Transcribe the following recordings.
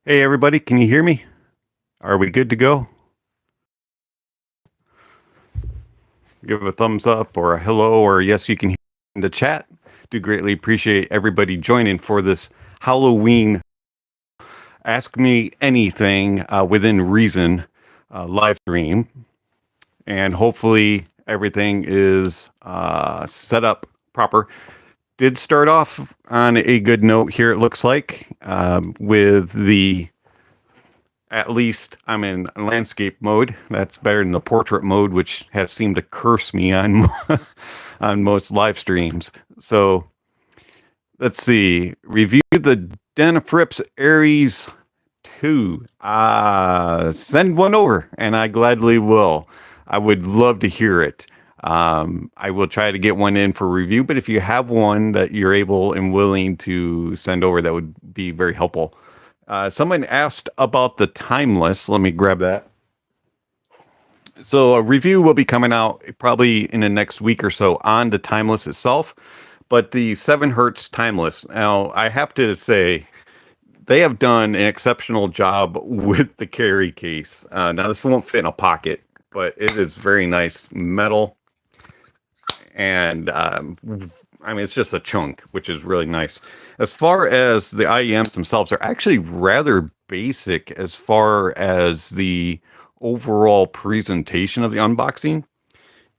Hey everybody, can you hear me? Are we good to go? Give a thumbs up or a hello or yes, you can hear in the chat. Do greatly appreciate everybody joining for this Halloween Ask Me Anything Within Reason live stream. And hopefully everything is set up proper. Did start off on a good note here, it looks like, with the at least I'm in landscape mode. That's better than the portrait mode, which has seemed to curse me on on most live streams. So let's see. Review the Den of Frips Aries 2. Send one over, and I gladly will. I would love to hear it. I will try to get one in for review, but if you have one that you're able and willing to send over, that would be very helpful. Someone asked about the Timeless. Let me grab that. So a review will be coming out probably in the next week or so on the Timeless itself, but the 7 Hertz Timeless. Now, I have to say, they have done an exceptional job with the carry case. Now, this won't fit in a pocket, but it is very nice metal. And I mean, it's just a chunk, which is really nice. As far as the Iems themselves, are actually rather basic as far as the overall presentation of the unboxing.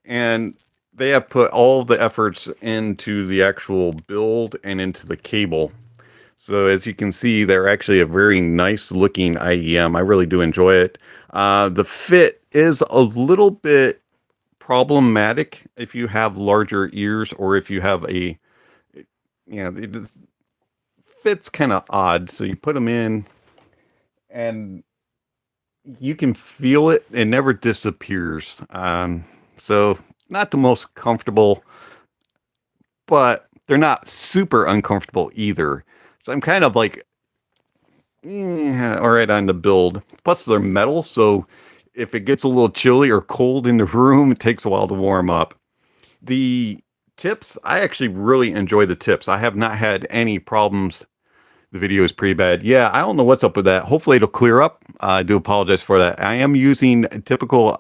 And they have put all the efforts into the actual build and into the cable. So as you can see, they're actually a very nice looking IEM. I really do enjoy it. The fit is a little bit problematic if you have larger ears or if you have a, it fits kind of odd. So you put them in and you can feel it. It never disappears. So not the most comfortable, but they're not super uncomfortable either. So I'm kind of like, all right on the build. Plus they're metal, so if it gets a little chilly or cold in the room, it takes a while to warm up. The tips, I actually really enjoy the tips. I have not had any problems. The video is pretty bad. Yeah, I don't know what's up with that. Hopefully it'll clear up. I do apologize for that. I am using a typical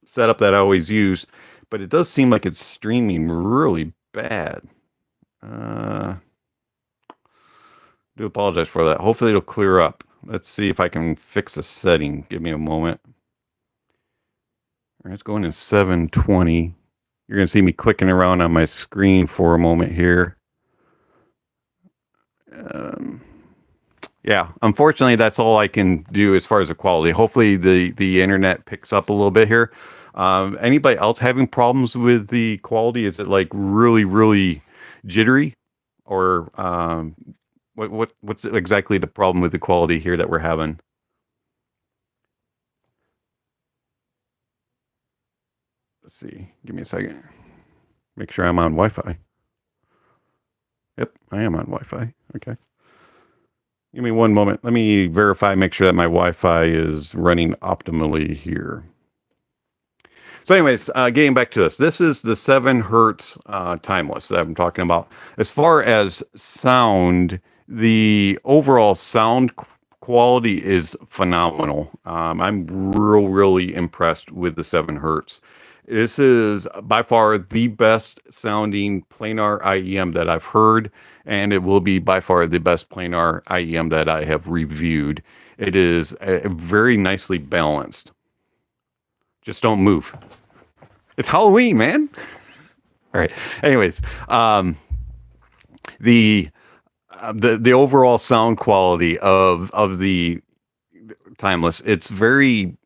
setup that I always use, but it does seem like it's streaming really bad. Do apologize for that. Hopefully it'll clear up. Let's see if I can fix a setting. Give me a moment. All right, it's going in 720. You're going to see me clicking around on my screen for a moment here. Yeah, unfortunately, that's all I can do as far as the quality. Hopefully, the internet picks up a little bit here. Anybody else having problems with the quality? Is it like really, really jittery, or what's exactly the problem with the quality here that we're having? Let's see. Give me a second. Make sure I'm on Wi-Fi. Yep, I am on Wi-Fi. Okay. Give me one moment. Let me verify, make sure that my Wi-Fi is running optimally here. So anyways, getting back to this. This is the 7 Hertz Timeless that I'm talking about. As far as sound, the overall sound quality is phenomenal. I'm really impressed with the 7 Hertz. This is by far the best sounding planar IEM that I've heard, and it will be by far the best planar IEM that I have reviewed. It is very nicely balanced. Just don't move. It's Halloween, man. All right. Anyways, the overall sound quality of the Timeless, it's very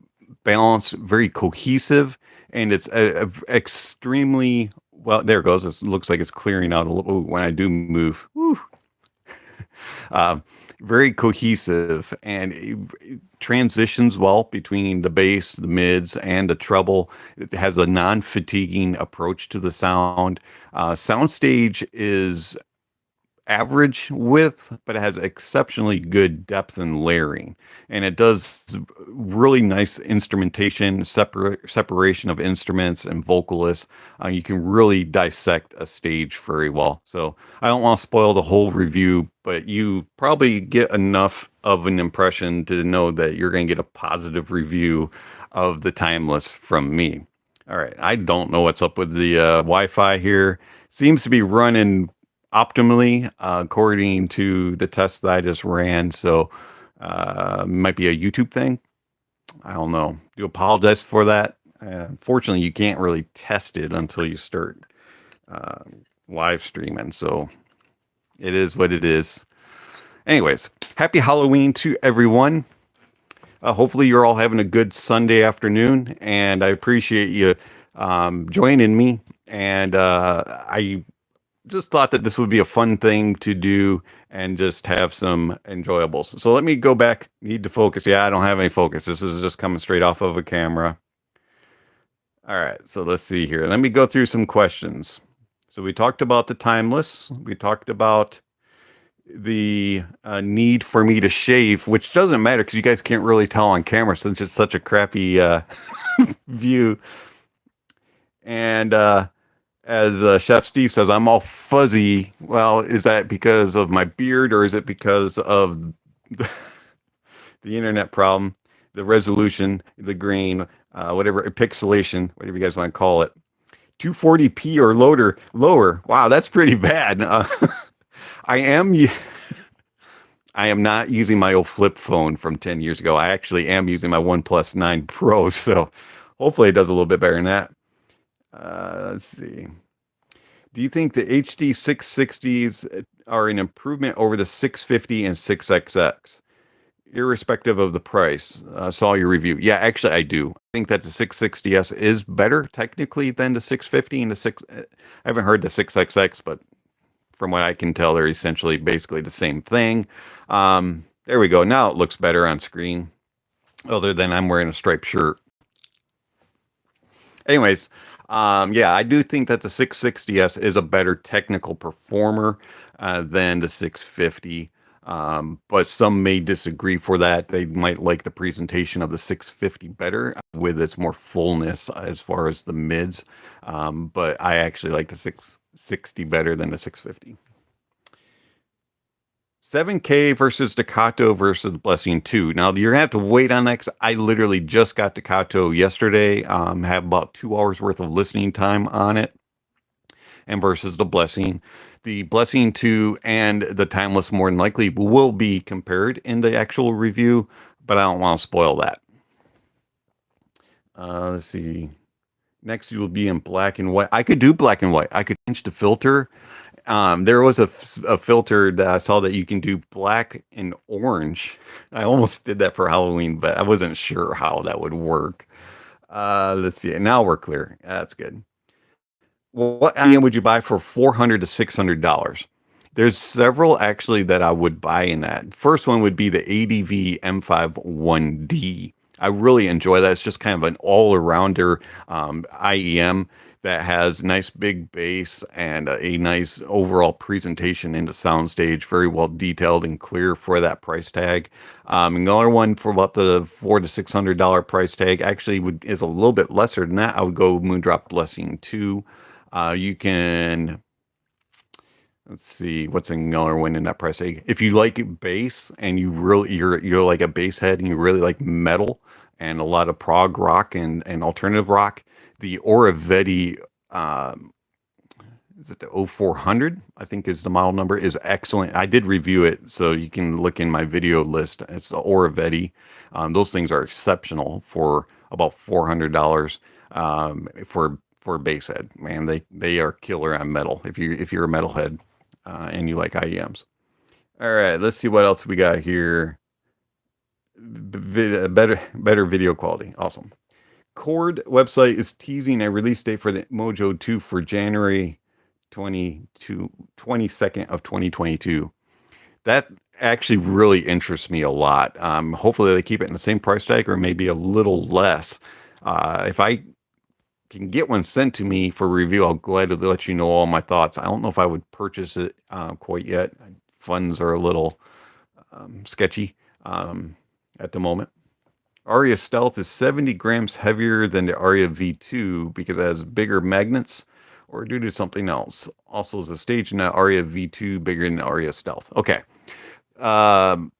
balanced, very cohesive, and it's extremely well. There it goes. It looks like it's clearing out a little when I do move. Woo. Very cohesive, and it transitions well between the bass, the mids, and the treble. It has a non-fatiguing approach to the sound. Soundstage is average width, but it has exceptionally good depth and layering. And it does really nice instrumentation, separation of instruments and vocalists. You can really dissect a stage very well. So I don't want to spoil the whole review, but you probably get enough of an impression to know that you're going to get a positive review of the Timeless from me. All right, I don't know what's up with the Wi-Fi here. Seems to be running optimally according to the test that I just ran. So might be a YouTube thing. I don't know. Do apologize for that. Unfortunately, you can't really test it until you start live streaming. So it is what it is. Anyways, happy Halloween to everyone. Hopefully you're all having a good Sunday afternoon, and I appreciate you joining me. And I just thought that this would be a fun thing to do and just have some enjoyables. So let me go back. Need to focus. Yeah, I don't have any focus. This is just coming straight off of a camera. All right, so let's see here. Let me go through some questions. So we talked about the Timeless. We talked about the need for me to shave, which doesn't matter because you guys can't really tell on camera since it's such a crappy view. And as Chef Steve says, I'm all fuzzy. Well, is that because of my beard or is it because of the internet problem, the resolution, the grain, whatever, pixelation, whatever you guys want to call it? 240p or lower. Wow, that's pretty bad. I am not using my old flip phone from 10 years ago. I actually am using my OnePlus 9 Pro, so hopefully it does a little bit better than that. Let's see. Do you think the HD 660s are an improvement over the 650 and 6XX, irrespective of the price? Saw your review. Yeah, actually, I do. I think that the 660S is better technically than the 650 and the 6. I haven't heard the 6XX, but from what I can tell, they're essentially basically the same thing. There we go. Now it looks better on screen, other than I'm wearing a striped shirt. Anyways, yeah, I do think that the 660S is a better technical performer than the 650. But some may disagree for that. They might like the presentation of the 650 better with its more fullness as far as the mids. But I actually like the 660 better than the 650. 7K versus Staccato versus Blessing 2. Now, you're going to have to wait on that 'cause I literally just got Staccato yesterday. Have about 2 hours worth of listening time on it. And versus the Blessing. The Blessing 2 and the Timeless more than likely will be compared in the actual review, but I don't want to spoil that. Let's see. Next, you will be in black and white. I could do black and white. I could change the filter. There was a filter that I saw that you can do black and orange. I almost did that for Halloween, but I wasn't sure how that would work. Let's see. Now we're clear. That's good. What Iems would you buy for $400 to $600? There's several actually that I would buy in that. First one would be the ADV M5 1D. I really enjoy that. It's just kind of an all-arounder IEM that has nice big bass and a nice overall presentation in the soundstage, very well detailed and clear for that price tag. Another one for about the $400 to $600 price tag actually is a little bit lesser than that. I would go Massdrop Blessing 2. You can, let's see, what's another one in that price tag? If you like bass and you're like a bass head and you really like metal and a lot of prog rock and alternative rock, the Oravetti, is it the 0400? I think is the model number, is excellent. I did review it, so you can look in my video list. It's the Oravetti. Those things are exceptional for about $400 for a bass head. Man, they are killer on metal if you're a metalhead and you like IEMs. All right, let's see what else we got here. Better video quality. Awesome. Chord website is teasing a release date for the Mojo 2 for January 22nd of 2022. That actually really interests me a lot. Hopefully they keep it in the same price tag or maybe a little less. If I can get one sent to me for review, I'll gladly let you know all my thoughts. I don't know if I would purchase it quite yet. Funds are a little sketchy at the moment. Aria Stealth is 70 grams heavier than the Aria V2 because it has bigger magnets, or due to something else. Also, is a stage in the Aria V2 bigger than the Aria Stealth. Okay. Um,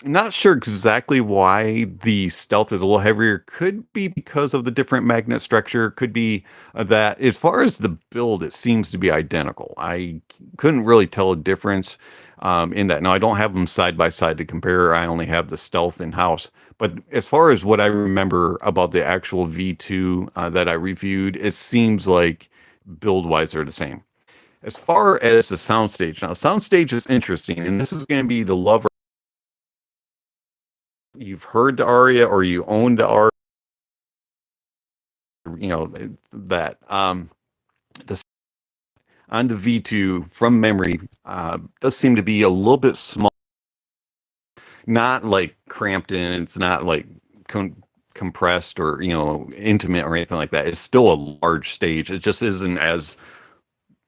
Not sure exactly why the Stealth is a little heavier. Could be because of the different magnet structure. Could be that as far as the build, it seems to be identical. I couldn't really tell a difference in that. Now, I don't have them side by side to compare. I only have the Stealth in house. But as far as what I remember about the actual V2 that I reviewed, it seems like build wise they're the same. As far as the soundstage, now soundstage is interesting, and this is going to be the lover. You've heard the aria or you own the aria, you know that. The on the V2 from memory does seem to be a little bit small, not like cramped in. It's not like compressed or intimate or anything like that. It's still a large stage. It just isn't as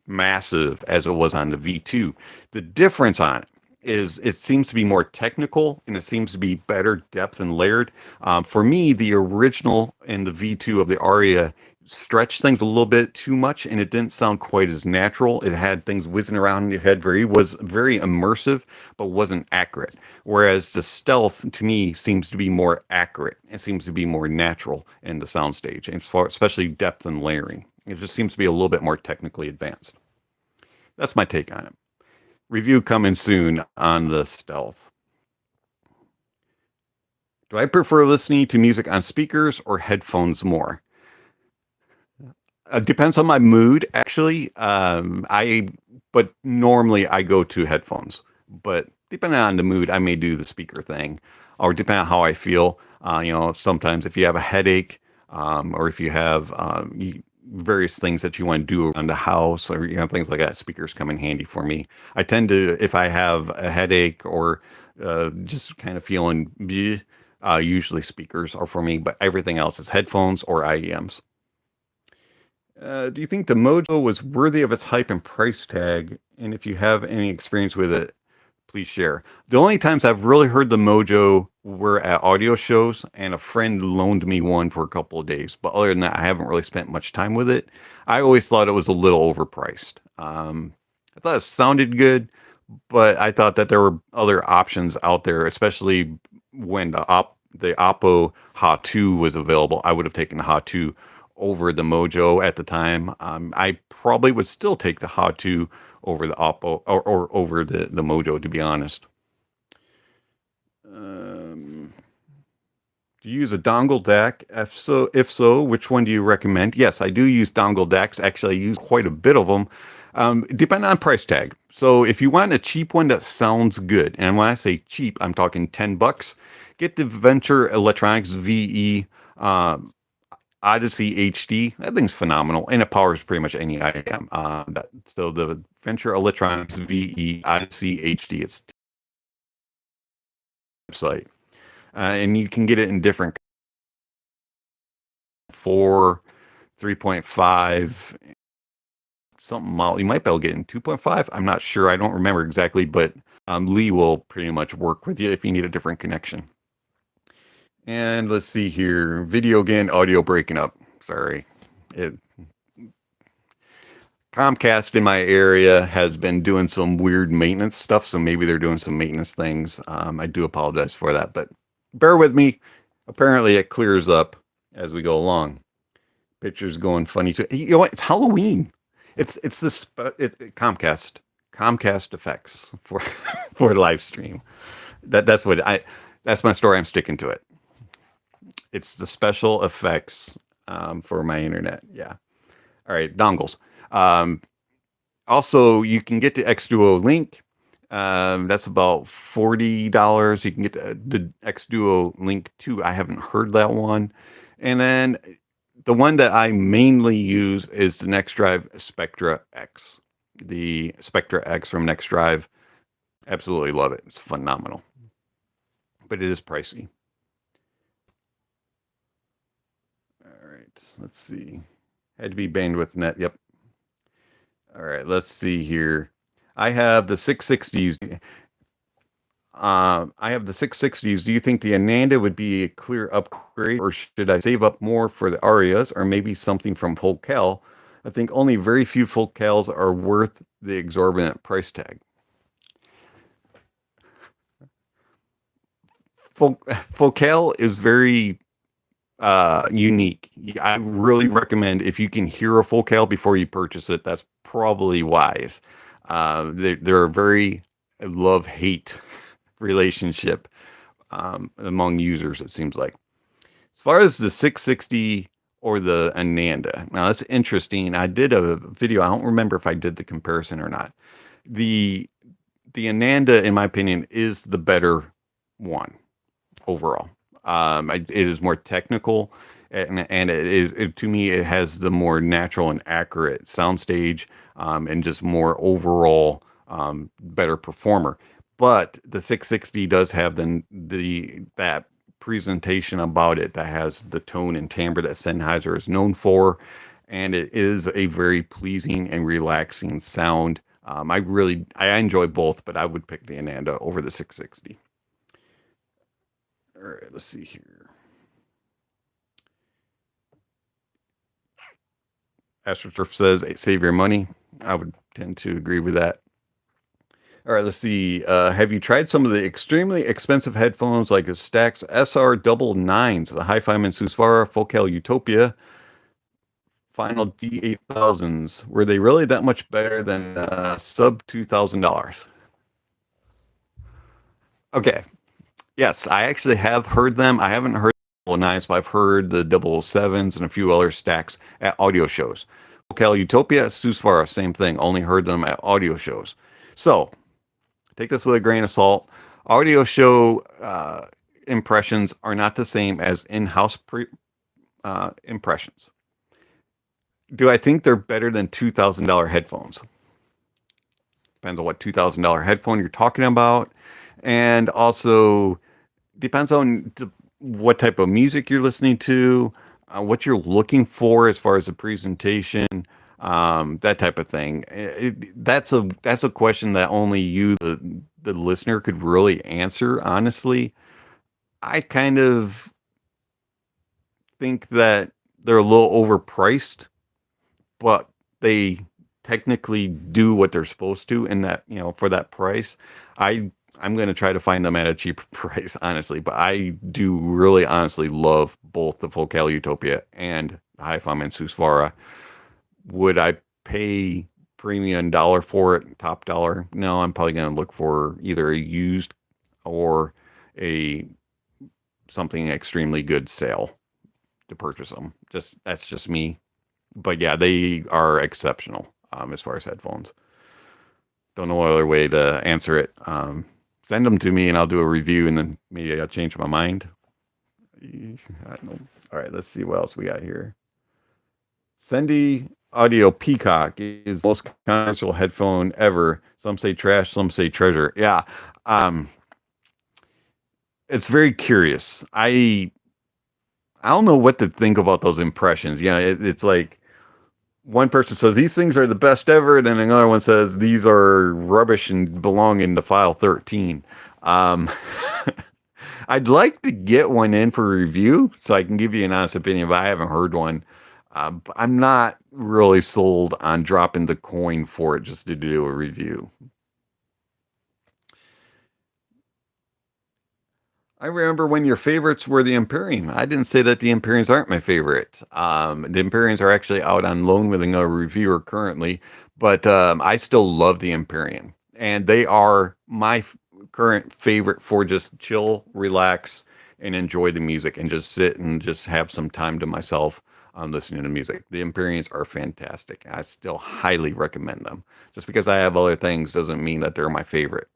massive as it was on the V2. The difference on it is it seems to be more technical and it seems to be better depth and layered. For me, the original and the V2 of the Aria stretched things a little bit too much and it didn't sound quite as natural. It had things whizzing around in your head, was very immersive, but wasn't accurate. Whereas the Stealth to me seems to be more accurate. It seems to be more natural in the soundstage, and especially depth and layering. It just seems to be a little bit more technically advanced. That's my take on it. Review coming soon on the Stealth. Do I prefer listening to music on speakers or headphones more? Depends on my mood, actually. But normally I go to headphones. But depending on the mood, I may do the speaker thing, or depending on how I feel. Sometimes if you have a headache, or if you have various things that you want to do around the house, or things like that, speakers come in handy for me. I tend to, if I have a headache or just kind of feeling bleh, usually speakers are for me, but everything else is headphones or Iems. Do you think the Mojo was worthy of its hype and price tag? And if you have any experience with it, please share. The only times I've really heard the Mojo were at audio shows, and a friend loaned me one for a couple of days. But other than that, I haven't really spent much time with it. I always thought it was a little overpriced. I thought it sounded good, but I thought that there were other options out there, especially when the Oppo Ha2 was available. I would have taken the Ha2 over the Mojo at the time. I probably would still take the Ha2 over the Oppo or over the Mojo, to be honest. Do you use a dongle DAC? If so, which one do you recommend? Yes, I do use dongle DACs. Actually, I use quite a bit of them. Depending on price tag. So if you want a cheap one that sounds good, and when I say cheap, I'm talking $10. Get the Venture Electronics VE Odyssey HD. That thing's phenomenal, and it powers pretty much any IM. So the Venture Electronics VE Odyssey HD. It's website, and you can get it in different 4, 3.5, something model. You might be able to get in 2.5. I'm not sure. I don't remember exactly, but Lee will pretty much work with you if you need a different connection. And let's see here. Video again, audio breaking up. Sorry. Comcast in my area has been doing some weird maintenance stuff, so maybe they're doing some maintenance things. I do apologize for that, but bear with me. Apparently, it clears up as we go along. Pictures going funny too. You know what? It's Halloween. It's this Comcast effects for for live stream. That's my story. I'm sticking to it. It's the special effects for my internet. Yeah. All right, dongles. Also, you can get the X Duo Link. That's about $40. You can get the X Duo Link 2. I haven't heard that one. And then the one that I mainly use is the NextDrive Spectra X. The Spectra X from NextDrive. Absolutely love it. It's phenomenal. But it is pricey. All right, let's see. Had to be bandwidth net. Yep. All right, let's see here. I have the 660s. I have the 660s. Do you think the Ananda would be a clear upgrade, or should I save up more for the Arias, or maybe something from Focal? I think only very few Focals are worth the exorbitant price tag. Focal is very unique. I really recommend if you can hear a Focal before you purchase it, that's probably wise. They're a very love-hate relationship among users, it seems like. As far as the 660 or the Ananda, now that's interesting. I did a video. I don't remember if I did the comparison or not. The Ananda, in my opinion, is the better one overall. It is more technical, and to me, it has the more natural and accurate soundstage, and just more overall better performer. But the 660 does have that presentation about it that has the tone and timbre that Sennheiser is known for, and it is a very pleasing and relaxing sound. I enjoy both, but I would pick the Ananda over the 660. All right, let's see here. AstroTurf says, save your money. I would tend to agree with that. All right, let's see. Have you tried some of the extremely expensive headphones like the Stax SR Double Nines, the Hi-Fi Susvara, Focal Utopia, Final D8000s? Were they really that much better than sub $2,000? Okay. Yes, I actually have heard them. I haven't heard the double nines, but I've heard the 007s and a few other stacks at audio shows. Focal Utopia, Susvara, same thing. Only heard them at audio shows. So take this with a grain of salt. Audio show impressions are not the same as in-house impressions. Do I think they're better than $2,000 headphones? Depends on what $2,000 headphone you're talking about. And also depends on what type of music you're listening to, what you're looking for as far as the presentation, that type of thing. That's a question that only you, the listener, could really answer. Honestly, I kind of think that they're a little overpriced, but they technically do what they're supposed to in that, for that price. I'm going to try to find them at a cheaper price, honestly. But I do really honestly love both the Focal Utopia and the Hi-Fi Susvara. Would I pay premium dollar for it, top dollar? No, I'm probably going to look for either a used or something extremely good sale to purchase them. That's just me. But yeah, they are exceptional as far as headphones. Don't know what other way to answer it. Send them to me and I'll do a review, and then maybe I'll change my mind. All right, let's see what else we got here. Sendy Audio Peacock is the most controversial headphone ever. Some say trash, some say treasure. Yeah. It's very curious. I don't know what to think about those impressions. It's like one person says these things are the best ever, then another one says these are rubbish and belong in the file 13. I'd like to get one in for review so I can give you an honest opinion, but I haven't heard one. But I'm not really sold on dropping the coin for it just to do a review. I remember when your favorites were the Imperium. I didn't say that the Imperiums aren't my favorite. The Imperiums are actually out on loan with another reviewer currently, but I still love the Imperium. And they are my current favorite for just chill, relax, and enjoy the music and just sit and just have some time to myself listening to music. The Imperiums are fantastic. I still highly recommend them. Just because I have other things doesn't mean that they're my favorite.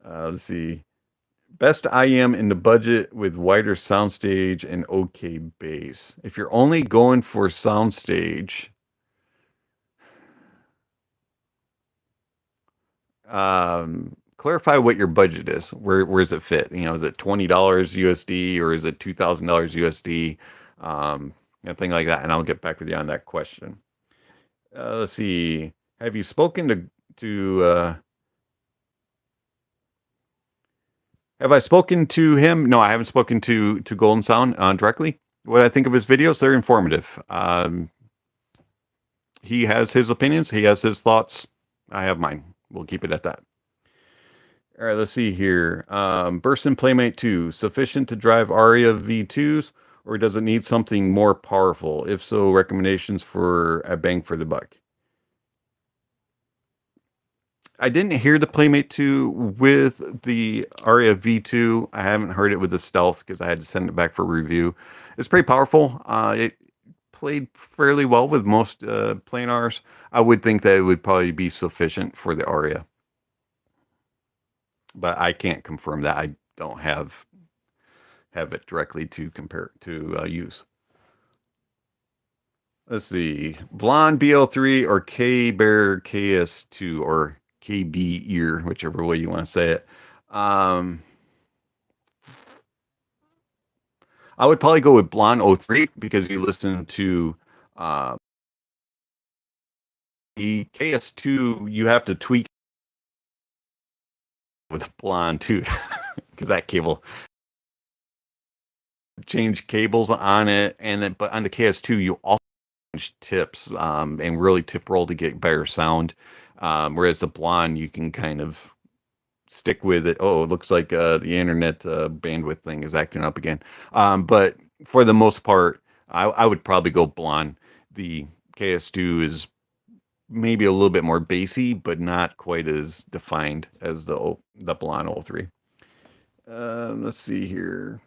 Let's see. Best Iem in the budget with wider soundstage and okay bass. If you're only going for soundstage, clarify what your budget is. Where does it fit? Is it $20 USD or is it $2,000 USD? thing like that, and I'll get back with you on that question. Let's see. Have you spoken to have I spoken to him? No, I haven't spoken to Golden Sound directly. What I think of his videos, they're informative. He has his opinions. He has his thoughts. I have mine. We'll keep it at that. All right, let's see here. Burson Playmate 2, sufficient to drive Aria V2s, or does it need something more powerful? If so, recommendations for a bang for the buck. I didn't hear the Playmate 2 with the Aria V2. I haven't heard it with the Stealth because I had to send it back for review. It's pretty powerful. It played fairly well with most planars. I would think that it would probably be sufficient for the Aria. But I can't confirm that. I don't have it directly to compare to use. Let's see. Blonde BL3 or K-Bear KS2 or KB ear, whichever way you want to say it. I would probably go with Blonde 03 because you listen to the KS2, you have to tweak with Blonde too, because that cable change cables on it, and then, but on the KS2 you also change tips and really tip roll to get better sound. Whereas the Blonde you can kind of stick with it. Oh, it looks like the internet bandwidth thing is acting up again. But for the most part, I would probably go Blonde. The KS2 is maybe a little bit more bassy, but not quite as defined as the Blonde 03. Let's see here.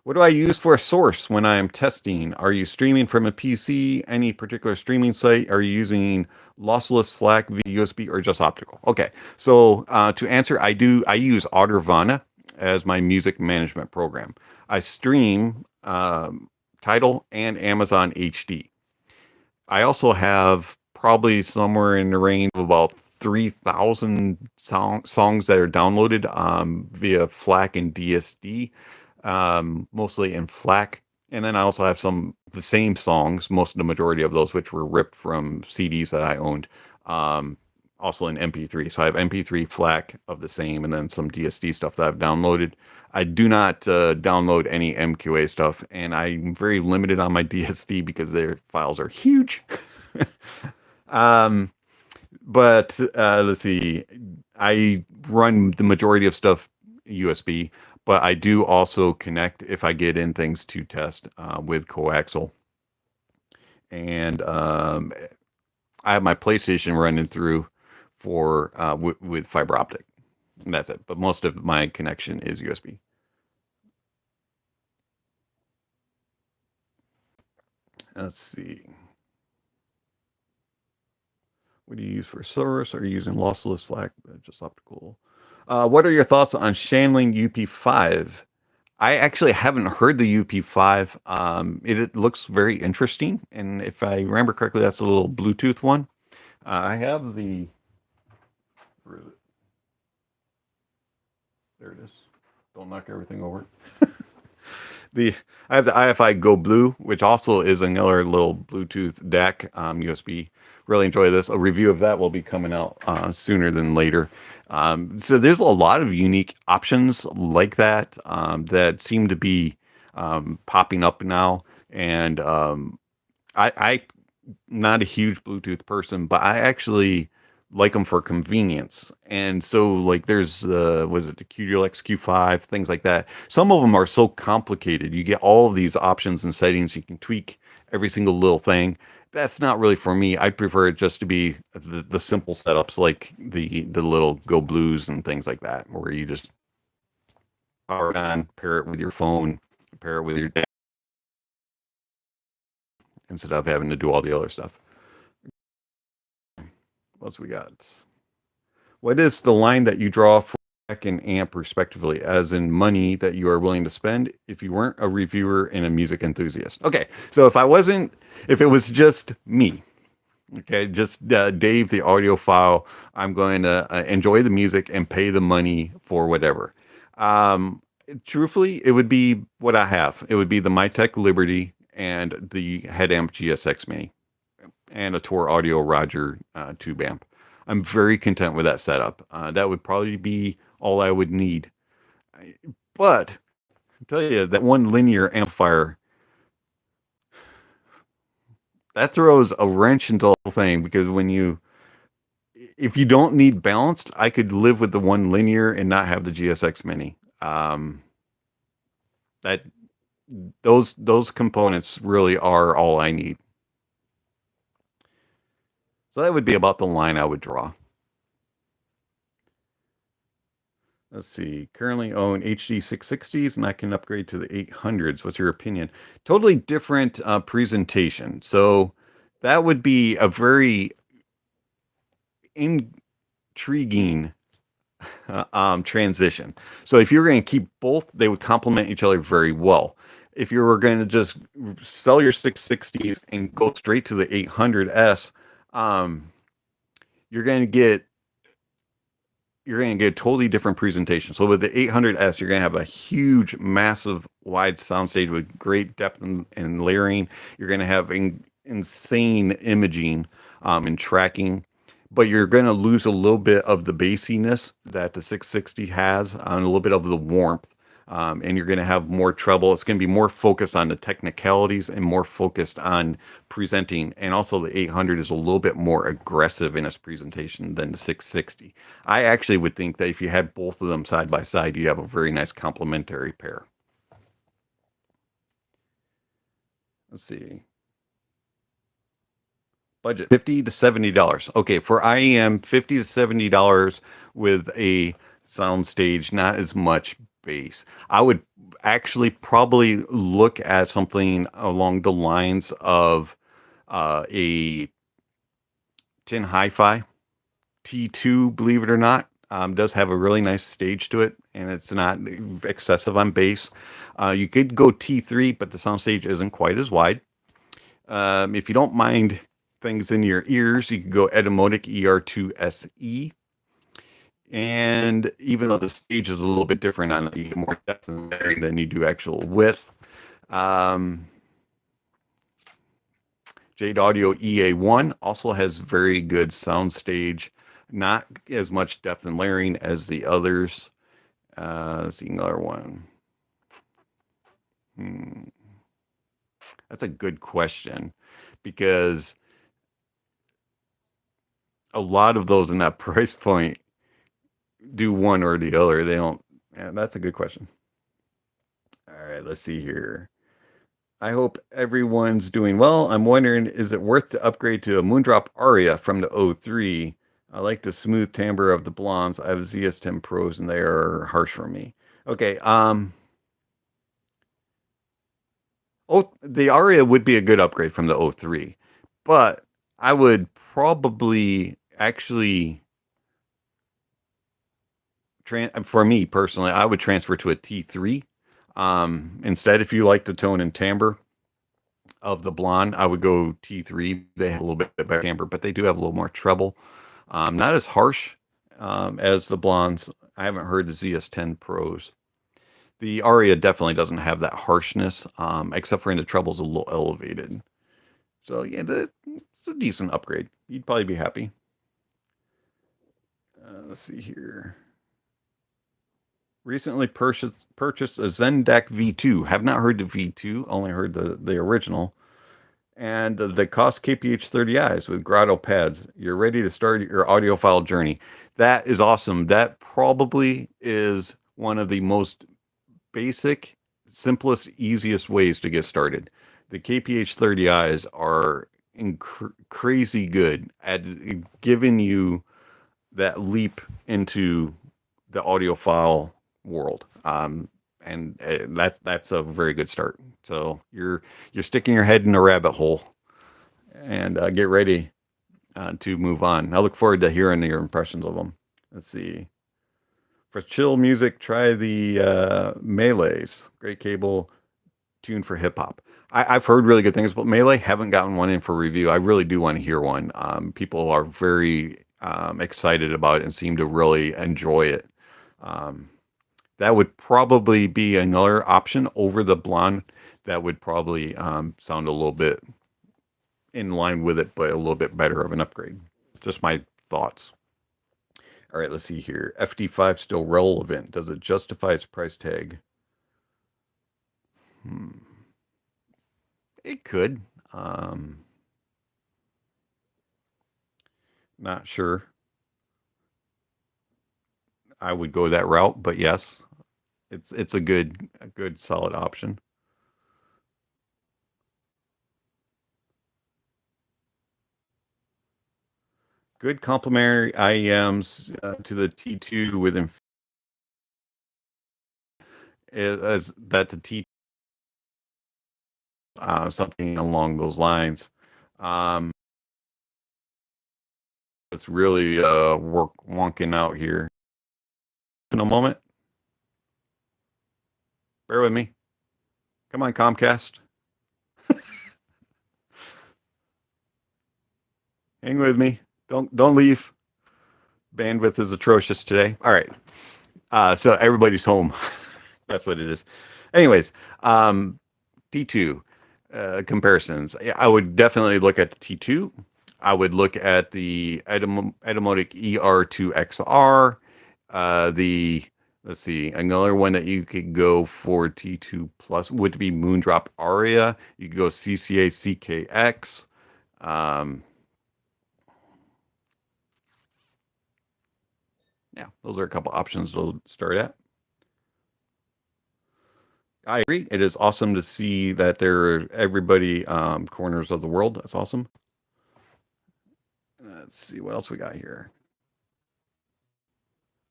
What do I use for a source when I'm testing? Are you streaming from a PC? Any particular streaming site? Are you using lossless FLAC via USB or just optical? Okay, so to answer, I use Audiophile as my music management program. I stream Tidal and Amazon HD. I also have probably somewhere in the range of about 3,000 songs that are downloaded via FLAC and DSD. Mostly in FLAC, and then I also have the same songs, the majority of those which were ripped from CDs that I owned, also in MP3. So I have MP3 FLAC of the same, and then some DSD stuff that I've downloaded. I do not download any MQA stuff, and I'm very limited on my DSD because their files are huge. But let's see, I run the majority of stuff USB. But I do also connect if I get in things to test with coaxial. And I have my PlayStation running through for with fiber optic. And that's it. But most of my connection is USB. Let's see. What do you use for source? Are you using lossless FLAC? Just optical. What are your thoughts on Shanling UP5? I actually haven't heard the UP5. It looks very interesting, and if I remember correctly, that's a little Bluetooth one. I have the. Where is it? There it is. Don't knock everything over. I have the IFI Go Blue, which also is another little Bluetooth DAC USB. Really enjoy this. A review of that will be coming out sooner than later. So there's a lot of unique options like that that seem to be popping up now. And I'm not a huge Bluetooth person, but I actually like them for convenience. And so like there's was it the QDLX Q5, things like that. Some of them are so complicated. You get all of these options and settings. You can tweak every single little thing. That's not really for me. I prefer it just to be the simple setups like the little Go Blues and things like that, where you just power it on, pair it with your phone, pair it with your data, instead of having to do all the other stuff. What else we got? What is the line that you draw for DAC and amp respectively, as in money that you are willing to spend if you weren't a reviewer and a music enthusiast? Okay, so if it was just me, okay, just Dave the audiophile, I'm going to enjoy the music and pay the money for whatever. Truthfully, it would be what I have. It would be the Mytek Liberty and the head amp GSX Mini and a Tor Audio Roger tube amp. I'm very content with that setup. That would probably be all I would need. But I tell you, that one linear amplifier, that throws a wrench into the whole thing, because if you don't need balanced, I could live with the one linear and not have the GSX Mini. That those components really are all I need. So that would be about the line I would draw. Let's see. Currently own HD 660s, and I can upgrade to the 800s. What's your opinion? Totally different presentation. So that would be a very intriguing transition. So if you're going to keep both, they would complement each other very well. If you were going to just sell your 660s and go straight to the 800S, you're going to get a totally different presentation. So with the 800S, you're going to have a huge, massive, wide soundstage with great depth and layering. You're going to have insane imaging and tracking, but you're going to lose a little bit of the bassiness that the 660 has, and a little bit of the warmth. And you're going to have more treble. It's going to be more focused on the technicalities and more focused on presenting. And also the 800 is a little bit more aggressive in its presentation than the 660. I actually would think that if you had both of them side by side, you have a very nice complementary pair. Let's see. Budget $50 to $70. Okay, for IEM, $50 to $70 with a soundstage, not as much bass. I would actually probably look at something along the lines of a Tin Hi-Fi T2, believe it or not. Does have a really nice stage to it, and it's not excessive on bass. You could go T3, but the soundstage isn't quite as wide. If you don't mind things in your ears, you could go Etymotic ER2 SE. And even though the stage is a little bit different on it, you get more depth and layering than you do actual width. Jade Audio EA1 also has very good soundstage, not as much depth and layering as the others. Let's see another one. That's a good question, because a lot of those in that price point do one or the other. They don't. Yeah, that's a good question. All right, let's see here. I hope everyone's doing well. I'm wondering, is it worth to upgrade to a Moondrop Aria from the 03? I like the smooth timbre of the blondes. I have ZS10 Pros and they are harsh for me. Okay, the Aria would be a good upgrade from the 03, but I would probably actually for me personally, I would transfer to a T3. Instead, if you like the tone and timbre of the blonde, I would go T3. They have a little bit better timbre, but they do have a little more treble. Not as harsh as the blondes. I haven't heard the ZS10 Pros. The Aria definitely doesn't have that harshness, except for in the treble's a little elevated. So yeah, it's a decent upgrade. You'd probably be happy. Let's see here. Recently purchased a Zendeck V2. Have not heard the V2, only heard the original. And the Koss KPH30Is with Grotto pads. You're ready to start your audiophile journey. That is awesome. That probably is one of the most basic, simplest, easiest ways to get started. The KPH30Is are crazy good at giving you that leap into the audiophile world, and that's a very good start. So you're sticking your head in a rabbit hole, and get ready to move on. I look forward to hearing your impressions of them. Let's see. For chill music, try the Melees. Great cable tune for hip hop. I've heard really good things about Melee. Haven't gotten one in for review. I really do want to hear one. People are very excited about it and seem to really enjoy it. That would probably be another option over the blonde. that would probably sound a little bit in line with it, but a little bit better of an upgrade. Just my thoughts. All right, let's see here. FD5 still relevant. Does it justify its price tag? It could. Not sure. I would go that route, but yes, it's a good solid option. Good complementary Iems to the T2 within as that the T something along those lines. It's really wonking out here. In a moment. Bear with me. Come on, Comcast. Hang with me. Don't leave. Bandwidth is atrocious today. All right. So everybody's home. That's what it is. Anyways, T2 comparisons. I would definitely look at the T2. I would look at the Etymotic ER2XR. Let's see, another one that you could go for T2 plus would be Moondrop Aria. You could go CCA CKX. Yeah, those are a couple options to start at. I agree. It is awesome to see that there are everybody corners of the world. That's awesome. Let's see what else we got here.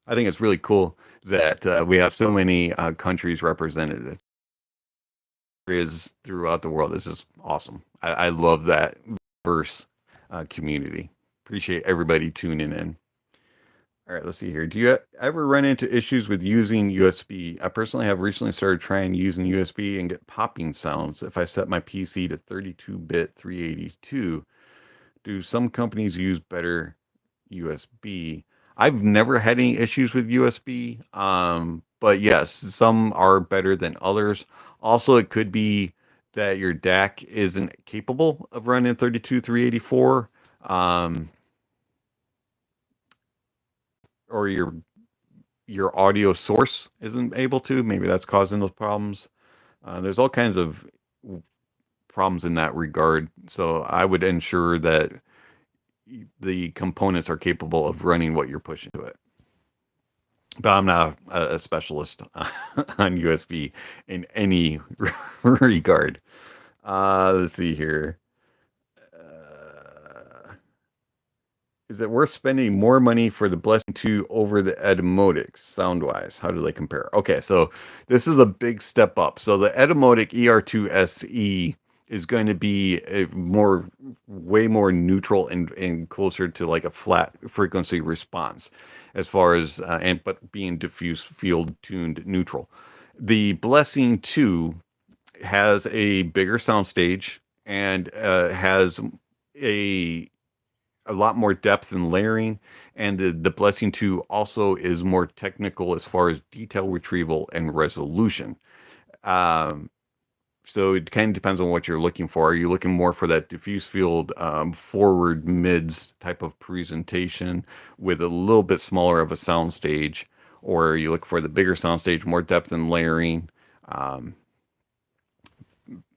I think it's really cool that we have so many countries represented. Is throughout the world. It's just awesome. I love that diverse community. Appreciate everybody tuning in. All right, let's see here. Do you ever run into issues with using USB? I personally have recently started trying using USB and get popping sounds. If I set my PC to 32-bit 382, do some companies use better USB? I've never had any issues with USB, but yes, some are better than others. Also, it could be that your DAC isn't capable of running 32 384, or your audio source isn't able to. Maybe that's causing those problems. There's all kinds of problems in that regard. So I would ensure that the components are capable of running what you're pushing to it. But I'm not a specialist on USB in any regard. Let's see here. Is it worth spending more money for the Blessing 2 over the Etymotic sound-wise? How do they compare? Okay, so this is a big step up. So the Etymotic ER2 SE is going to be a way more neutral and closer to like a flat frequency response as far as, but being diffuse field tuned neutral. The Blessing 2 has a bigger soundstage and has a lot more depth and layering, and the Blessing 2 also is more technical as far as detail retrieval and resolution. So it kind of depends on what you're looking for. Are you looking more for that diffuse field forward mids type of presentation with a little bit smaller of a soundstage, or are you looking for the bigger soundstage, more depth and layering,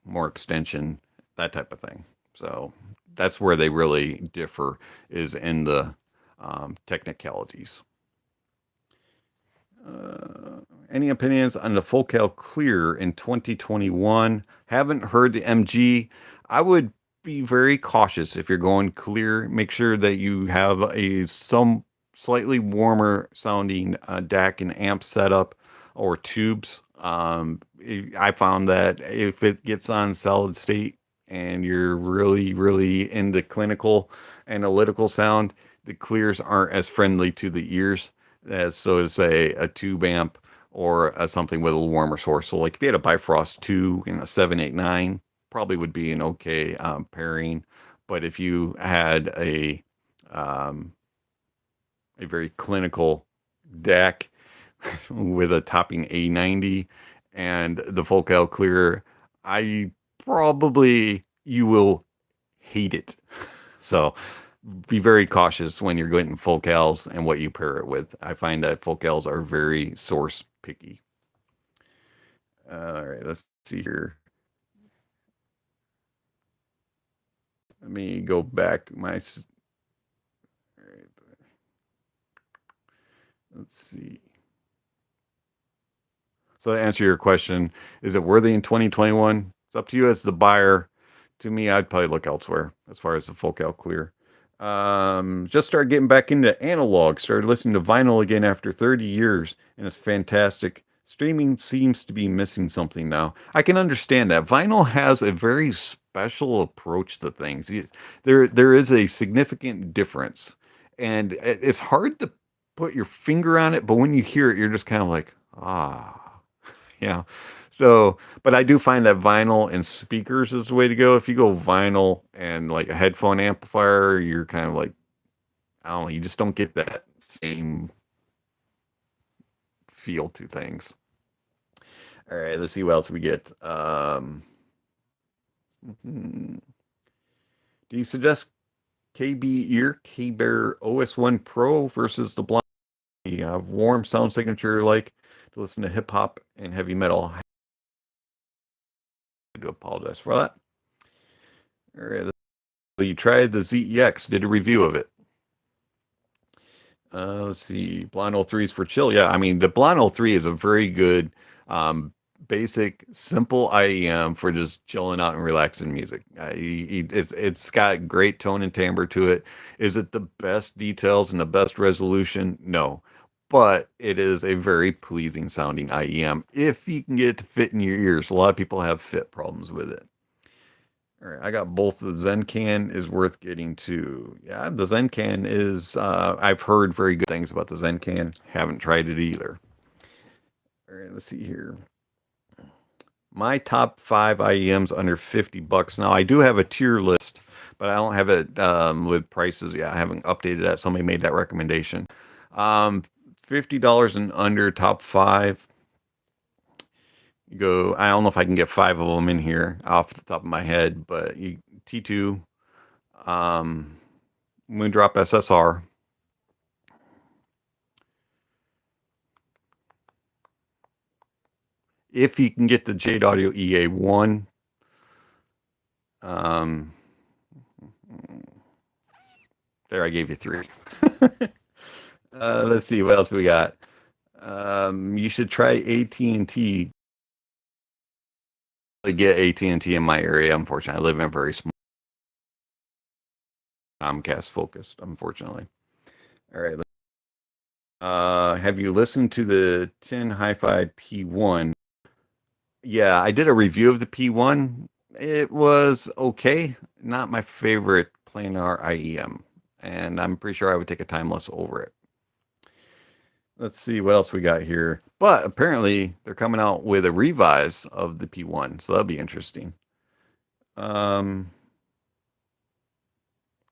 more extension, that type of thing? So that's where they really differ, is in the technicalities. Any opinions on the Focal Clear in 2021? Haven't heard the MG. I would be very cautious if you're going clear. Make sure that you have some slightly warmer sounding DAC and amp setup or tubes. I found that if it gets on solid state and you're really into clinical analytical sound, the clears aren't as friendly to the ears as, so to say, a tube amp or something with a little warmer source. So like if you had a Bifrost 2 and a 789, probably would be an okay pairing. But if you had a very clinical DAC with a topping A90 and the Focal Clear, I probably you will hate it. So be very cautious when you're getting focals and what you pair it with. I find that focals are very source picky. All right, let's see here. Let me go back. Let's see. So to answer your question, is it worthy in 2021? It's up to you as the buyer. To me, I'd probably look elsewhere as far as the focal clear. Just started getting back into analog. Started listening to vinyl again after 30 years, and it's fantastic. Streaming seems to be missing something now. I can understand that. Vinyl has a very special approach to things. There is a significant difference, and it's hard to put your finger on it. But when you hear it, you're just kind of like, ah. Yeah. So, but I do find that vinyl and speakers is the way to go. If you go vinyl and like a headphone amplifier, you're kind of like, I don't know, you just don't get that same feel to things. All right, let's see what else we get. Do you suggest KB Ear, K-Bear OS1 Pro versus the blind? Warm sound signature like to listen to hip hop and heavy metal. I do apologize for that. All right. So you tried the ZEX, did a review of it. Let's see. Blonde 03 is for chill. Yeah, I mean, the Blonde 03 is a very good, basic, simple IEM for just chilling out and relaxing music. It's got great tone and timbre to it. Is it the best details and the best resolution? No. But it is a very pleasing sounding IEM if you can get it to fit in your ears. A lot of people have fit problems with it. All right, I got both. The Zencan is worth getting to. Yeah, the Zencan is. I've heard very good things about the Zencan. Haven't tried it either. All right, let's see here. My top 5 IEMs under $50. Now I do have a tier list, but I don't have it with prices. Yeah, I haven't updated that. Somebody made that recommendation. $50 and under top 5. You go. I don't know if I can get 5 of them in here off the top of my head, but T2, Moondrop SSR. If you can get the Jade Audio EA1, there I gave you 3. Let's see what else we got. You should try AT&T. To get AT&T in my area, unfortunately, I live in a very small Comcast focused, unfortunately. All right. Have you listened to the Tin Hi-Fi P1? Yeah, I did a review of the P1. It was okay. Not my favorite planar IEM. And I'm pretty sure I would take a timeless over it. Let's see what else we got here. But apparently they're coming out with a revise of the P1. So that'll be interesting. Do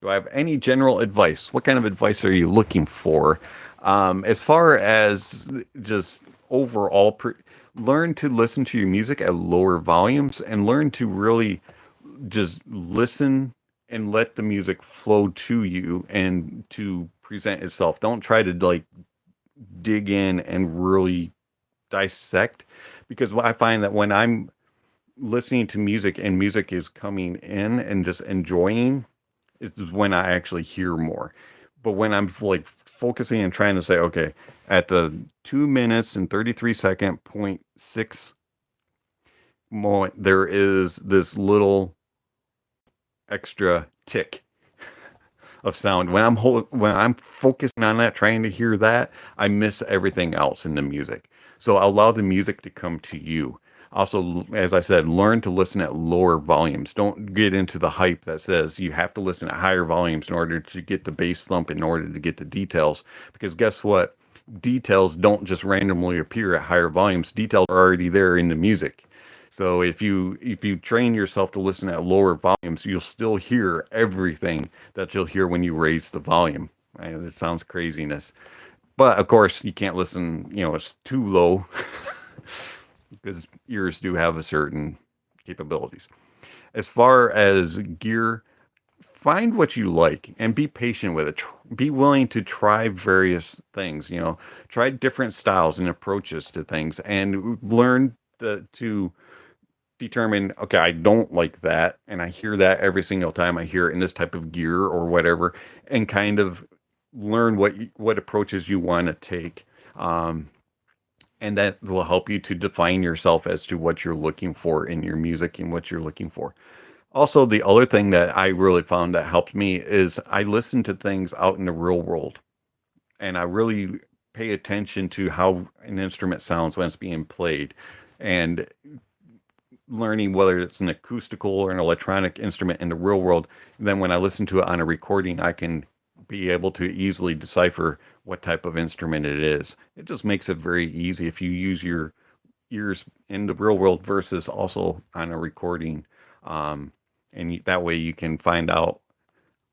I have any general advice? What kind of advice are you looking for? As far as just overall, learn to listen to your music at lower volumes and learn to really just listen and let the music flow to you and to present itself. Don't try to like dig in and really dissect, because I find that when I'm listening to music and music is coming in and just enjoying, is when I actually hear more. But when I'm like focusing and trying to say, okay, at the 2 minutes and 33-second 0.6 moment, there is this little extra tick of sound. When I'm focusing on that, trying to hear that, I miss everything else in the music. So allow the music to come to you. Also, as I said, learn to listen at lower volumes. Don't get into the hype that says you have to listen at higher volumes in order to get the bass thump, in order to get the details. Because guess what? Details don't just randomly appear at higher volumes. Details are already there in the music. So if you train yourself to listen at lower volumes, you'll still hear everything that you'll hear when you raise the volume. Right? It sounds craziness. But of course, you can't listen, it's too low because ears do have a certain capabilities. As far as gear, find what you like and be patient with it. Be willing to try various things, try different styles and approaches to things and learn to determine, okay, I don't like that. And I hear that every single time I hear it in this type of gear or whatever, and kind of learn what approaches you want to take. And that will help you to define yourself as to what you're looking for in your music and what you're looking for. Also, the other thing that I really found that helped me is I listen to things out in the real world, and I really pay attention to how an instrument sounds when it's being played, and learning whether it's an acoustical or an electronic instrument in the real world. And then when I listen to it on a recording, I can be able to easily decipher what type of instrument it is. It just makes it very easy if you use your ears in the real world versus also on a recording. And that way you can find out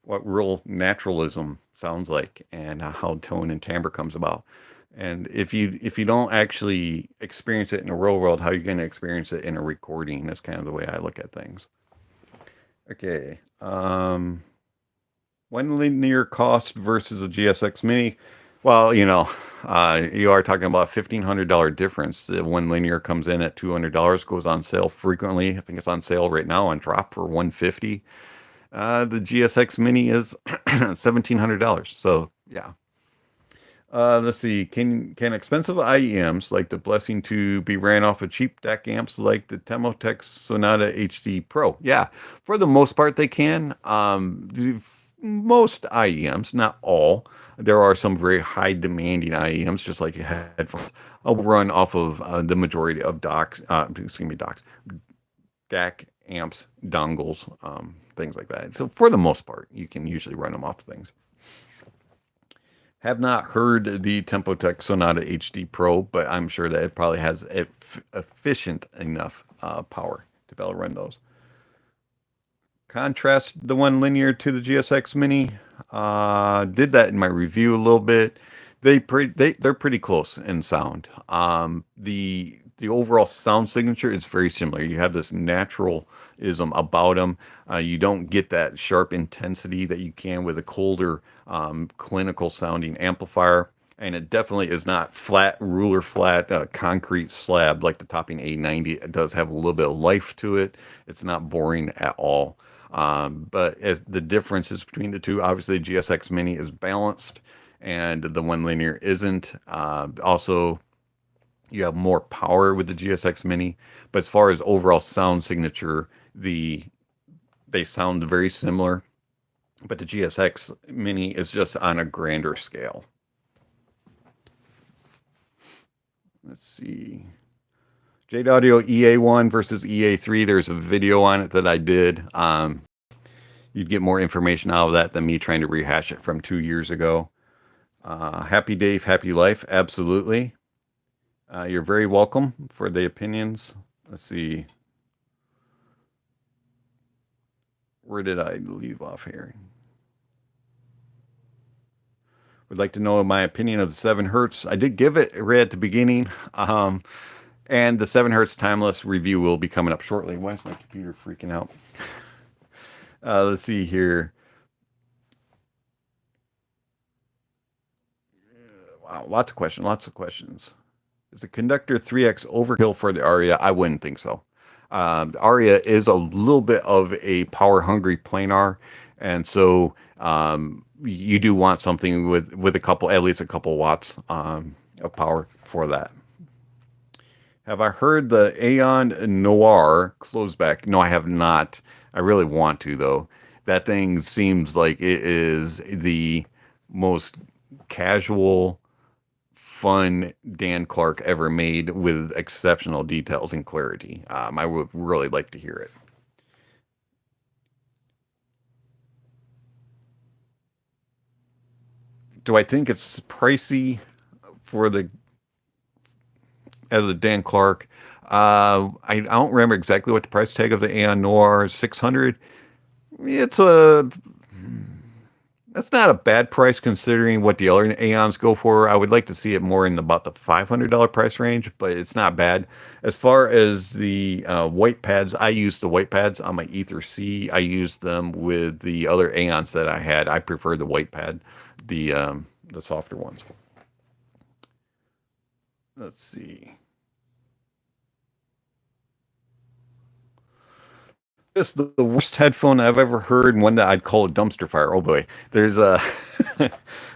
what real naturalism sounds like and how tone and timbre comes about. And if you don't actually experience it in the real world, how are you going to experience it in a recording? That's kind of the way I look at things. Okay. One linear cost versus a GSX Mini. Well, you are talking about $1,500 difference. One linear comes in at $200, goes on sale frequently. I think it's on sale right now on drop for $150. The GSX Mini is $1,700. So yeah. Let's see. Can expensive Iems like the Blessing to be ran off of cheap DAC amps like the Thermotech Sonata HD Pro? Yeah, for the most part they can. Most Iems, not all. There are some very high demanding Iems, just like headphones. I'll run off of the majority of DAC amps, dongles, things like that. So for the most part, you can usually run them off things. Have not heard the Thermotech Sonata HD Pro, but I'm sure that it probably has efficient enough power to be able to run those. Contrast the one linear to the GSX Mini. Did that in my review a little bit. They're pretty close in sound. The overall sound signature is very similar. You have this naturalism about them. You don't get that sharp intensity that you can with a colder, clinical sounding amplifier. And it definitely is not flat, ruler flat, concrete slab like the Topping A90. It does have a little bit of life to it. It's not boring at all. But as the differences between the two, obviously GSX Mini is balanced and the one linear isn't. Also, you have more power with the GSX Mini, but as far as overall sound signature, they sound very similar, but the GSX Mini is just on a grander scale. Let's see. Jade Audio EA1 versus EA3. There's a video on it that I did. You'd get more information out of that than me trying to rehash it from 2 years ago. Happy Dave, happy life. Absolutely. You're very welcome for the opinions. Let's see. Where did I leave off here? Would like to know my opinion of the 7 Hertz. I did give it right at the beginning. And the 7 Hertz Timeless review will be coming up shortly. Why is my computer freaking out? Let's see here. Wow, lots of questions. Is the Conductor 3X overkill for the Aria? I wouldn't think so. The Aria is a little bit of a power-hungry planar, and so you do want something with at least a couple watts of power for that. Have I heard the Aeon Noir closeback? No, I have not. I really want to, though. That thing seems like it is the most casual, fun Dan Clark ever made with exceptional details and clarity. I would really like to hear it. Do I think it's pricey as a Dan Clark? I don't remember exactly what the price tag of the Aeon Noir is. $600. It's That's not a bad price considering what the other Aeons go for. I would like to see it more in about the $500 price range, but it's not bad. As far as the white pads, I use the white pads on my Ether C. I used them with the other Aeons that I had. I prefer the white pad, the softer ones. Let's see. This is the worst headphone I've ever heard, and one that I'd call a dumpster fire. Oh boy, there's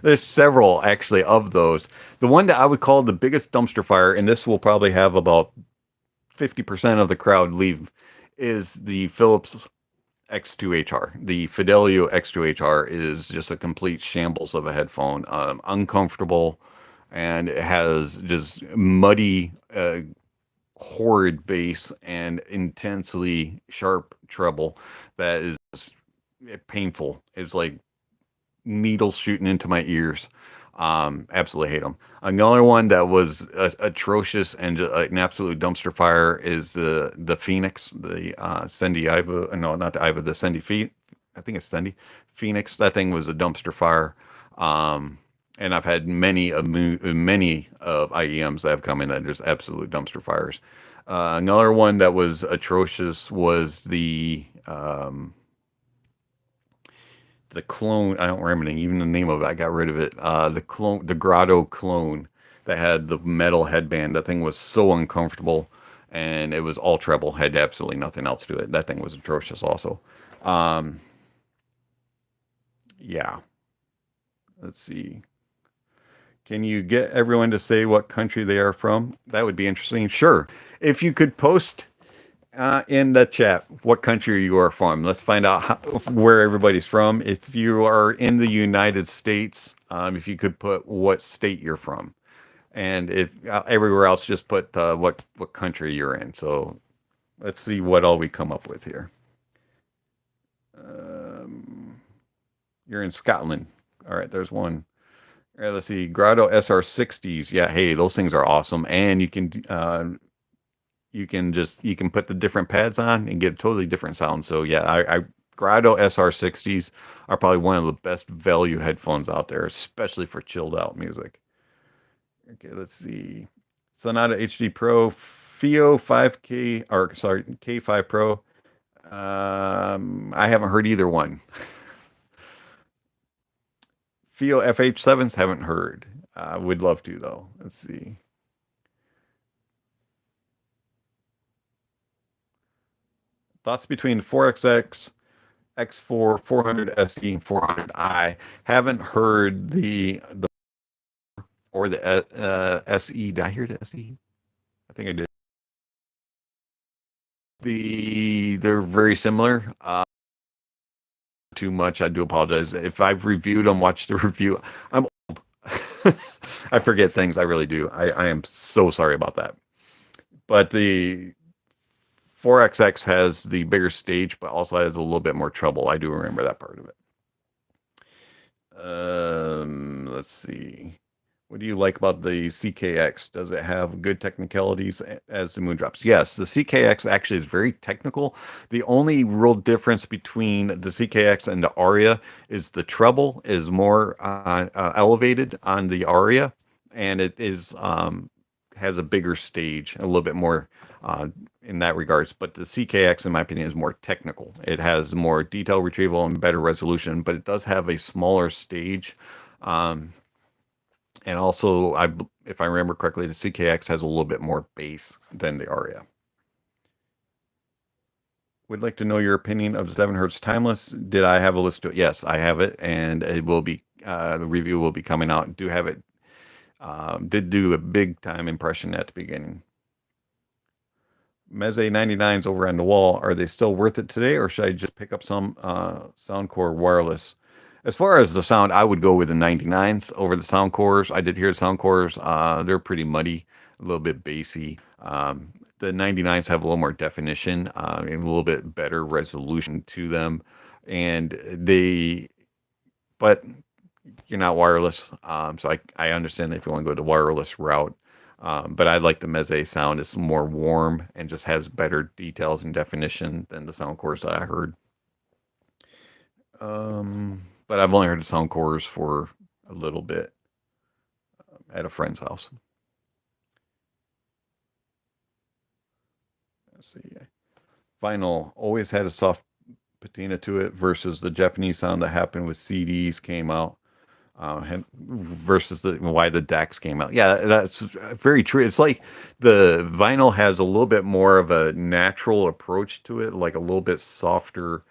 there's several actually of those. The one that I would call the biggest dumpster fire, and this will probably have about 50% of the crowd leave, is the Philips X2HR. The Fidelio X2HR is just a complete shambles of a headphone, uncomfortable, and it has just muddy, horrid bass and intensely sharp treble that is painful. It's like needles shooting into my ears. Absolutely hate them. Another one that was atrocious and an absolute dumpster fire is the Phoenix, the Sendy Iva. No, not the Iva, the Sendy Feet. I think it's Sendy Phoenix. That thing was a dumpster fire. And I've had many of IEMs that have come in that there's absolute dumpster fires. Another one that was atrocious was the clone. I don't remember even the name of it. I got rid of it. The Grotto clone that had the metal headband. That thing was so uncomfortable, and it was all treble. Had absolutely nothing else to it. That thing was atrocious. Also, yeah. Let's see. Can you get everyone to say what country they are from? That would be interesting. Sure. If you could post in the chat what country you are from. Let's find out where everybody's from. If you are in the United States, if you could put what state you're from. And if everywhere else, just put what country you're in. So let's see what all we come up with here. You're in Scotland. All right, there's one. All right, let's see. Grotto SR60s. Yeah, hey, those things are awesome. And you can put the different pads on and get a totally different sound. So yeah, I Grotto SR60s are probably one of the best value headphones out there, especially for chilled out music. Okay, let's see. Sonata HD Pro, FIO 5K, or sorry, K5 Pro. I haven't heard either one. FIO FH7s haven't heard. Would love to though. Let's see. Thoughts between 4XX, X4, 400 SE, and 400i. Haven't heard the or the SE. Did I hear the SE? I think I did. They're very similar. Too much. I do apologize. If I've reviewed them, watched the review. I'm old. I forget things. I really do. I am so sorry about that. But the 4XX has the bigger stage, but also has a little bit more treble. I do remember that part of it. Let's see. What do you like about the CKX? Does it have good technicalities as the Moondrops? Yes, the CKX actually is very technical. The only real difference between the CKX and the Aria is the treble is more elevated on the Aria, and it is has a bigger stage, a little bit more in that regards. But the CKX, in my opinion, is more technical. It has more detail retrieval and better resolution, but it does have a smaller stage. And also, if I remember correctly, the CKX has a little bit more bass than the Aria. Would like to know your opinion of the 7 Hertz Timeless. Did I have a list to it? Yes, I have it, and it will be the review will be coming out. Do have it. Did do a big time impression at the beginning. Meze 99s over on the wall. Are they still worth it today, or should I just pick up some Soundcore wireless? As far as the sound, I would go with the 99s over the Soundcores. I did hear the Soundcores. They're pretty muddy, a little bit bassy. The 99s have a little more definition and a little bit better resolution to them. But you're not wireless. So I understand if you want to go the wireless route. But I like the Meze sound. It's more warm and just has better details and definition than the Soundcores that I heard. but I've only heard the sound cores for a little bit at a friend's house. Let's see. Vinyl always had a soft patina to it versus the Japanese sound that happened with CDs came out. Versus why the DAX came out. Yeah, that's very true. It's like the vinyl has a little bit more of a natural approach to it, like a little bit softer,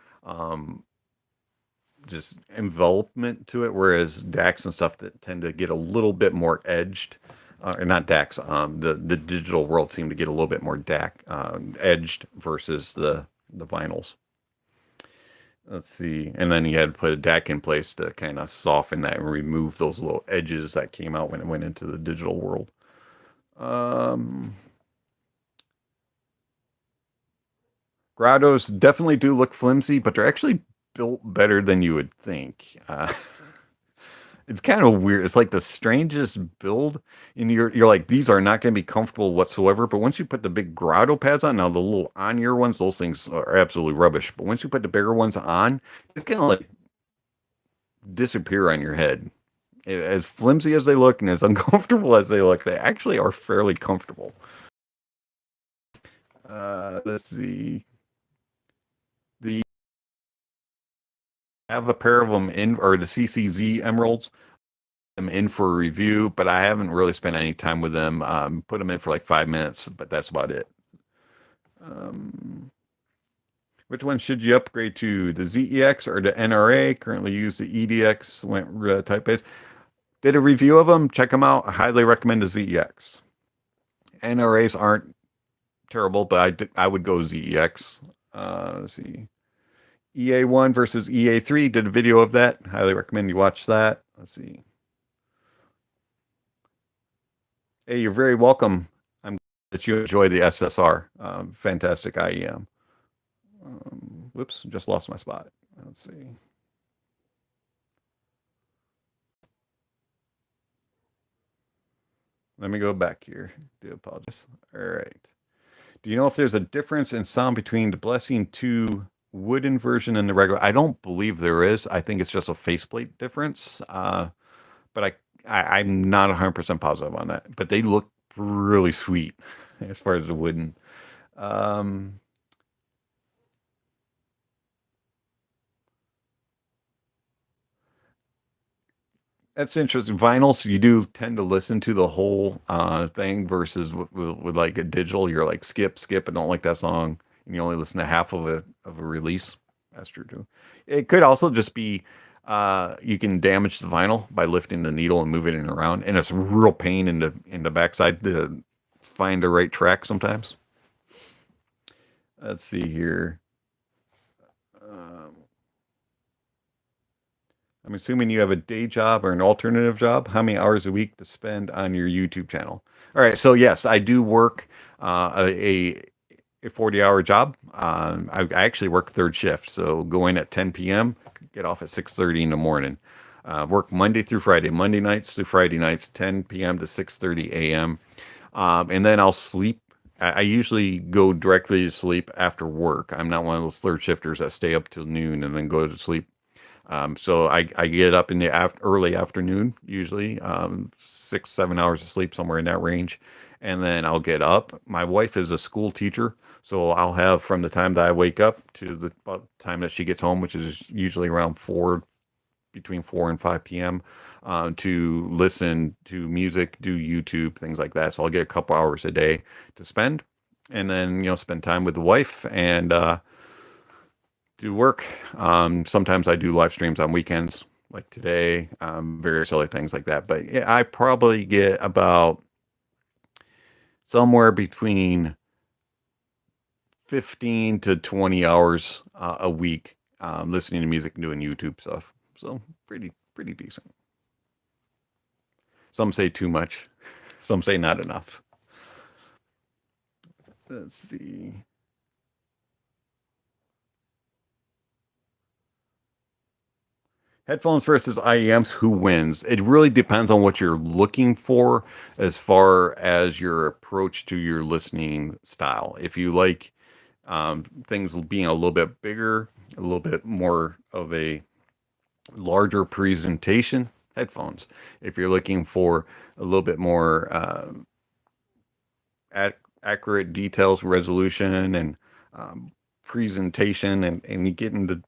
just envelopment to it, whereas DAX and stuff that tend to get a little bit more edged, or not DAX, the digital world seem to get a little bit more edged versus the vinyls. Let's see. And then you had to put a DAC in place to kind of soften that and remove those little edges that came out when it went into the digital world. Grottos definitely do look flimsy, but they're actually built better than you would think. It's kind of weird. It's like the strangest build, and you're like, these are not going to be comfortable whatsoever. But once you put the big grotto pads on, now the little on-ear ones, those things are absolutely rubbish. But once you put the bigger ones on, it's going to like disappear on your head. As flimsy as they look and as uncomfortable as they look, they actually are fairly comfortable. Let's see. I have a pair of them in, or the CCZ Emeralds. I'm in for a review, but I haven't really spent any time with them. Put them in for like 5 minutes, but that's about it. Which one should you upgrade to? The ZEX or the NRA? Currently use the EDX, went type bass. Did a review of them. Check them out. I highly recommend the ZEX. NRAs aren't terrible, but I would go ZEX. Let's see. EA1 versus EA3. Did a video of that. Highly recommend you watch that. Let's see. Hey, you're very welcome. I'm glad that you enjoy the SSR. Fantastic IEM. Whoops, just lost my spot. Let's see. Let me go back here. Do apologize. All right. Do you know if there's a difference in sound between the Blessing 2 wooden version and the regular? I don't believe there is. I think it's just a faceplate difference. But I'm not 100% positive on that. But they look really sweet as far as the wooden. That's interesting. Vinyls, you do tend to listen to the whole thing versus with like a digital, you're like skip, I don't like that song, and you only listen to half of a release. That's true too. It could also just be you can damage the vinyl by lifting the needle and moving it around, and it's a real pain in the backside to find the right track sometimes. Let's see here. I'm assuming you have a day job or an alternative job. How many hours a week to spend on your YouTube channel? All right, so yes, I do work a 40-hour job. I actually work third shift, so go in at 10 p.m., get off at 6:30 in the morning. Work Monday through Friday, Monday nights through Friday nights, 10 p.m. to 6:30 a.m. And then I'll sleep. I usually go directly to sleep after work. I'm not one of those third shifters that stay up till noon and then go to sleep. So I get up in the early afternoon, usually 6-7 hours of sleep, somewhere in that range, and then I'll get up. My wife is a school teacher, so I'll have from the time that I wake up to the time that she gets home, which is usually around between 4 and 5 p.m. To listen to music, do YouTube, things like that. So I'll get a couple hours a day to spend, and then spend time with the wife and do work. Sometimes I do live streams on weekends, like today, various other things like that. But yeah, I probably get about somewhere between 15 to 20 hours a week listening to music and doing YouTube stuff. So pretty decent. Some say too much. Some say not enough. Let's see. Headphones versus IEMs, who wins? It really depends on what you're looking for as far as your approach to your listening style. If you like things being a little bit bigger, a little bit more of a larger presentation, headphones. If you're looking for a little bit more accurate details, resolution, and presentation, and you get into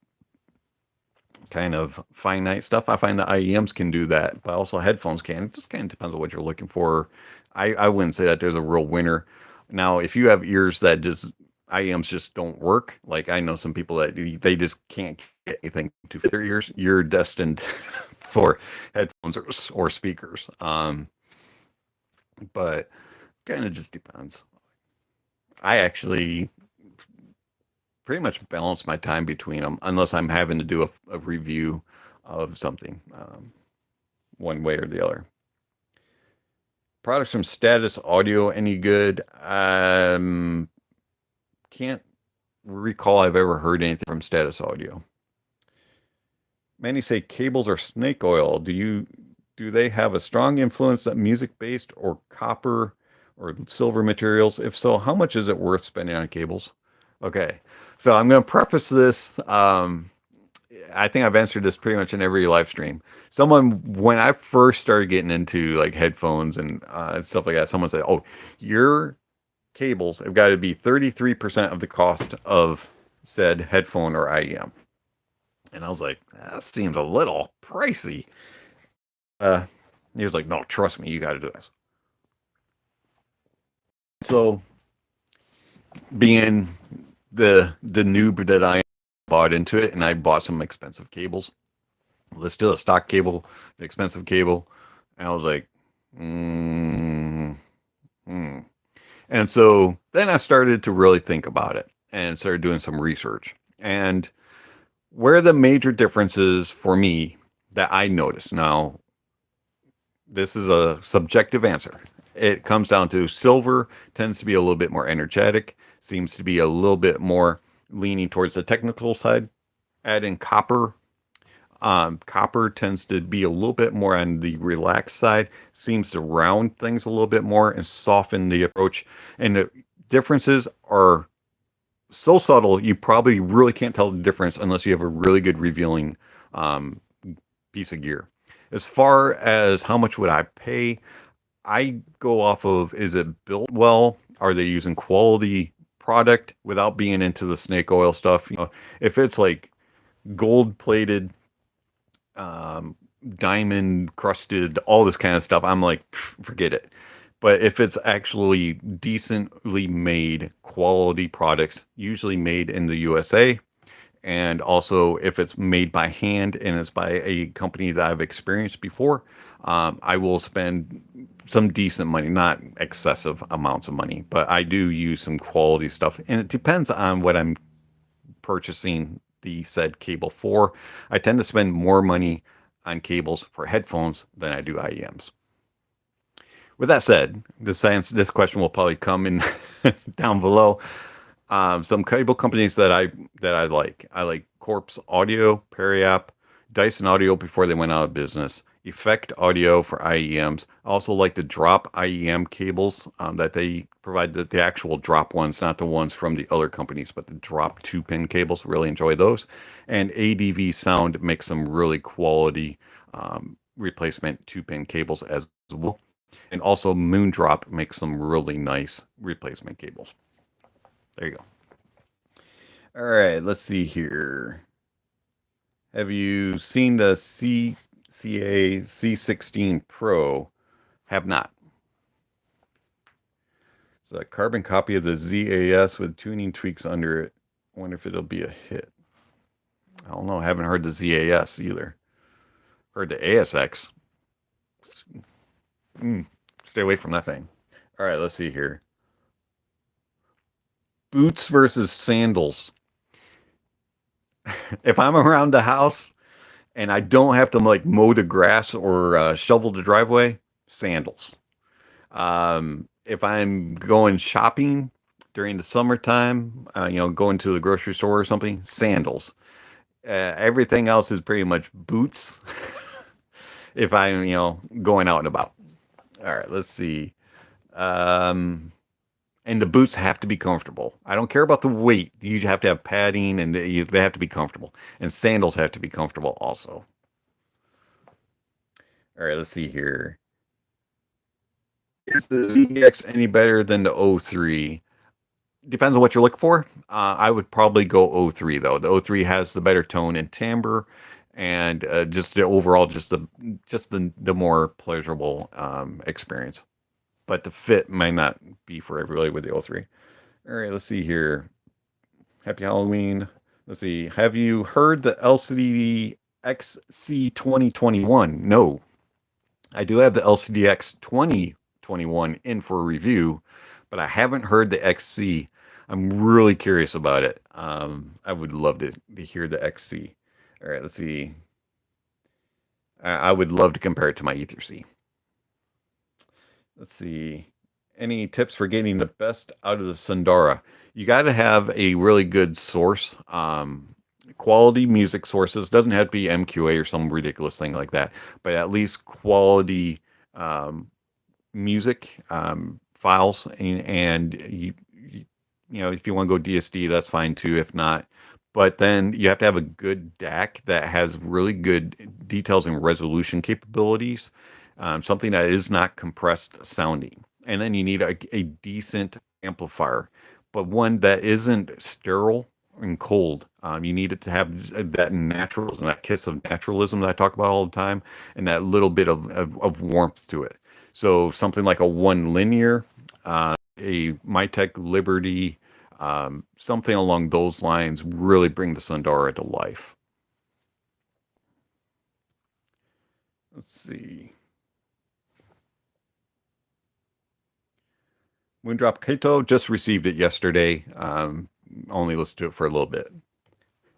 kind of finite stuff, I find that Iems can do that, but also headphones can. It just kind of depends on what you're looking for. I wouldn't say that there's a real winner. Now, if you have ears that just Iems just don't work, like I know some people that they just can't get anything to fit their ears, you're destined for headphones or speakers. But kind of just depends. I actually pretty much balance my time between them, unless I'm having to do a review of something, one way or the other. Products from Status Audio, any good? Can't recall I've ever heard anything from Status Audio. Many say cables are snake oil. Do they have a strong influence on music-based or copper or silver materials? If so, how much is it worth spending on cables? Okay, so I'm going to preface this. I think I've answered this pretty much in every live stream. When I first started getting into like headphones and stuff like that, someone said, "Oh, your cables have got to be 33% of the cost of said headphone or IEM." And I was like, "That seems a little pricey." He was like, "No, trust me, you got to do this." So, being the noob that I bought into it, and I bought some expensive cables. Let's do a stock cable, the expensive cable, and I was like, And so then I started to really think about it and started doing some research. And where the major differences for me that I noticed, now this is a subjective answer. It comes down to silver tends to be a little bit more energetic, seems to be a little bit more leaning towards the technical side. Add in copper. Copper tends to be a little bit more on the relaxed side, seems to round things a little bit more and soften the approach. And the differences are so subtle, you probably really can't tell the difference unless you have a really good revealing piece of gear. As far as how much would I pay, I go off of, is it built well? Are they using quality product without being into the snake oil stuff? If it's like gold plated, diamond crusted, all this kind of stuff, I'm like, forget it. But if it's actually decently made quality products, usually made in the USA, and also if it's made by hand and it's by a company that I've experienced before, I will spend some decent money, not excessive amounts of money, but I do use some quality stuff. And it depends on what I'm purchasing the said cable for. I tend to spend more money on cables for headphones than I do IEMs. With that said, this question will probably come in down below. Some cable companies that I like. I like Corpse Audio, Periap, Dyson Audio before they went out of business, Effect Audio for IEMs. I also like the drop IEM cables that they provide, the actual drop ones, not the ones from the other companies, but the drop 2-pin cables. Really enjoy those. And ADV Sound makes some really quality replacement 2-pin cables as well. And also Moondrop makes some really nice replacement cables. There you go. All right, let's see here. Have you seen the CCA C16 Pro? Have not. It's a carbon copy of the ZAS with tuning tweaks under it. I wonder if it'll be a hit. I don't know. I haven't heard the ZAS either. Heard the ASX. Stay away from that thing. All right, let's see here. Boots versus sandals. If I'm around the house and I don't have to like mow the grass or shovel the driveway, sandals. If I'm going shopping during the summertime, going to the grocery store or something, sandals. Everything else is pretty much boots. If I'm, going out and about. All right, let's see. And the boots have to be comfortable. I don't care about the weight. You have to have padding, and they have to be comfortable. And sandals have to be comfortable also. All right, let's see here. Is the ZX any better than the O3? Depends on what you're looking for. I would probably go O3 though. The O3 has the better tone and timbre, and just the overall, just the more pleasurable experience. But the fit might not be for everybody with the O3. All right, let's see here. Happy Halloween. Let's see. Have you heard the LCD XC 2021? No. I do have the LCDX 2021 in for review, but I haven't heard the XC. I'm really curious about it. I would love to hear the XC. All right, let's see. I would love to compare it to my Ether C. Let's see. Any tips for getting the best out of the Sundara? You got to have a really good source. Quality music sources doesn't have to be MQA or some ridiculous thing like that, but at least quality music files. And you know, if you want to go DSD, that's fine too. If not, but then you have to have a good DAC that has really good details and resolution capabilities, something that is not compressed sounding. And then you need a decent amplifier, but one that isn't sterile and cold. You need it to have that naturalism, that kiss of naturalism that I talk about all the time, and that little bit of warmth to it. So something like a one linear, a Mytek Liberty, something along those lines really bring the Sundara to life. Let's see. Moondrop Kato just received it yesterday. Only listened to it for a little bit.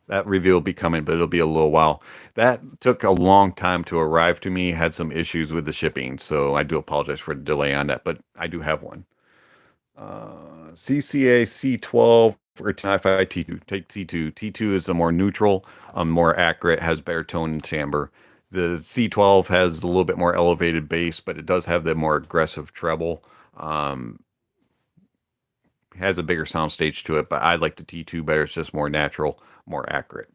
That review will be coming, but it'll be a little while. That took a long time to arrive to me. Had some issues with the shipping, so I do apologize for the delay on that, but I do have one. CCA C12 or Hi-Fi T2. Take T2. T2 is a more neutral, more accurate, has better tone and timbre. The C12 has a little bit more elevated bass, but it does have the more aggressive treble. Has a bigger soundstage to it, but I like the T2 better. It's just more natural, more accurate.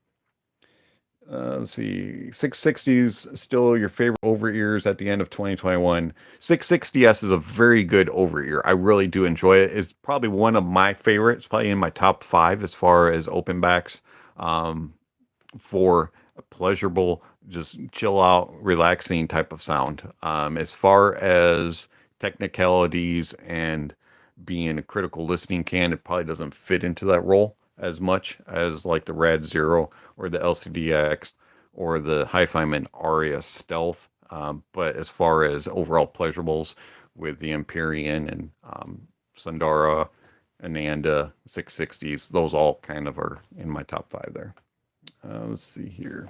Let's see. 660s still your favorite over ears at the end of 2021. 660S is a very good over ear. I really do enjoy it. It's probably one of my favorites, probably in my top 5 as far as open backs, for a pleasurable, just chill out, relaxing type of sound. As far as technicalities and being a critical listening can, it probably doesn't fit into that role as much as like the Rad Zero or the LCDX or the Hi-Fiman Aria Stealth. But as far as overall pleasurables with the Empyrean and Sundara, Ananda, 660s, those all kind of are in my top 5 there. Let's see here.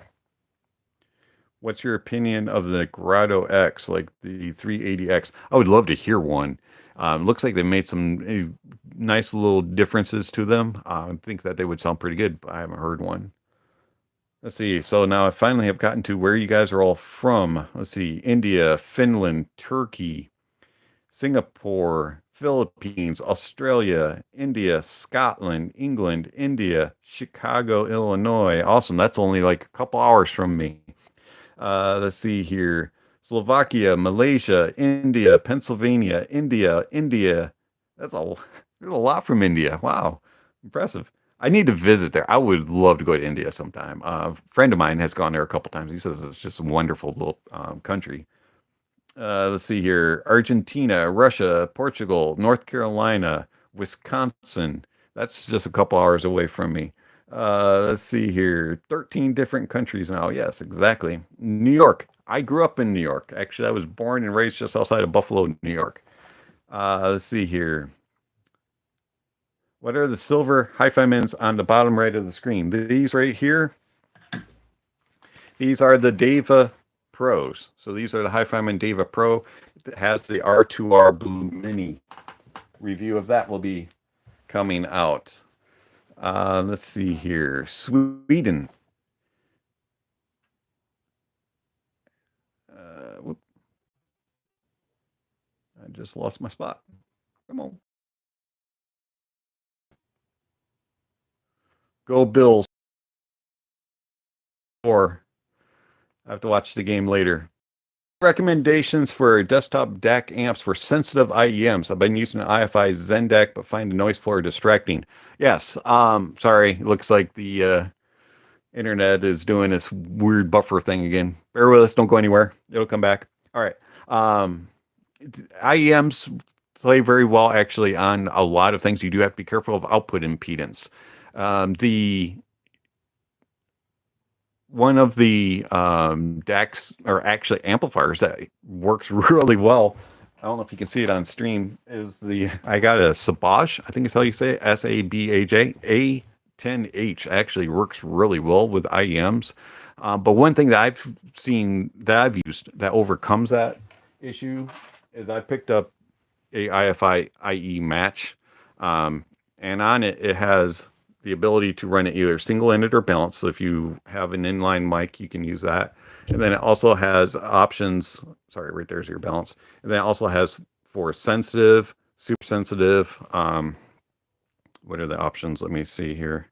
What's your opinion of the Grotto X, like the 380X? I would love to hear one. Looks like they made some nice little differences to them. I think that they would sound pretty good, but I haven't heard one. Let's see. So now I finally have gotten to where you guys are all from. Let's see. India, Finland, Turkey, Singapore, Philippines, Australia, India, Scotland, England, India, Chicago, Illinois. Awesome. That's only like a couple hours from me. Let's see here. Slovakia, Malaysia, India, Pennsylvania, India. That's all. There's a lot from India. Wow. Impressive. I need to visit there. I would love to go to India sometime. A friend of mine has gone there a couple times. He says it's just a wonderful little country. Let's see here. Argentina, Russia, Portugal, North Carolina, Wisconsin. That's just a couple hours away from me. Let's see here. 13 different countries now. Yes, exactly. New York. I grew up in New York. Actually, I was born and raised just outside of Buffalo, New York. Let's see here. What are the silver Hi-Fimans on the bottom right of the screen? These right here. These are the Deva Pros. So these are the Hi-Fiman Deva Pro. It has the R2R Blue Mini. Review of that will be coming out. Let's see here. Sweden. Whoop. I just lost my spot. Come on. Go Bills. Or I have to watch the game later. Recommendations for desktop DAC amps for sensitive IEMs. I've been using an IFI Zen DAC, but find the noise floor distracting. Yes. Sorry. Looks like the internet is doing this weird buffer thing again. Bear with us. Don't go anywhere. It'll come back. All right. IEMs play very well actually on a lot of things. You do have to be careful of output impedance. The one of the DACs, or actually amplifiers, that works really well. I don't know if you can see it on stream. Is I got a Sabaj, I think is how you say it, Sabaj A10H. Actually works really well with IEMs. But one thing that I've seen that I've used that overcomes that issue is I picked up a IFI IE match, and on it it has the ability to run it either single-ended or balanced. So if you have an inline mic, you can use that. And then it also has options. Sorry, right there's your balance. And then it also has for sensitive, super sensitive. What are the options? Let me see here.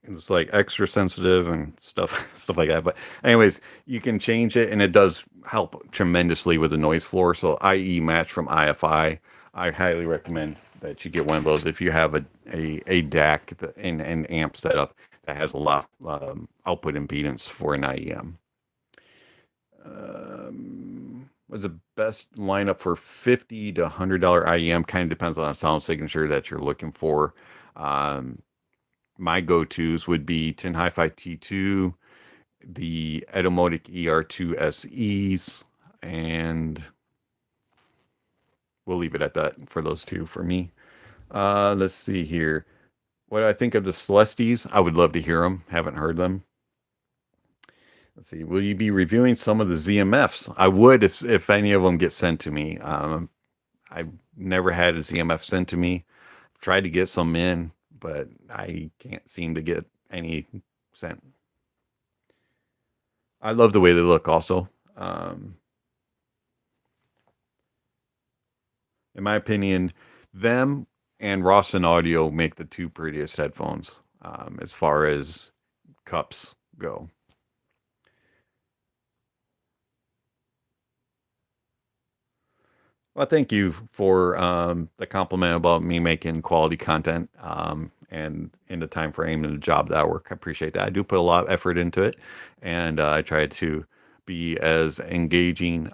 It's like extra sensitive and stuff like that. But anyways, you can change it, and it does help tremendously with the noise floor. So IE match from IFI, I highly recommend that you get one of those if you have a DAC and an amp setup that has a lot of output impedance for an IEM. What's the best lineup for $50 to $100 IEM? Kind of depends on the sound signature that you're looking for. My go-tos would be Tin Hi-Fi T2, the Edomotic ER2 SEs, and we'll leave it at that for those two for me. Let's see here. What do I think of the Celestes? I would love to hear them. Haven't heard them. Let's see. Will you be reviewing some of the ZMFs? I would if any of them get sent to me. I've never had a ZMF sent to me. I've tried to get some in, but I can't seem to get any sent. I love the way they look also. In my opinion, them and Rawson Audio make the two prettiest headphones as far as cups go. Well, thank you for the compliment about me making quality content and in the time frame and the job that I work. I appreciate that. I do put a lot of effort into it, and I try to be as engaging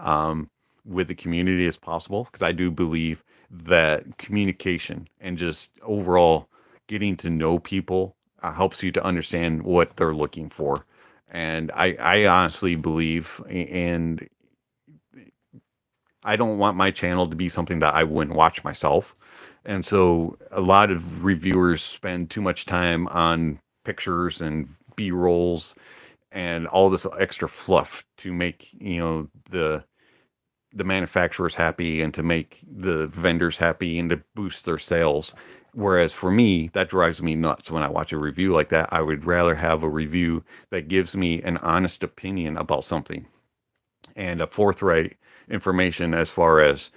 with the community as possible, because I do believe that communication and just overall getting to know people helps you to understand what they're looking for. And I honestly believe, and I don't want my channel to be something that I wouldn't watch myself. And so a lot of reviewers spend too much time on pictures and B-rolls and all this extra fluff to make, the manufacturers happy and to make the vendors happy and to boost their sales. Whereas for me, that drives me nuts when I watch a review like that. I would rather have a review that gives me an honest opinion about something and a forthright information as far as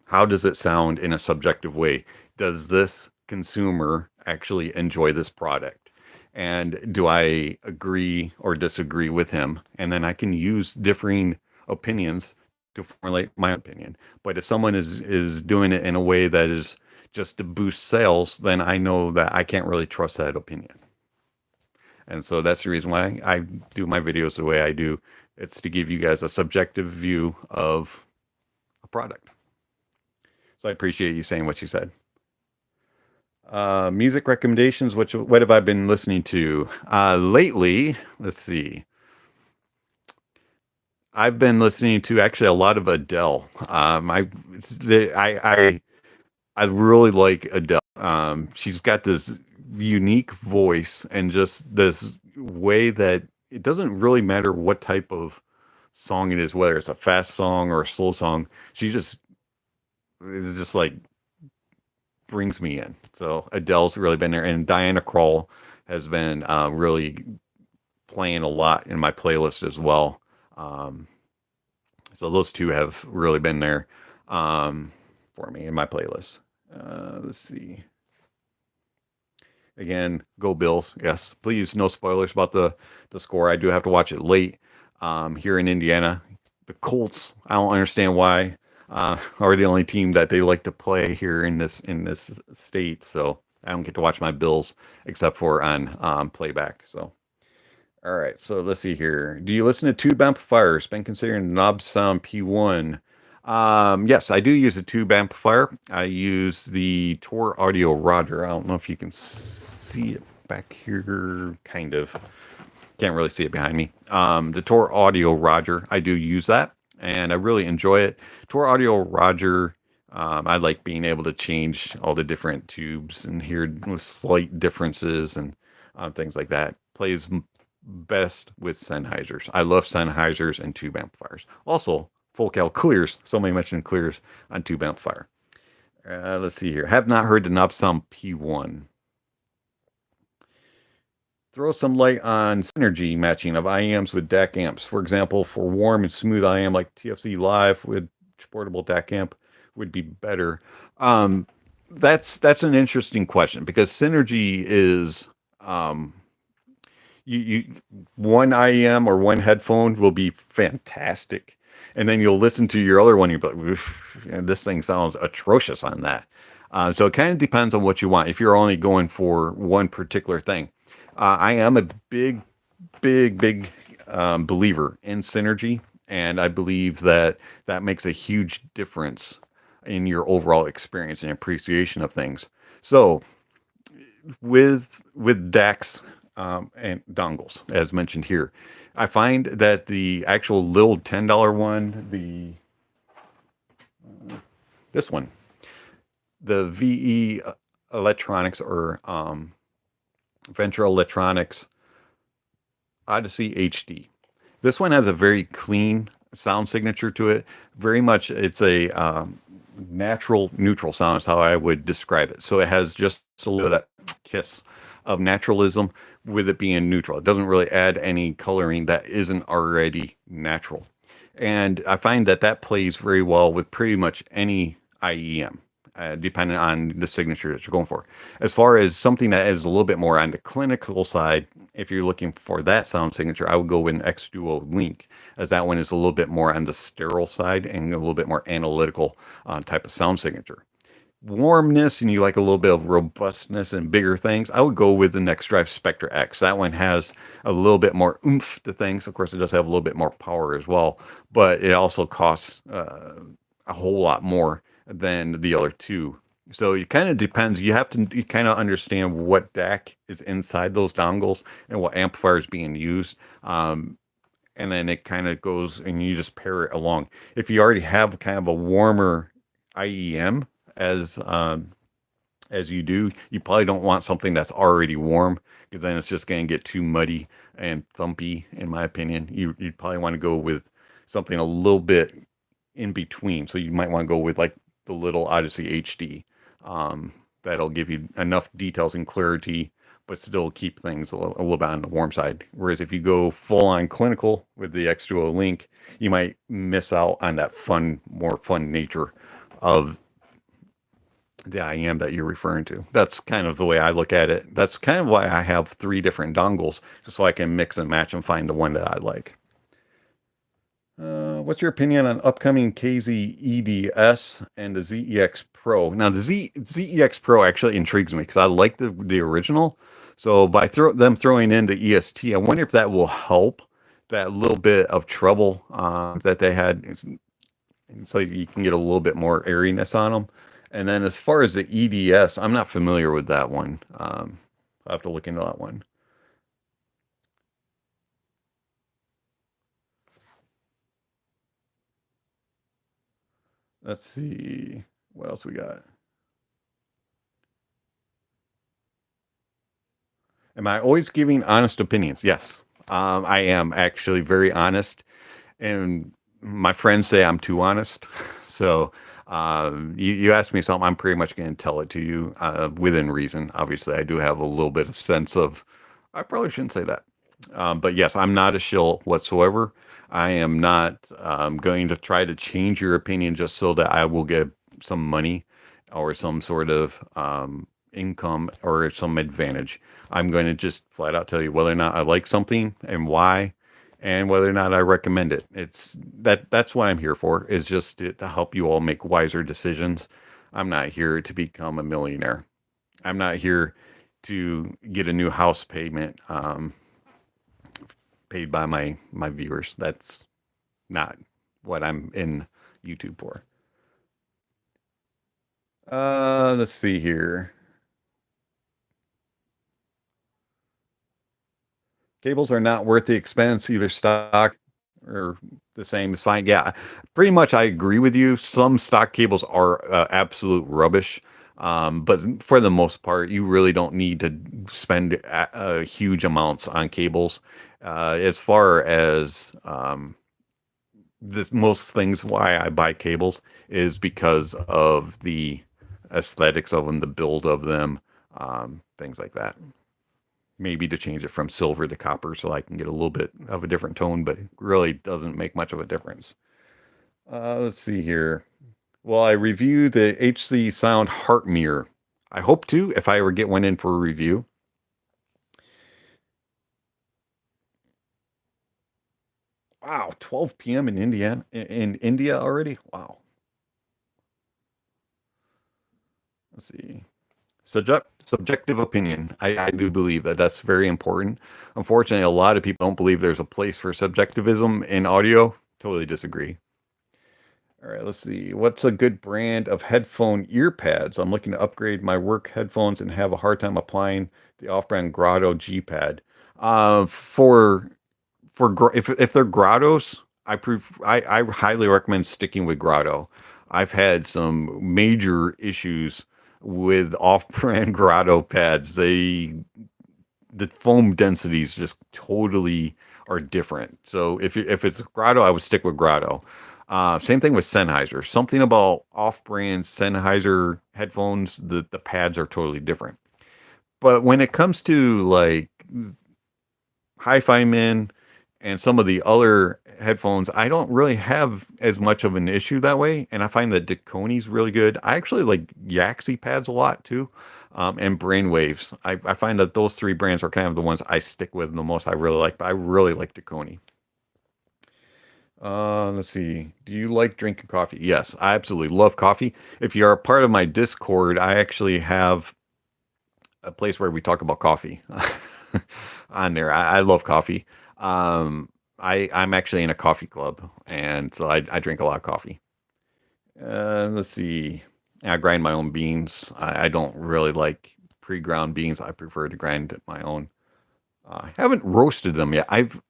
how does it sound in a subjective way? Does this consumer actually enjoy this product? And do I agree or disagree with him? And then I can use differing opinions to formulate my opinion. But if someone is doing it in a way that is just to boost sales, then I know that I can't really trust that opinion. And so that's the reason why I do my videos the way I do. It's to give you guys a subjective view of a product. So I appreciate you saying what you said. Music recommendations. What have I been listening to lately? Let's see. I've been listening to actually a lot of Adele. I really like Adele. She's got this unique voice and just this way that it doesn't really matter what type of song it is, whether it's a fast song or a slow song. She just is just like brings me in. So Adele's really been there, and Diana Krall has been really playing a lot in my playlist as well. So those two have really been there for me in my playlist. Let's see. Again, go Bills. Yes, please, no spoilers about the score. I do have to watch it late here in Indiana. The Colts, I don't understand why, are the only team that they like to play here in this state. So I don't get to watch my Bills except for on playback. So all right, so let's see here. Do you listen to tube amplifiers? Been considering knob sound P1. Yes, I do use a tube amplifier. I use the Tor Audio Roger. I don't know if you can see it back here, kind of. Can't really see it behind me. The Tor Audio Roger, I do use that, and I really enjoy it. Tor Audio Roger, I like being able to change all the different tubes and hear slight differences and things like that. Plays best with Sennheisers. I love Sennheisers and tube amplifiers. Also, full cal clears. Somebody mentioned clears on tube amplifier. Let's see here. Have not heard the knob sound P1. Throw some light on synergy matching of Iems with DAC amps. For example, for warm and smooth IM like TFC Live with portable DAC amp would be better. That's an interesting question because synergy is you one IEM or one headphone will be fantastic, and then you'll listen to your other one, you'll be like, this thing sounds atrocious on that. So it kind of depends on what you want. If you're only going for one particular thing, I am a big believer in synergy, and I believe that that makes a huge difference in your overall experience and appreciation of things. So with DACs and dongles, as mentioned here, I find that the actual little $10 one, this one, the VE Electronics or Venture Electronics Odyssey HD. This one has a very clean sound signature to it. Very much, it's a natural neutral sound is how I would describe it. So it has just a little of that kiss of naturalism with it being neutral. It doesn't really add any coloring that isn't already natural. And I find that that plays very well with pretty much any IEM. Depending on the signature that you're going for. As far as something that is a little bit more on the clinical side, if you're looking for that sound signature, I would go with an X Duo Link, as that one is a little bit more on the sterile side and a little bit more analytical type of sound signature. Warmness and you like a little bit of robustness and bigger things, I would go with the Next Drive Spectre X. That one has a little bit more oomph to things. Of course, it does have a little bit more power as well, but it also costs a whole lot more than the other two. So it kind of depends. You kind of understand what DAC is inside those dongles and what amplifier is being used. And then it kind of goes and you just pair it along. If you already have kind of a warmer IEM as you do, you probably don't want something that's already warm because then it's just going to get too muddy and thumpy, in my opinion. You'd probably want to go with something a little bit in between. So you might want to go with like the little Odyssey HD. That'll give you enough details and clarity, but still keep things a little bit on the warm side. Whereas if you go full on clinical with the X Duo Link, you might miss out on that more fun nature of the IEM that you're referring to. That's kind of the way I look at it. That's kind of why I have 3 different dongles, just so I can mix and match and find the one that I like. What's your opinion on upcoming KZ EDS and the ZEX Pro? Now, the ZEX Pro actually intrigues me because I like the original. So by them throwing in the EST, I wonder if that will help that little bit of treble that they had, so you can get a little bit more airiness on them. And then as far as the EDS, I'm not familiar with that one. I'll have to look into that one. Let's see. What else we got? Am I always giving honest opinions? Yes. I am actually very honest. And my friends say I'm too honest. So you ask me something, I'm pretty much going to tell it to you within reason. Obviously, I do have a little bit of sense of, I probably shouldn't say that. But yes, I'm not a shill whatsoever. I am not going to try to change your opinion just so that I will get some money or some sort of income or some advantage. I'm going to just flat out tell you whether or not I like something and why, and whether or not I recommend it. That's what I'm here for, is just to help you all make wiser decisions. I'm not here to become a millionaire. I'm not here to get a new house payment paid by my viewers. That's not what I'm in YouTube for. Let's see here. Cables are not worth the expense. Either stock or the same is fine. Yeah, pretty much I agree with you. Some stock cables are absolute rubbish. But for the most part, you really don't need to spend huge amounts on cables. As far as this, most things why I buy cables is because of the aesthetics of them, the build of them, things like that. Maybe to change it from silver to copper so I can get a little bit of a different tone, but it really doesn't make much of a difference. Let's see here. Well, I review the HC Sound Heart Mirror. I hope to, if I ever get one in for a review. Wow, 12 p.m. in Indiana, in India already. Wow. Let's see. Subjective opinion. I do believe that that's very important. Unfortunately, a lot of people don't believe there's a place for subjectivism in audio. Totally disagree. All right, let's see. What's a good brand of headphone ear pads? I'm looking to upgrade my work headphones and have a hard time applying the off-brand Grotto G pad. For if they're Grottos, I highly recommend sticking with Grotto. I've had some major issues with off-brand Grotto pads. The foam densities just totally are different. So if it's Grotto, I would stick with Grotto. Same thing with Sennheiser. Something about off-brand Sennheiser headphones, the pads are totally different. But when it comes to like Hi-Fi Min and some of the other headphones, I don't really have as much of an issue that way. And I find that Deconi's really good. I actually like Yaxi pads a lot too, and Brainwaves. I find that those three brands are kind of the ones I stick with the most. I really like, but I really like Deconi. Let's see. Do you like drinking coffee? Yes, I absolutely love coffee. If you're a part of my Discord, I actually have a place where we talk about coffee on there. I love coffee. I'm actually in a coffee club, and so I drink a lot of coffee. Let's see. I grind my own beans. I don't really like pre-ground beans. I prefer to grind my own. I haven't roasted them yet. I've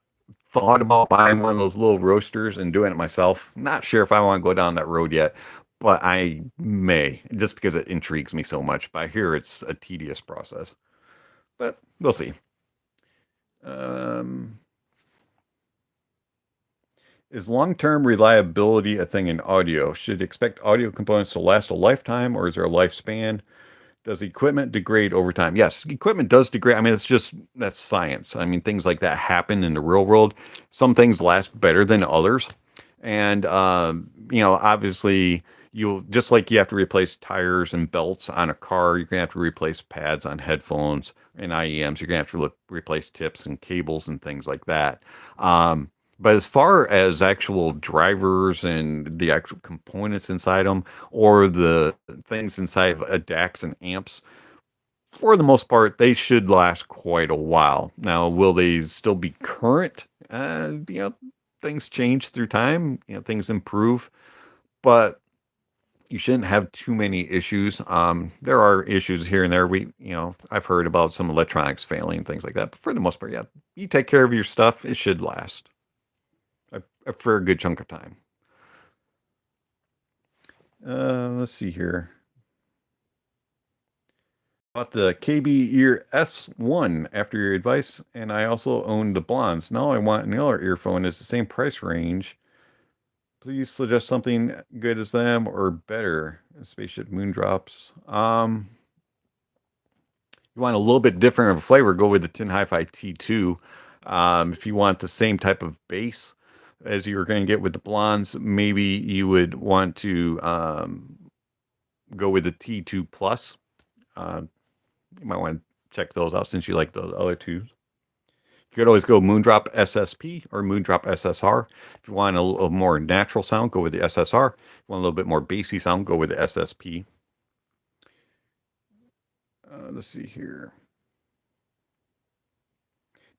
thought about buying one of those little roasters and doing it myself. Not sure if I want to go down that road yet, but I may, just because it intrigues me so much. But I hear it's a tedious process. But we'll see. Um, is long-term reliability a thing in audio? Should expect audio components to last a lifetime, or is there a lifespan? Does equipment degrade over time? Yes, equipment does degrade. I mean, that's science. I mean, things like that happen in the real world. Some things last better than others. And, obviously, you'll just like you have to replace tires and belts on a car, you're going to have to replace pads on headphones and IEMs. You're going to have to replace tips and cables and things like that. But as far as actual drivers and the actual components inside them, or the things inside of DACs and amps, for the most part, they should last quite a while. Now, will they still be current? Things change through time. Things improve, but you shouldn't have too many issues. There are issues here and there. I've heard about some electronics failing and things like that. But for the most part, yeah, you take care of your stuff, it should last for a good chunk of time. Let's see here. Bought the KB Ear S1 after your advice, and I also own the Blondes. Now I want another earphone. It's the same price range. Please suggest something good as them or better. Spaceship Moondrops. You want a little bit different of a flavor, go with the Tin Hi-Fi T2. If you want the same type of bass as you're going to get with the Blondes, maybe you would want to go with the T2 Plus. You might want to check those out since you like those other two. You could always go Moondrop SSP or Moondrop SSR. If you want a little more natural sound, go with the SSR. If you want a little bit more bassy sound, go with the SSP. Let's see here.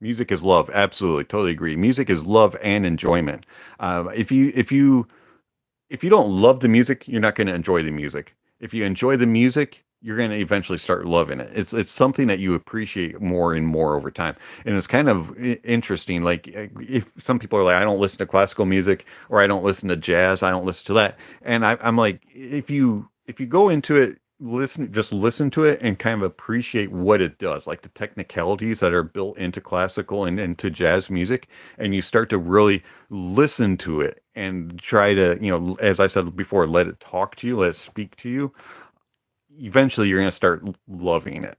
Music is love. Absolutely, totally agree. Music is love and enjoyment. If you don't love the music, you're not going to enjoy the music. If you enjoy the music, you're going to eventually start loving it. It's something that you appreciate more and more over time. And it's kind of interesting. Like if some people are like, I don't listen to classical music or I don't listen to jazz, I don't listen to that. And I'm like, if you go into it, listen to it and kind of appreciate what it does, like the technicalities that are built into classical and into jazz music, and you start to really listen to it and try to, as I said before, let it talk to you, let it speak to you. Eventually, you're going to start loving it.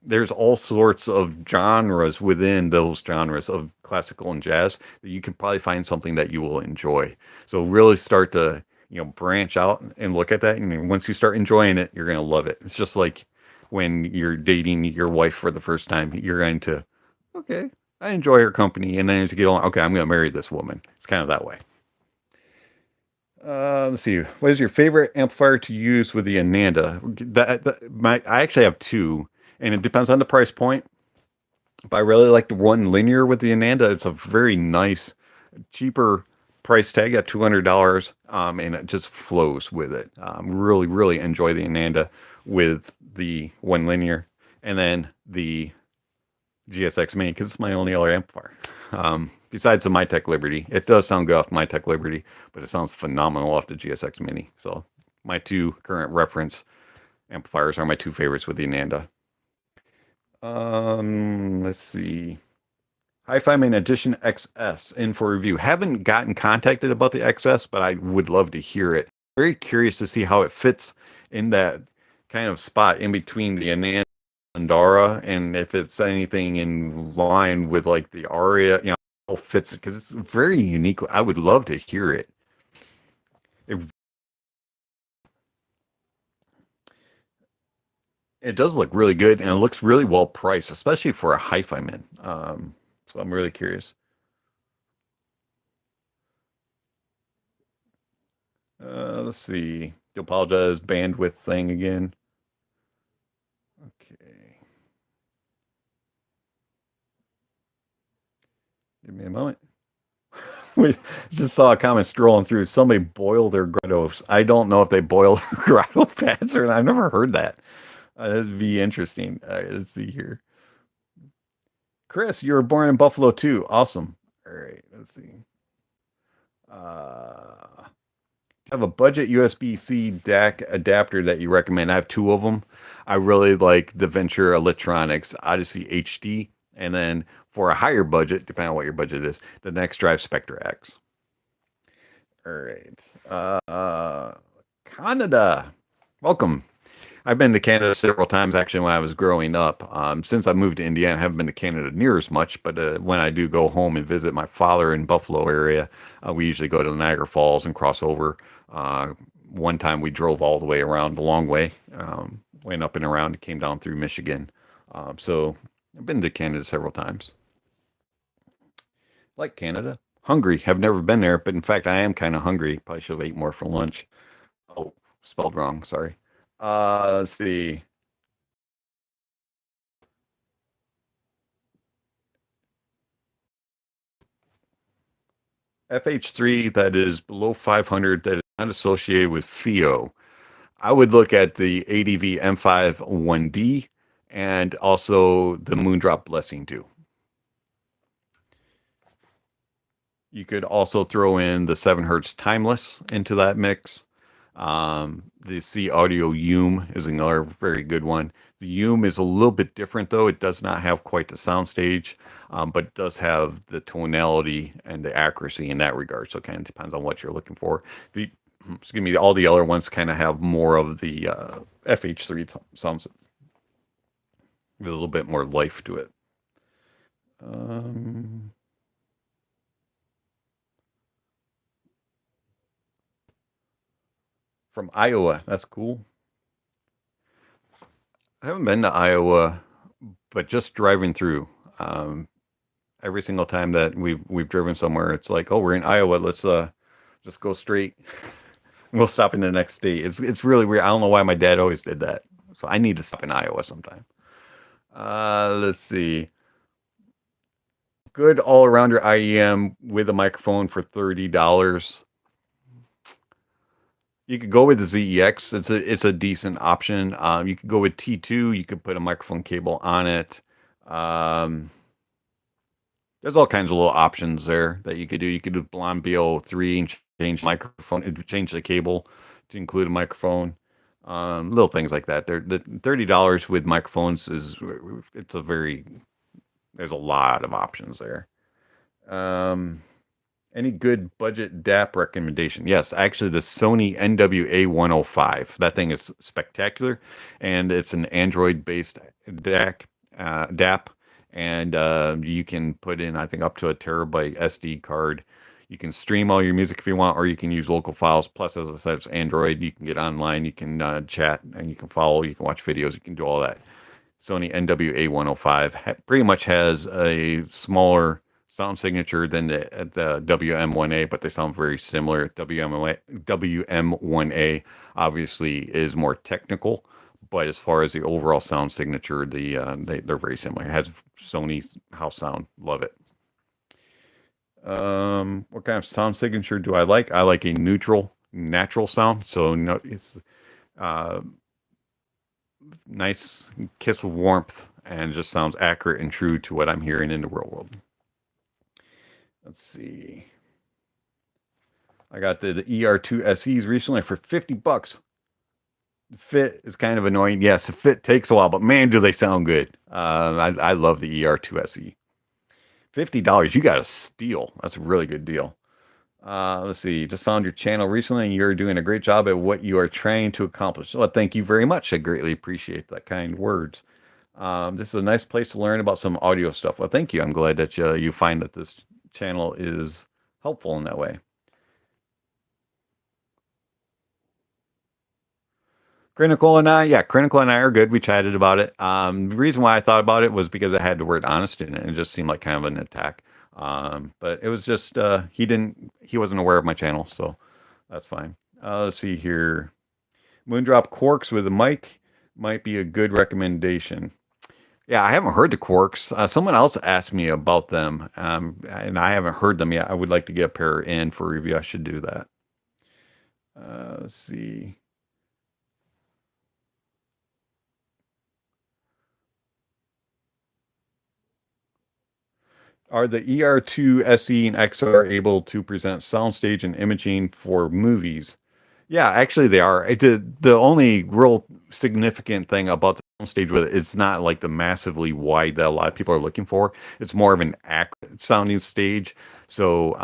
There's all sorts of genres within those genres of classical and jazz that you can probably find something that you will enjoy. So really start to, branch out and look at that. And once you start enjoying it, you're going to love it. It's just like when you're dating your wife for the first time, you're going to, okay, I enjoy her company. And then as you get along, okay, I'm going to marry this woman. It's kind of that way. Let's see. What is your favorite amplifier to use with the Ananda? I actually have two, and it depends on the price point. But I really like the one linear with the Ananda. It's a very nice, cheaper price tag at $200, and it just flows with it. Really, really enjoy the Ananda with the one linear, and then the GSX Mini because it's my only other amplifier. Besides the MyTech Liberty, it does sound good off MyTech Liberty, but it sounds phenomenal off the GSX Mini. So my two current reference amplifiers are my two favorites with the Ananda. Let's see. Hi-Fi Main Edition XS in for review. Haven't gotten contacted about the XS, but I would love to hear it. Very curious to see how it fits in that kind of spot in between the Ananda and Sundara, and if it's anything in line with like the Aria, how it fits it because it's very unique. I would love to hear it. It does look really good, and it looks really well priced, especially for a hi-fi min. So I'm really curious. Let's see. Do apologize, bandwidth thing again. Okay. Give me a moment. We just saw a comment scrolling through. Somebody boil their grottos. I don't know if they boil their grotto pads or not. I've never heard that. That'd be interesting. Let's see here. Chris, you were born in Buffalo too. Awesome. All right. Let's see. Have a budget USB-C DAC adapter that you recommend? I have two of them. I really like the Venture Electronics Odyssey HD, and then for a higher budget, depending on what your budget is, the Next Drive Spectre X. All right. Canada. Welcome. I've been to Canada several times actually when I was growing up. Since I moved to Indiana, I haven't been to Canada near as much, but when I do go home and visit my father in Buffalo area, we usually go to Niagara Falls and cross over. One time we drove all the way around the long way, went up and around, came down through Michigan. So I've been to Canada several times. Like Canada. Hungry. Have never been there, but in fact, I am kind of hungry. Probably should have ate more for lunch. Oh, spelled wrong. Sorry. Let's see. FH3 that is below 500 that is not associated with FIO. I would look at the ADV M5 1D and also the Moondrop Blessing 2. You could also throw in the 7 hertz timeless into that mix. The C Audio Iems is another very good one. The Iems is a little bit different though. It does not have quite the soundstage, but it does have the tonality and the accuracy in that regard. So it kind of depends on what you're looking for. The excuse me, all the other ones kind of have more of the FH3 sounds with a little bit more life to it. From Iowa, that's cool. I haven't been to Iowa, but just driving through, every single time that we've driven somewhere, it's like, oh, we're in Iowa. Let's just go straight. We'll stop in the next state. It's really weird. I don't know why my dad always did that. So I need to stop in Iowa sometime. Let's see. Good all around your IEM with a microphone for $30. You could go with the ZEX. It's a decent option. You could go with T2. You could put a microphone cable on it. Um, there's all kinds of little options there that you could do. You could do Blonde BO3 and change the microphone, change the cable to include a microphone. Little things like that. The $30 with microphones it's a very there's a lot of options there. Um, any good budget DAP recommendation? Yes, actually, the Sony NWA 105. That thing is spectacular, and it's an Android-based DAP, and you can put in, I think, up to a terabyte SD card. You can stream all your music if you want, or you can use local files. Plus, as I said, it's Android. You can get online, you can chat, and you can follow, you can watch videos, you can do all that. Sony NWA 105 pretty much has a smaller sound signature than the WM1A, but they sound very similar. WM1A obviously is more technical, but as far as the overall sound signature, they're very similar. It has Sony's house sound. Love it. What kind of sound signature do I like? I like a neutral, natural sound. So no, it's uh, nice kiss of warmth and just sounds accurate and true to what I'm hearing in the real world. Let's see. I got the ER2 SEs recently for $50. The fit is kind of annoying. Yes, the fit takes a while, but man, do they sound good. I love the ER2 SE. $50, you got a steal. That's a really good deal. Let's see. Just found your channel recently, and you're doing a great job at what you are trying to accomplish. Well, thank you very much. I greatly appreciate that kind words. This is a nice place to learn about some audio stuff. Well, thank you. I'm glad that you find that this channel is helpful in that way. Critical and I are good. We chatted about it. The reason why I thought about it was because I had the word honest in it, and it just seemed like kind of an attack. But it was just he wasn't aware of my channel, so that's fine. Let's see here. Moondrop Quarks with a mic might be a good recommendation. Yeah, I haven't heard the Quarks. Someone else asked me about them, and I haven't heard them yet. I would like to get a pair in for review. I should do that. Let's see. Are the ER2 SE and XR able to present soundstage and imaging for movies? Yeah, actually they are. The only real significant thing about the soundstage with it, it's not like the massively wide that a lot of people are looking for. It's more of an accurate sounding stage. So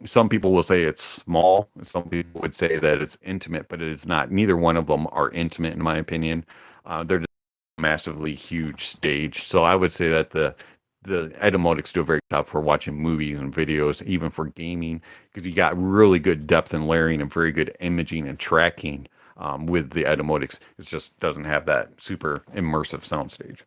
some people will say it's small. Some people would say that it's intimate, but it is not. Neither one of them are intimate, in my opinion. They're just a massively huge stage. So I would say that the Edomotics do a very good job for watching movies and videos, even for gaming, because you got really good depth and layering and very good imaging and tracking with the Edomotics. It just doesn't have that super immersive soundstage.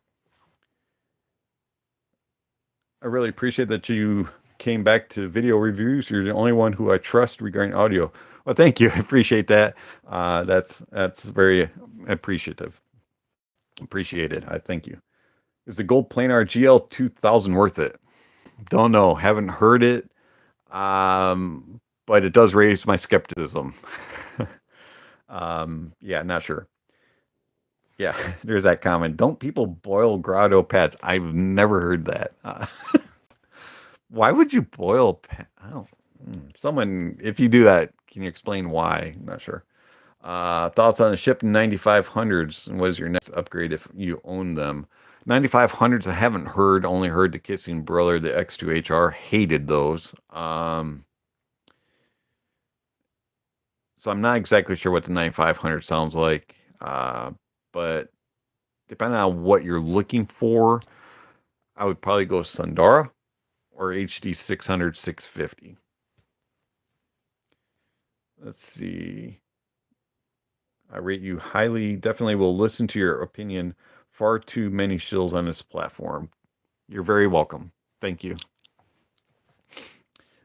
I really appreciate that you came back to video reviews. You're the only one who I trust regarding audio. Well, thank you. I appreciate that. That's very appreciative. Appreciated. I thank you. Is the Gold Planar GL 2000 worth it? Don't know. Haven't heard it. But it does raise my skepticism. Yeah, not sure. Yeah, there's that comment. Don't people boil grotto pads? I've never heard that. Why would you boil I don't. Someone, if you do that, can you explain why? I'm not sure. Thoughts on the ship 9500s? What is your next upgrade if you own them? 9500s, I haven't heard. Only heard the Kissing Brother, the X2HR. Hated those. So I'm not exactly sure what the 9500 sounds like. But depending on what you're looking for, I would probably go Sundara or HD 600 650. Let's see. I rate you highly. Definitely will listen to your opinion Far too many shills on this platform. You're very welcome. Thank you.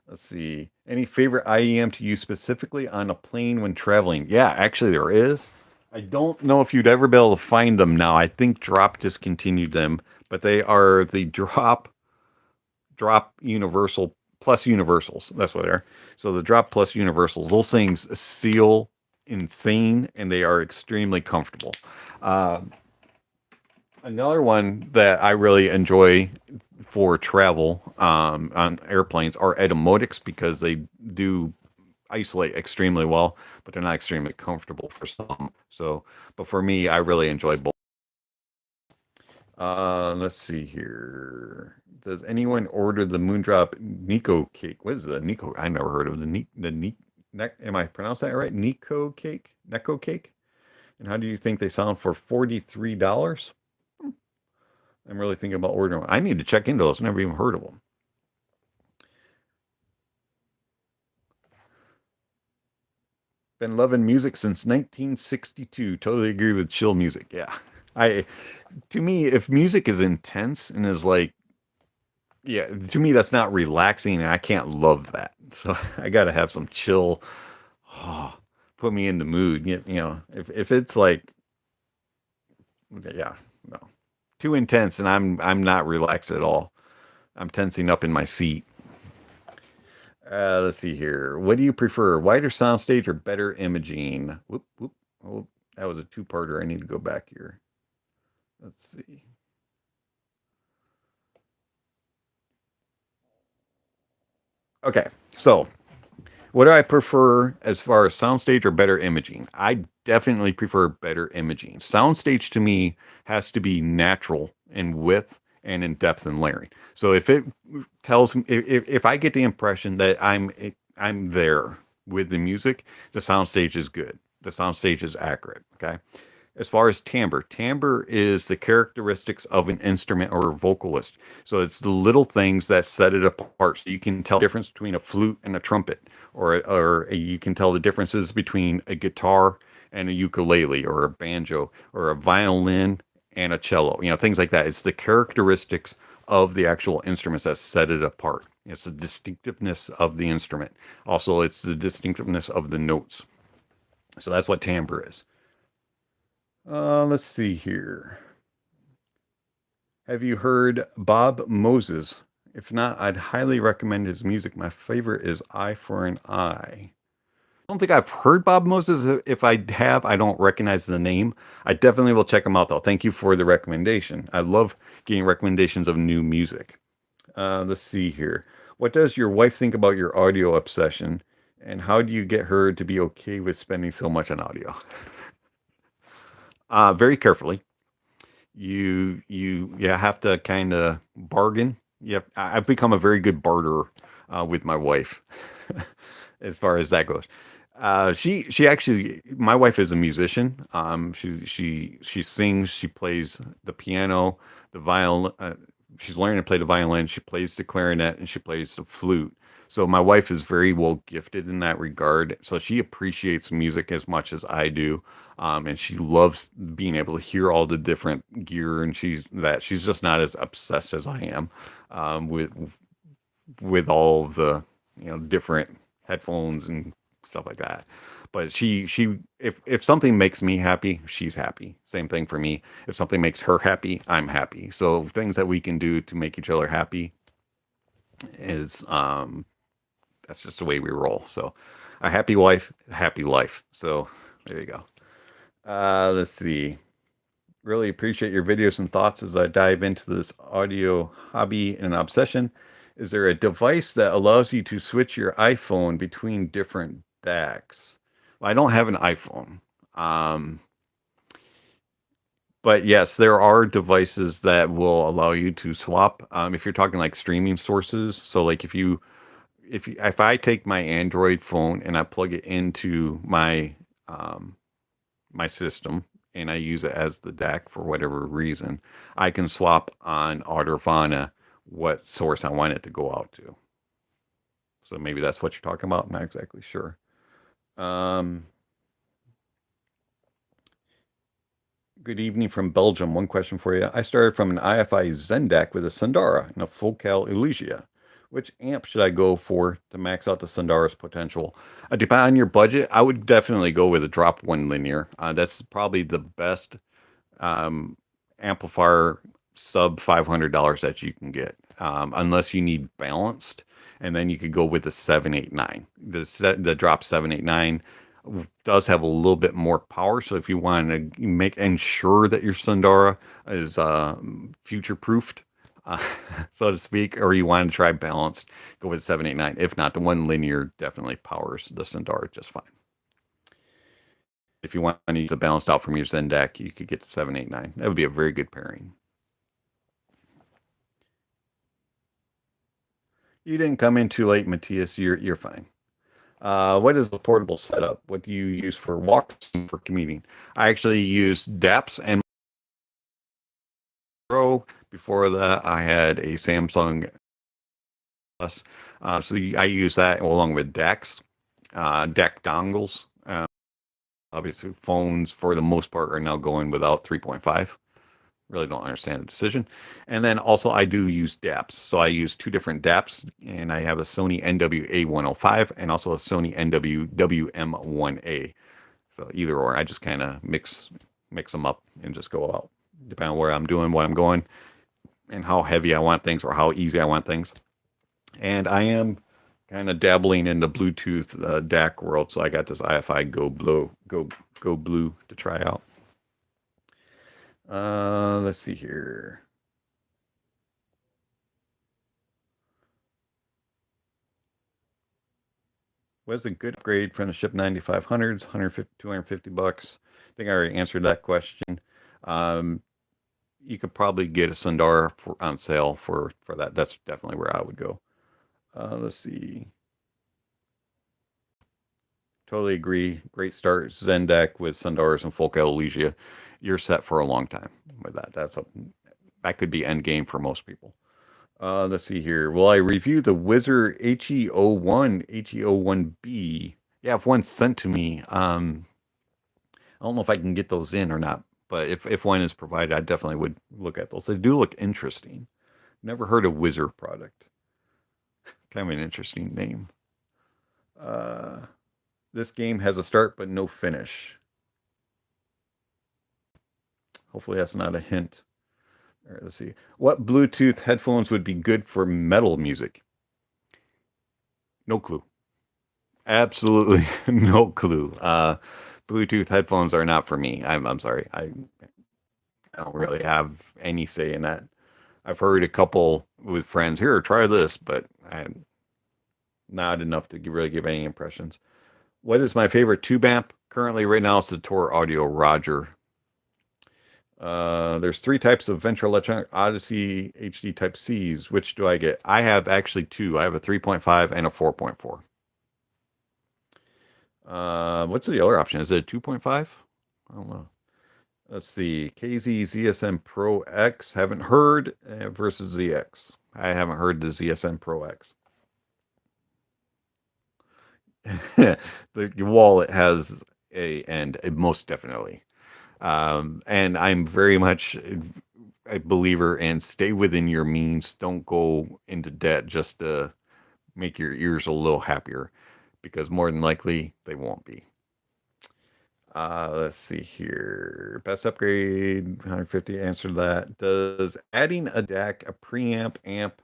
Let's see. Any favorite IEM to use specifically on a plane when traveling? Yeah, actually there is. I don't know if you'd ever be able to find them now. I think Drop discontinued them, but they are the Drop Universal plus Universals. That's what they are. So the Drop plus Universals. Those things seal insane, and they are extremely comfortable. Uh, Another one that I really enjoy for travel on airplanes are Etymotics because they do isolate extremely well, but they're not extremely comfortable for some. So, but for me, I really enjoy both. Let's see here. Does anyone order the Moondrop Nico cake? What is the Nico? I never heard of am I pronouncing that right? Nico cake? Neko cake? And how do you think they sound for $43? I'm really thinking about ordering one. I need to check into those. Never even heard of them. Been loving music since 1962. Totally agree with chill music. Yeah. I to me, if music is intense and is like, yeah, to me that's not relaxing and I can't love that. So I gotta have some chill. Oh, put me in the mood. If it's like, yeah, no. Too intense and I'm not relaxed at all. I'm tensing up in my seat. Let's see here. What do you prefer, wider soundstage or better imaging? Whoop, whoop. Oh, that was a two-parter. I need to go back here. Let's see. Okay, so what do I prefer as far as soundstage or better imaging? I definitely prefer better imaging. Soundstage to me has to be natural in width and in depth and layering. So if it tells me, if I get the impression that I'm there with the music, the soundstage is good. The soundstage is accurate. Okay. As far as timbre, timbre is the characteristics of an instrument or a vocalist. So it's the little things that set it apart. So you can tell the difference between a flute and a trumpet, or you can tell the differences between a guitar and a ukulele, or a banjo, or a violin and a cello. Things like that. It's the characteristics of the actual instruments that set it apart. It's the distinctiveness of the instrument. Also, it's the distinctiveness of the notes. So that's what timbre is. Let's see here. Have you heard Bob Moses? If not, I'd highly recommend his music. My favorite is Eye for an Eye. I don't think I've heard Bob Moses. If I have, I don't recognize the name. I definitely will check him out, though. Thank you for the recommendation. I love getting recommendations of new music. Let's see here. What does your wife think about your audio obsession? And how do you get her to be okay with spending so much on audio? Very carefully. You have to kind of bargain. I've become a very good barterer with my wife as far as that goes. She actually, my wife is a musician. She sings, she plays the piano, the violin. She's learning to play the violin. She plays the clarinet and she plays the flute. So my wife is very well gifted in that regard. So she appreciates music as much as I do, and she loves being able to hear all the different gear. And she's just not as obsessed as I am with all of the different headphones and stuff like that. But if something makes me happy, she's happy. Same thing for me. If something makes her happy, I'm happy. So things that we can do to make each other happy is that's just the way we roll. So a happy wife, happy life. So there you go. Let's see. Really appreciate your videos and thoughts as I dive into this audio hobby and obsession. Is there a device that allows you to switch your iPhone between different DACs? Well, I don't have an iPhone. Um, but yes, there are devices that will allow you to swap. If you're talking like streaming sources, so like if I take my Android phone and I plug it into um, my system and I use it as the DAC for whatever reason, I can swap on Audiophile what source I want it to go out to. So maybe that's what you're talking about. I'm not exactly sure. Um, Good evening from Belgium. One question for you. I started from an IFI Zendak with a Sundara and a Focal Elysia. Which amp should I go for to max out the Sundara's potential? Depending on your budget, I would definitely go with a drop one linear. That's probably the best um, amplifier sub $500 that you can get, unless you need balanced. And then you could go with the 789. The drop 789 does have a little bit more power. So if you want to ensure that your Sundara is future proofed, uh, so to speak, or you want to try balanced, go with 789. If not, the one linear definitely powers the Sundara just fine. If you want to use a balanced out from your Zendak, you could get to 789. That would be a very good pairing. You didn't come in too late, Matthias. You're fine. What is the portable setup? What do you use for walks and for commuting? I actually use DAPs and Pro. Before that, I had a Samsung Plus. I use that along with DACs, DAC dongles. Obviously, phones for the most part are now going without 3.5. Really don't understand the decision. And then also I do use DAPs. So I use two different DAPs, and I have a Sony NWA105 and also a Sony NW-WM1A. So either or, I just kind of mix them up and just go out, depending on where I'm doing, what I'm going, and how heavy I want things or how easy I want things. And I am kind of dabbling in the Bluetooth DAC world, so I got this IFI Go Blue to try out. Let's see here. Was a good upgrade from the Ship 9500s, 150, 250 bucks. I think I already answered that question. You could probably get a Sundara on sale for that. That's definitely where I would go. Let's see. Totally agree. Great start. Zendak with Sundaras and Focal Elysia. You're set for a long time with that. That could be end game for most people. Let's see here. Will I review the Wizard HE01, HE01B? Yeah, if one's sent to me, I don't know if I can get those in or not, but if one is provided, I definitely would look at those. They do look interesting. Never heard of Wizard product. Kind of an interesting name. This game has a start but no finish. Hopefully that's not a hint. All right, let's see. What Bluetooth headphones would be good for metal music? No clue. Absolutely no clue. Bluetooth headphones are not for me. I'm sorry. I don't really have any say in that. I've heard a couple with friends here, try this, but I'm not enough to really give any impressions. What is my favorite tube amp? Currently, right now, it's the Tor Audio Roger. There's three types of Ventral Electronic Odyssey HD Type Cs. Which do I get? I have actually two. I have a 3.5 and a 4.4. What's the other option? Is it a 2.5? I don't know. Let's see. KZ ZSM Pro X. Haven't heard versus ZX. I haven't heard the ZSM Pro X. The wallet has a end, most definitely. And I'm very much a believer in stay within your means. Don't go into debt just to make your ears a little happier, because more than likely they won't be. Let's see here. Best upgrade, 150. Answer that. Does adding a DAC, a preamp amp,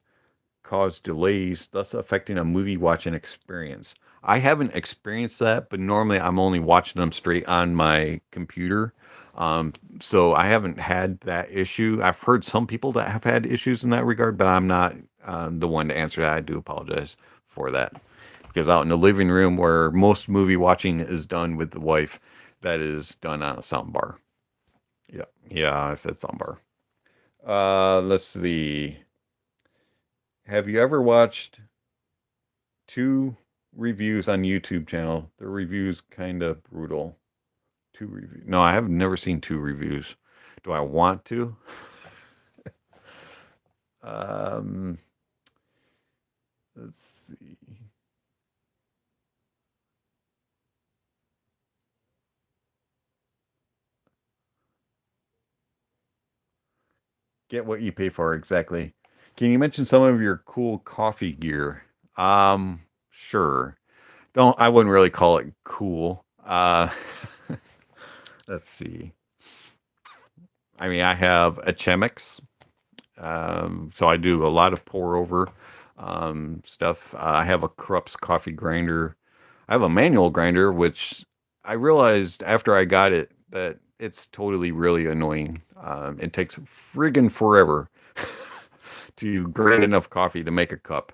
cause delays, thus affecting a movie watching experience? I haven't experienced that, but normally I'm only watching them straight on my computer. So I haven't had that issue. I've heard some people that have had issues in that regard, but I'm not the one to answer that. I do apologize for that. Because out in the living room where most movie watching is done with the wife, that is done on a soundbar. Yeah, I said soundbar. Let's see. Have you ever watched two reviews on YouTube channel? The reviews kind of brutal. Two reviews. No, I have never seen two reviews. Do I want to? Let's see. Get what you pay for, exactly. Can you mention some of your cool coffee gear? Sure. Don't I wouldn't really call it cool. Let's see. I mean, I have a Chemex, so I do a lot of pour over stuff. I have a Krups coffee grinder. I have a manual grinder, which I realized after I got it that it's totally really annoying. It takes friggin' forever to grind enough coffee to make a cup.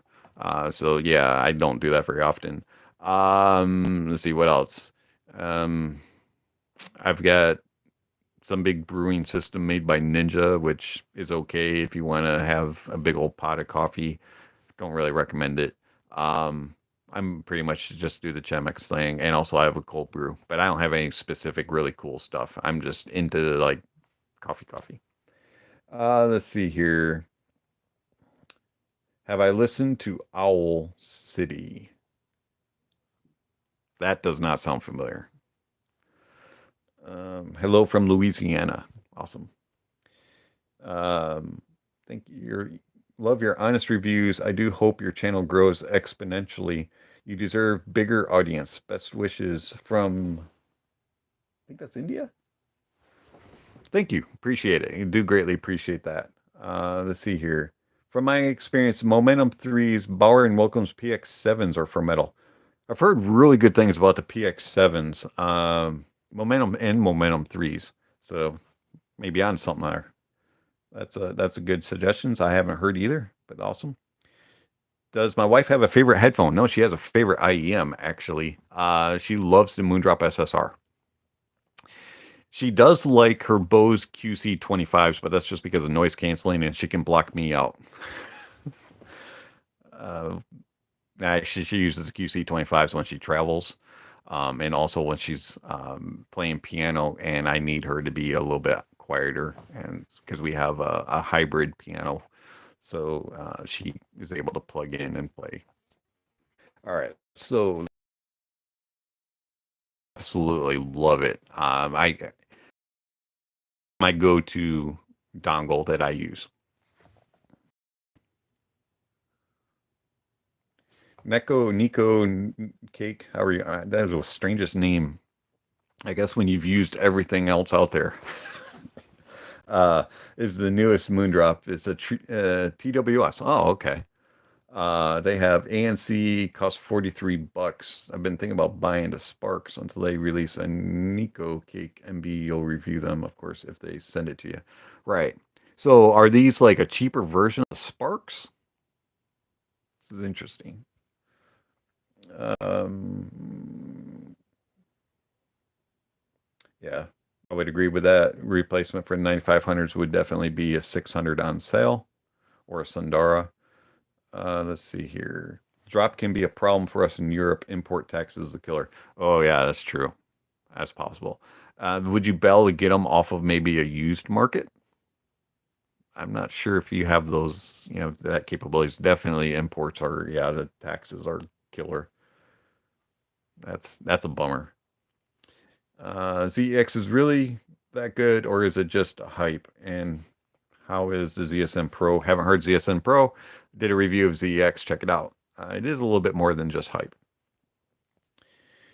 So yeah, I don't do that very often. Let's see what else. Um, I've got some big brewing system made by Ninja, which is okay if you want to have a big old pot of coffee. Don't really recommend it. I'm pretty much just do the Chemex thing, and also I have a cold brew, but I don't have any specific really cool stuff. I'm just into like coffee. Let's see here. Have I listened to Owl City? That does not sound familiar. Hello from Louisiana. Awesome. Thank you. Love your honest reviews. I do hope your channel grows exponentially. You deserve bigger audience. Best wishes from, I think that's India. Thank you. Appreciate it. I do greatly appreciate that. Let's see here. From my experience, Momentum 3s, Bauer and Welcome's PX7s are for metal. I've heard really good things about the PX7s, Momentum and Momentum 3s. So maybe on something there. That's a good suggestions. I haven't heard either, but awesome. Does my wife have a favorite headphone? No, she has a favorite IEM actually. She loves the Moondrop SSR. She does like her Bose QC25s, but that's just because of noise canceling, and she can block me out. uh, she uses the QC25s when she travels, and also when she's playing piano, and I need her to be a little bit quieter, and because we have a hybrid piano, so she is able to plug in and play. All right, so absolutely love it. I my go-to dongle that I use. Nico Cake. How are you? That is the strangest name. I guess when you've used everything else out there. uh, is the newest Moondrop. It's a TWS. Oh, okay. They have ANC, cost $43. I've been thinking about buying the Sparks until they release a Nico Cake MB. You'll review them, of course, if they send it to you. Right. So are these like a cheaper version of Sparks? This is interesting. Um, yeah, I would agree with that. Replacement for 9500s would definitely be a 600 on sale or a Sundara. Let's see here. Drop can be a problem for us in Europe. Import tax is the killer. Oh yeah, that's true. That's possible. Would you bail to get them off of maybe a used market? I'm not sure if you have those, that capabilities. Definitely imports are, yeah, the taxes are killer. That's a bummer. ZX is really that good, or is it just a hype? And how is the ZSM Pro? Haven't heard ZSM Pro. Did a review of ZX. Check it out. It is a little bit more than just hype.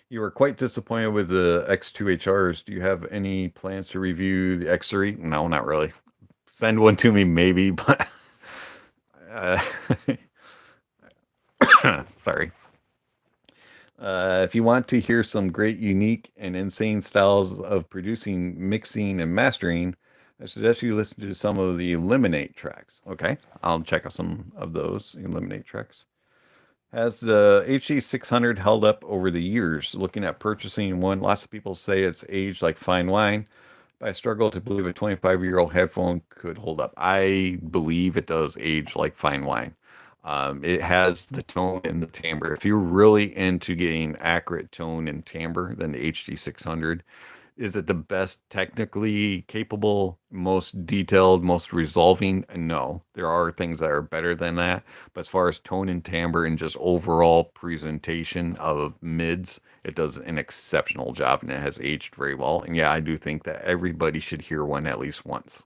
You were quite disappointed with the X2HRs. Do you have any plans to review the X3? No, not really. Send one to me, maybe, but uh, sorry. If you want to hear some great, unique, and insane styles of producing, mixing, and mastering, I suggest you listen to some of the Eliminate tracks. Okay, I'll check out some of those Eliminate tracks. Has the HD600 held up over the years? Looking at purchasing one, lots of people say it's aged like fine wine, but I struggle to believe a 25-year-old headphone could hold up. I believe it does age like fine wine. It has the tone and the timbre. If you're really into getting accurate tone and timbre, then the HD600. Is it the best technically capable, most detailed, most resolving? No, there are things that are better than that. But as far as tone and timbre and just overall presentation of mids, it does an exceptional job and it has aged very well. And yeah, I do think that everybody should hear one at least once.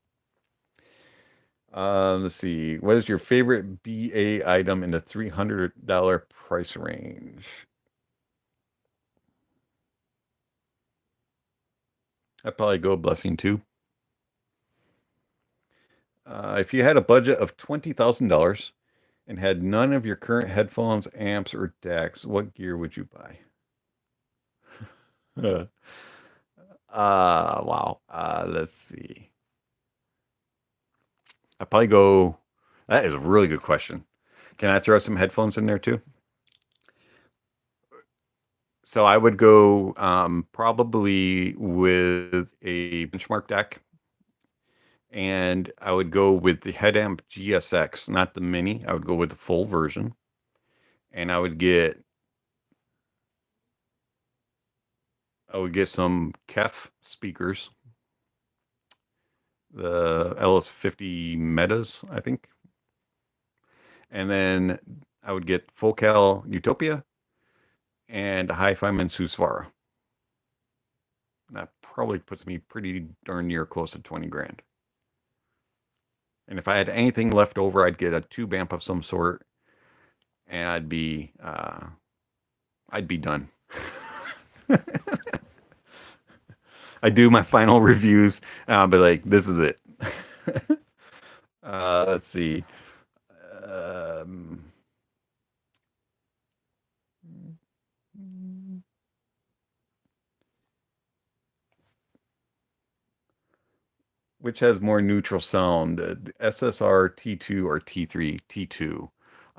Let's see. What is your favorite BA item in the $300 price range? I'd probably go Blessing 2. If you had a budget of $20,000 and had none of your current headphones, amps, or DACs, what gear would you buy? Wow. Let's see. I'd probably go. That is a really good question. Can I throw some headphones in there too? So I would go probably with a benchmark deck, and I would go with the Headamp GSX, not the mini. I would go with the full version, and I would get some KEF speakers, the LS50 Metas, I think, and then I would get Full Cal Utopia and a Hi-Fi Mansusvara. That probably puts me pretty darn near close to 20 grand. And if I had anything left over, I'd get a tube amp of some sort, and I'd be done. I do my final reviews, but like this is it. Let's see. Um, which has more neutral sound, the SSR T2 or T3? T2.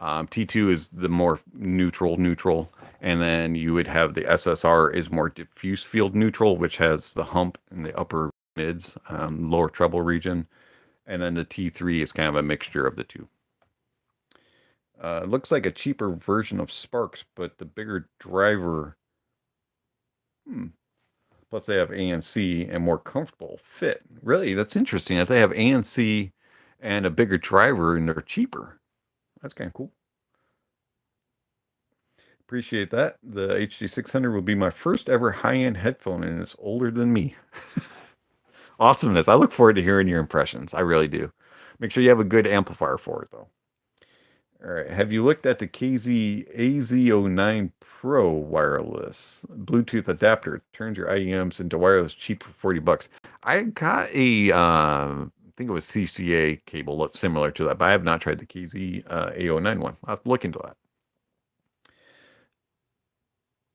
T2 is the more neutral, and then you would have the SSR is more diffuse field neutral, which has the hump in the upper mids, lower treble region, and then the T3 is kind of a mixture of the two. It looks like a cheaper version of Sparks, but the bigger driver. Plus, they have ANC and more comfortable fit. Really, that's interesting that they have ANC and a bigger driver, and they're cheaper. That's kind of cool. Appreciate that. The HD600 will be my first ever high-end headphone, and it's older than me. Awesomeness. I look forward to hearing your impressions. I really do. Make sure you have a good amplifier for it, though. All right. Have you looked at the KZ AZ09 Pro wireless Bluetooth adapter? Turns your IEMs into wireless cheap for $40. I got I think it was CCA cable that's similar to that, but I have not tried the KZ A09 one. I'll have to look into that.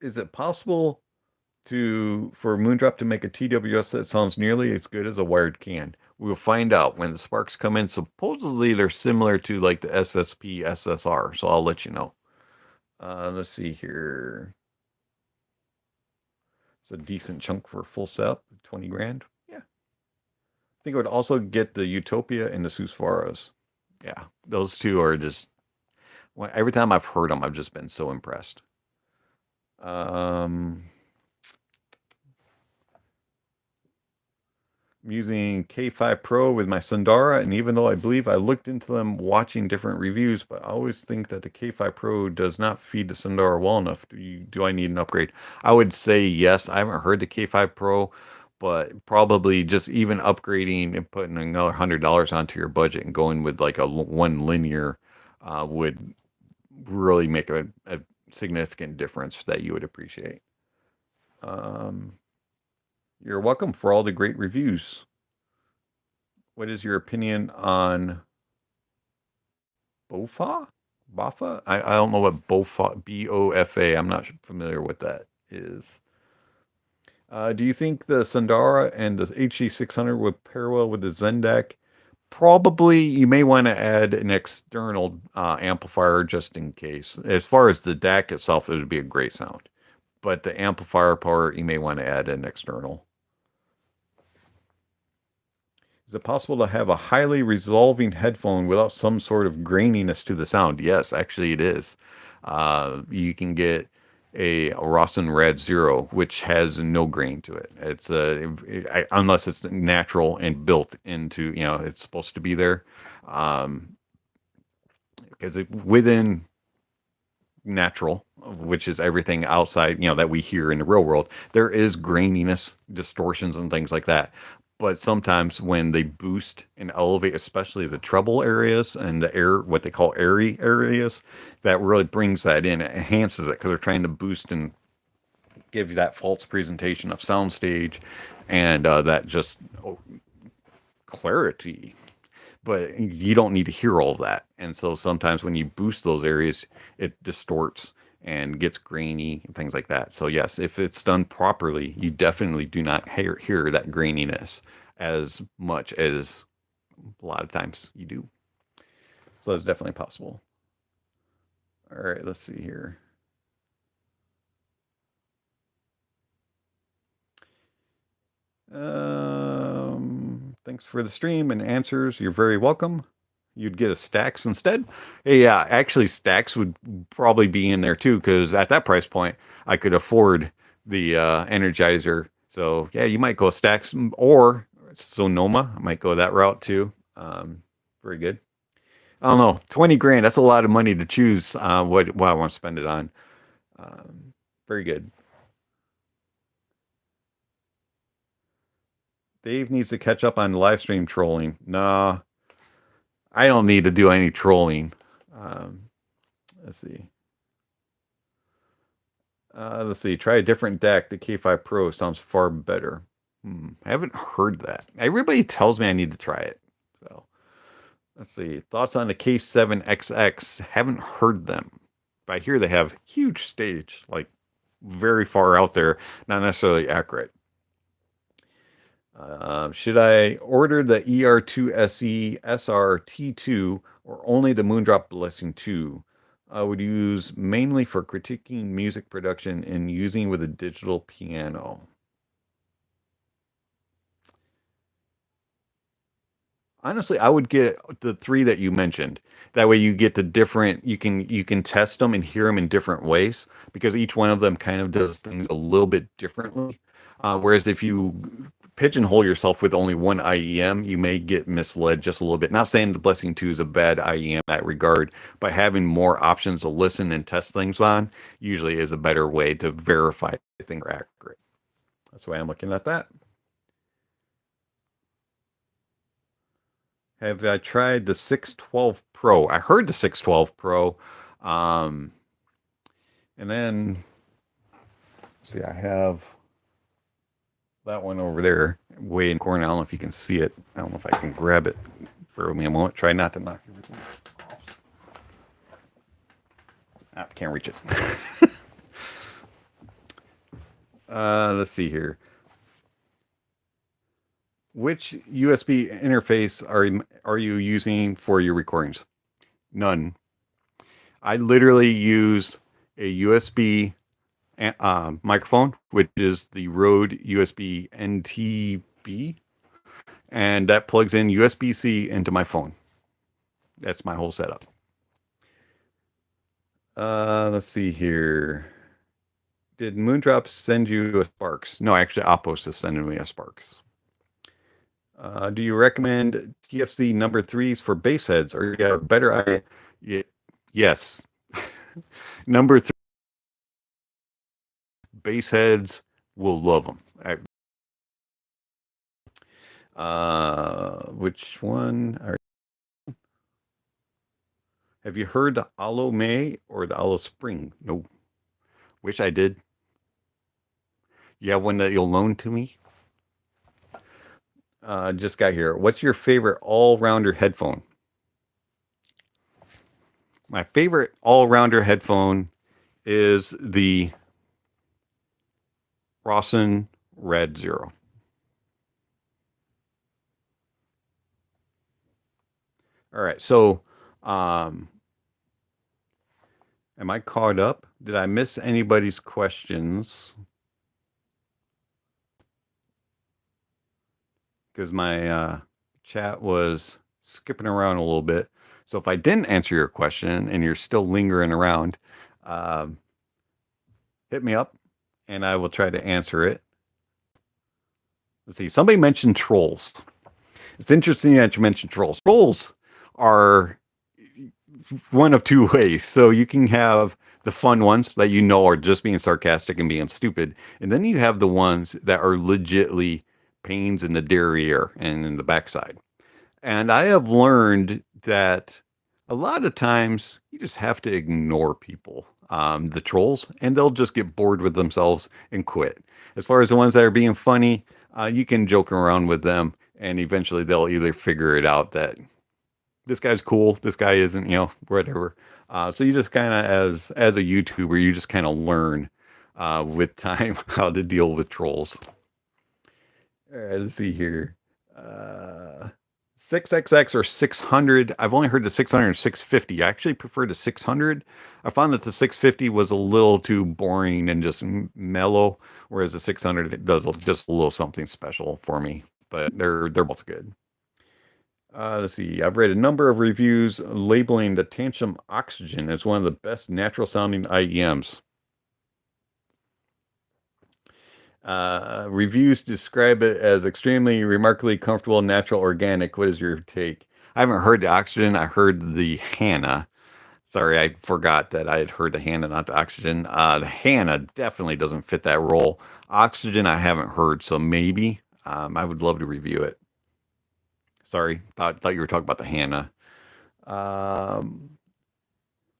Is it possible for Moondrop to make a TWS that sounds nearly as good as a wired can? We'll find out when the sparks come in. Supposedly they're similar to like the SSP SSR, so I'll let you know. Let's see here. It's a decent chunk for a full setup, 20 grand. Yeah. I think I would also get the Utopia and the Susvaras. Yeah, those two are just, every time I've heard them, I've just been so impressed. I'm using K5 Pro with my Sundara, and even though I believe I looked into them watching different reviews, but I always think that the K5 Pro does not feed the Sundara well enough. Do I need an upgrade? I would say yes. I haven't heard the K5 Pro, but probably just even upgrading and putting another $100 onto your budget and going with like a one linear would really make a significant difference that you would appreciate. You're welcome for all the great reviews. What is your opinion on BOFA? BOFA? I don't know what BOFA, BOFA. I'm not familiar with that is. Do you think the Sundara and the HD600 would pair well with the Zendak? Probably. You may want to add an external amplifier just in case. As far as the DAC itself, it would be a great sound. But the amplifier part, you may want to add an external. Is it possible to have a highly resolving headphone without some sort of graininess to the sound? Yes, actually it is. You can get a Rossen Rad Zero, which has no grain to it. It's unless it's natural and built into, it's supposed to be there. Because within natural, which is everything outside, that we hear in the real world, there is graininess, distortions, and things like that. but sometimes when they boost and elevate, especially the treble areas and the air, what they call airy areas, that really brings that in. It enhances it because they're trying to boost and give you that false presentation of soundstage and that just clarity. But you don't need to hear all of that. And so sometimes when you boost those areas, it distorts and gets grainy and things like that. So yes, if it's done properly, you definitely do not hear that graininess as much as a lot of times you do. So that's definitely possible. All right, let's see here. Thanks for the stream and answers. You're very welcome. You'd get a Stax instead. Hey, yeah, actually, Stax would probably be in there too, because at that price point, I could afford the Energizer. So yeah, you might go Stax or Sonoma. I might go that route too. Very good. I don't know, 20 grand. That's a lot of money to choose what I want to spend it on. Very good. Dave needs to catch up on live stream trolling. Nah, I don't need to do any trolling. Let's see. Let's see. Try a different deck. The K5 Pro sounds far better. I haven't heard that. Everybody tells me I need to try it. So let's see. Thoughts on the K7XX? Haven't heard them. But I hear they have huge stage, like very far out there, not necessarily accurate. Should I order the ER2 SE SRT2 or only the Moondrop Blessing 2? I would use mainly for critiquing music production and using with a digital piano. Honestly, I would get the three that you mentioned. That way you get the different, you can test them and hear them in different ways because each one of them kind of does things a little bit differently. Whereas if you pigeonhole yourself with only one IEM, you may get misled just a little bit. Not saying the Blessing 2 is a bad IEM in that regard, but having more options to listen and test things on usually is a better way to verify things are accurate. That's why I'm looking at that. Have I tried the 612 Pro? I heard the 612 Pro. And then, see, I have that one over there, way in the corner. I don't know if you can see it. I don't know if I can grab it. Bear with me a moment. Try not to knock everything off. I can't reach it. Let's see here. Which USB interface are you using for your recordings? None. I literally use a USB microphone, which is the Rode USB NTB, and that plugs in USB-C into my phone. That's my whole setup. Let's see here. Did Moondrop send you a Sparks? No, actually, Opos is sending me a Sparks. Do you recommend TFC number 3s for bass heads, or you have a better idea? Yes. Number 3 bass heads will love them. Which one? Have you heard the Aloe May or the Aloe Spring? No. Wish I did. You have one that you'll loan to me? Just got here. What's your favorite all-rounder headphone? My favorite all-rounder headphone is the Rawson Red Zero. All right, so am I caught up? Did I miss anybody's questions? Because my chat was skipping around a little bit. So if I didn't answer your question and you're still lingering around, hit me up and I will try to answer it. Let's see. Somebody mentioned trolls. It's interesting that you mentioned trolls. Trolls are one of two ways. So you can have the fun ones that you know are just being sarcastic and being stupid. And then you have the ones that are legitly pains in the derriere and in the backside. And I have learned that a lot of times you just have to ignore people, the trolls, and they'll just get bored with themselves and quit. As far as the ones that are being funny, you can joke around with them, and eventually they'll either figure it out that this guy's cool, this guy isn't, whatever. So you just kind of, as a YouTuber, you just kind of learn with time how to deal with trolls. All right, let's see here. 6XX or 600. I've only heard the 600 and 650. I actually prefer the 600. I found that the 650 was a little too boring and just mellow, whereas the 600 it does just a little something special for me. But they're both good. Let's see. I've read a number of reviews labeling the Tantrum Oxygen as one of the best natural sounding Iems. Reviews describe it as extremely remarkably comfortable, natural, organic. What is your take? I haven't heard the Oxygen. I heard the Hannah. Sorry, I forgot that I had heard the Hannah, not the Oxygen. The Hannah definitely doesn't fit that role. Oxygen, I haven't heard, so maybe. I would love to review it. Sorry, I thought you were talking about the Hannah.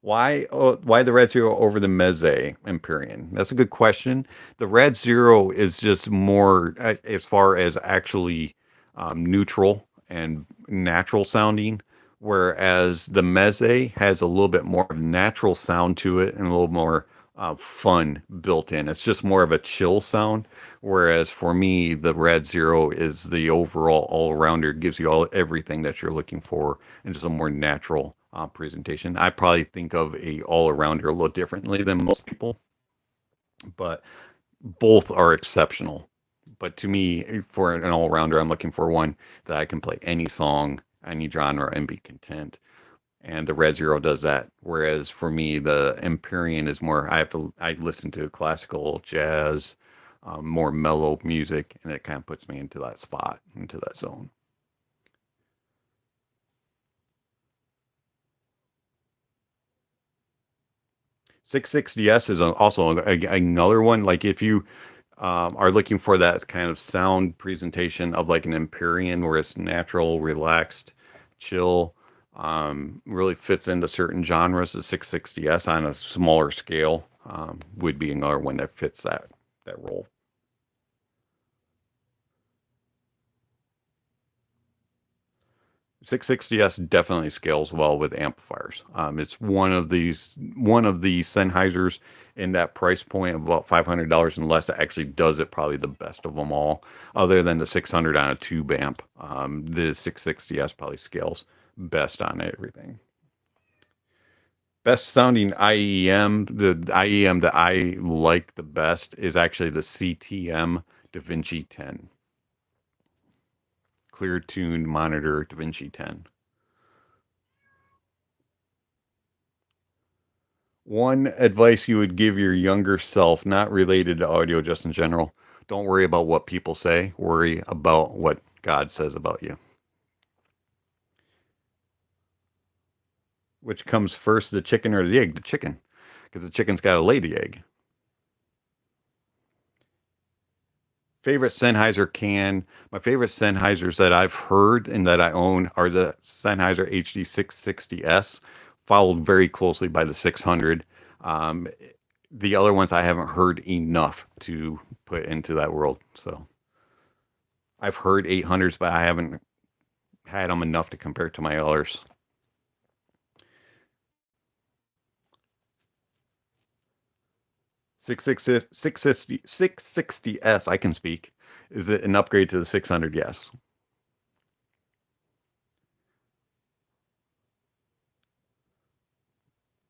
Why the Red Zero over the Meze Empyrean? That's a good question. The Red Zero is just more as far as actually neutral and natural sounding, whereas the Meze has a little bit more of natural sound to it and a little more fun built in. It's just more of a chill sound, whereas for me, the Red Zero is the overall all-arounder, gives you everything that you're looking for, and just a more natural presentation. I probably think of a all-arounder a little differently than most people, but both are exceptional. But to me, for an all-rounder, I'm looking for one that I can play any song, any genre, and be content. And the Red Zero does that. Whereas for me, the Empyrean is more, I listen to classical, jazz, more mellow music, and it kind of puts me into that spot, into that zone. 660S is also another one. Like if you are looking for that kind of sound presentation of like an Empyrean where it's natural, relaxed, chill, really fits into certain genres, the 660S on a smaller scale would be another one that fits that role. 660S definitely scales well with amplifiers. It's one of the Sennheisers in that price point of about $500 and less that actually does it probably the best of them all, other than the 600 on a tube amp. The 660S probably scales best on everything. Best sounding IEM, the IEM that I like the best is actually the CTM DaVinci 10. Clear tuned monitor DaVinci 10. One advice you would give your younger self, not related to audio, just in general: don't worry about what people say, worry about what God says about you. Which comes first, the chicken or the egg? The chicken, because the chicken's got to lay the egg. Favorite Sennheiser can. My favorite Sennheisers that I've heard and that I own are the Sennheiser HD660S, followed very closely by the 600. The other ones I haven't heard enough to put into that world. So I've heard 800s, but I haven't had them enough to compare to my others. Six sixty S, I can speak. Is it an upgrade to the 600? Yes.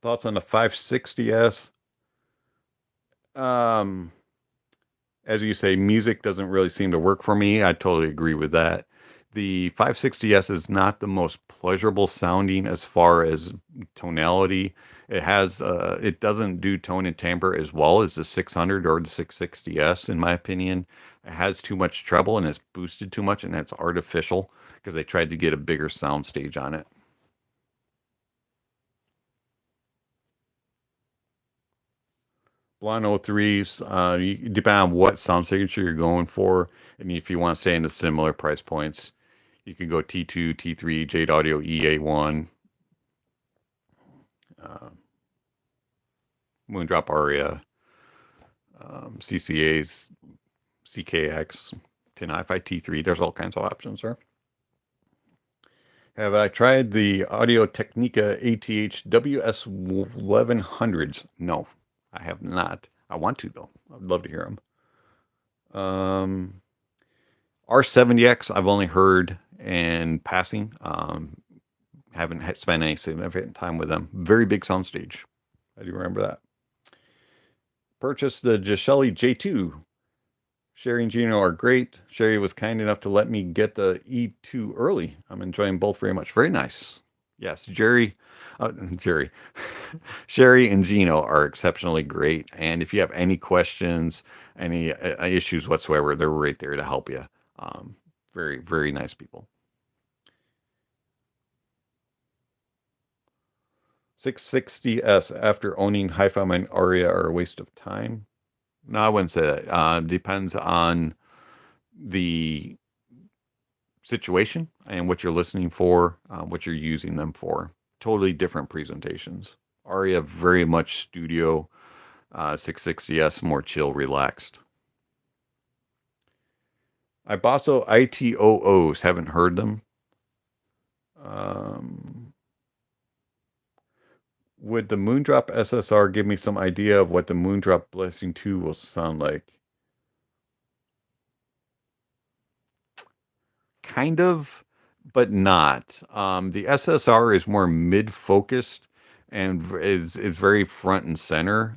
Thoughts on the 560S? Um, as you say, music doesn't really seem to work for me. I totally agree with that. The 560S is not the most pleasurable sounding as far as tonality. It doesn't do tone and timbre as well as the 600 or the 660S, in my opinion. It has too much treble and it's boosted too much, and it's artificial because they tried to get a bigger soundstage on it. Blonde 03s, depending on what sound signature you're going for, and if you want to stay in the similar price points, you can go T2, T3, Jade Audio EA1, Moondrop Aria, CCA's CKX, Tin Hi-Fi T3. There's all kinds of options there. Have I tried the Audio Technica ATH WS1100s? No, I have not. I want to, though. I'd love to hear them. R70X, I've only heard in passing. Haven't spent any significant time with them. Very big soundstage. I do remember that. Purchased the Gishelli J2. Sherry and Gino are great. Sherry was kind enough to let me get the E2 early. I'm enjoying both very much. Very nice. Yes, Sherry and Gino are exceptionally great. And if you have any questions, any issues whatsoever, they're right there to help you. Very, very nice people. 660S, after owning Hi-Fi and Aria, are a waste of time. No, I wouldn't say that. Depends on the situation and what you're listening for, what you're using them for. Totally different presentations. Aria very much studio. 660S more chill, relaxed. Ibosso ITOOs, haven't heard them. Would the Moondrop SSR give me some idea of what the Moondrop Blessing 2 will sound like? Kind of, but not. The SSR is more mid-focused and is very front and center.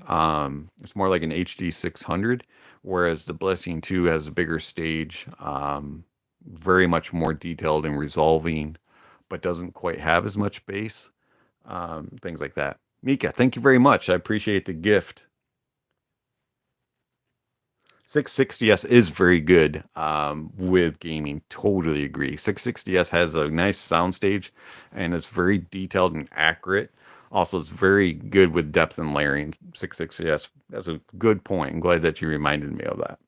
It's more like an HD 600, whereas the Blessing 2 has a bigger stage, very much more detailed in resolving, but doesn't quite have as much bass. Things like that. Mika, thank you very much. I appreciate the gift. 660S is very good with gaming. Totally agree. 660S has a nice soundstage and it's very detailed and accurate. Also, it's very good with depth and layering. 660S, that's a good point. I'm glad that you reminded me of that.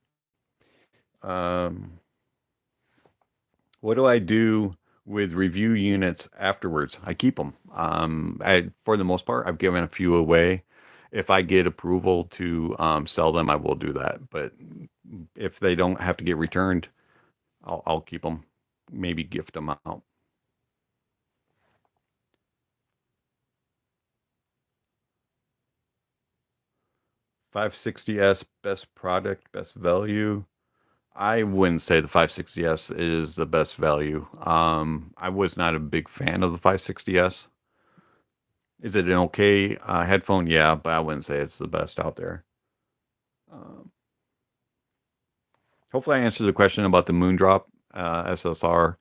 What do I do with review units afterwards? I keep them. For the most part, I've given a few away. If I get approval to sell them, I will do that. But if they don't have to get returned, I'll keep them. Maybe gift them out. $560S, best product, best value. I wouldn't say the 560S is the best value. I was not a big fan of the 560S. Is it an okay headphone? Yeah, but I wouldn't say it's the best out there. Hopefully I answered the question about the Moondrop SSR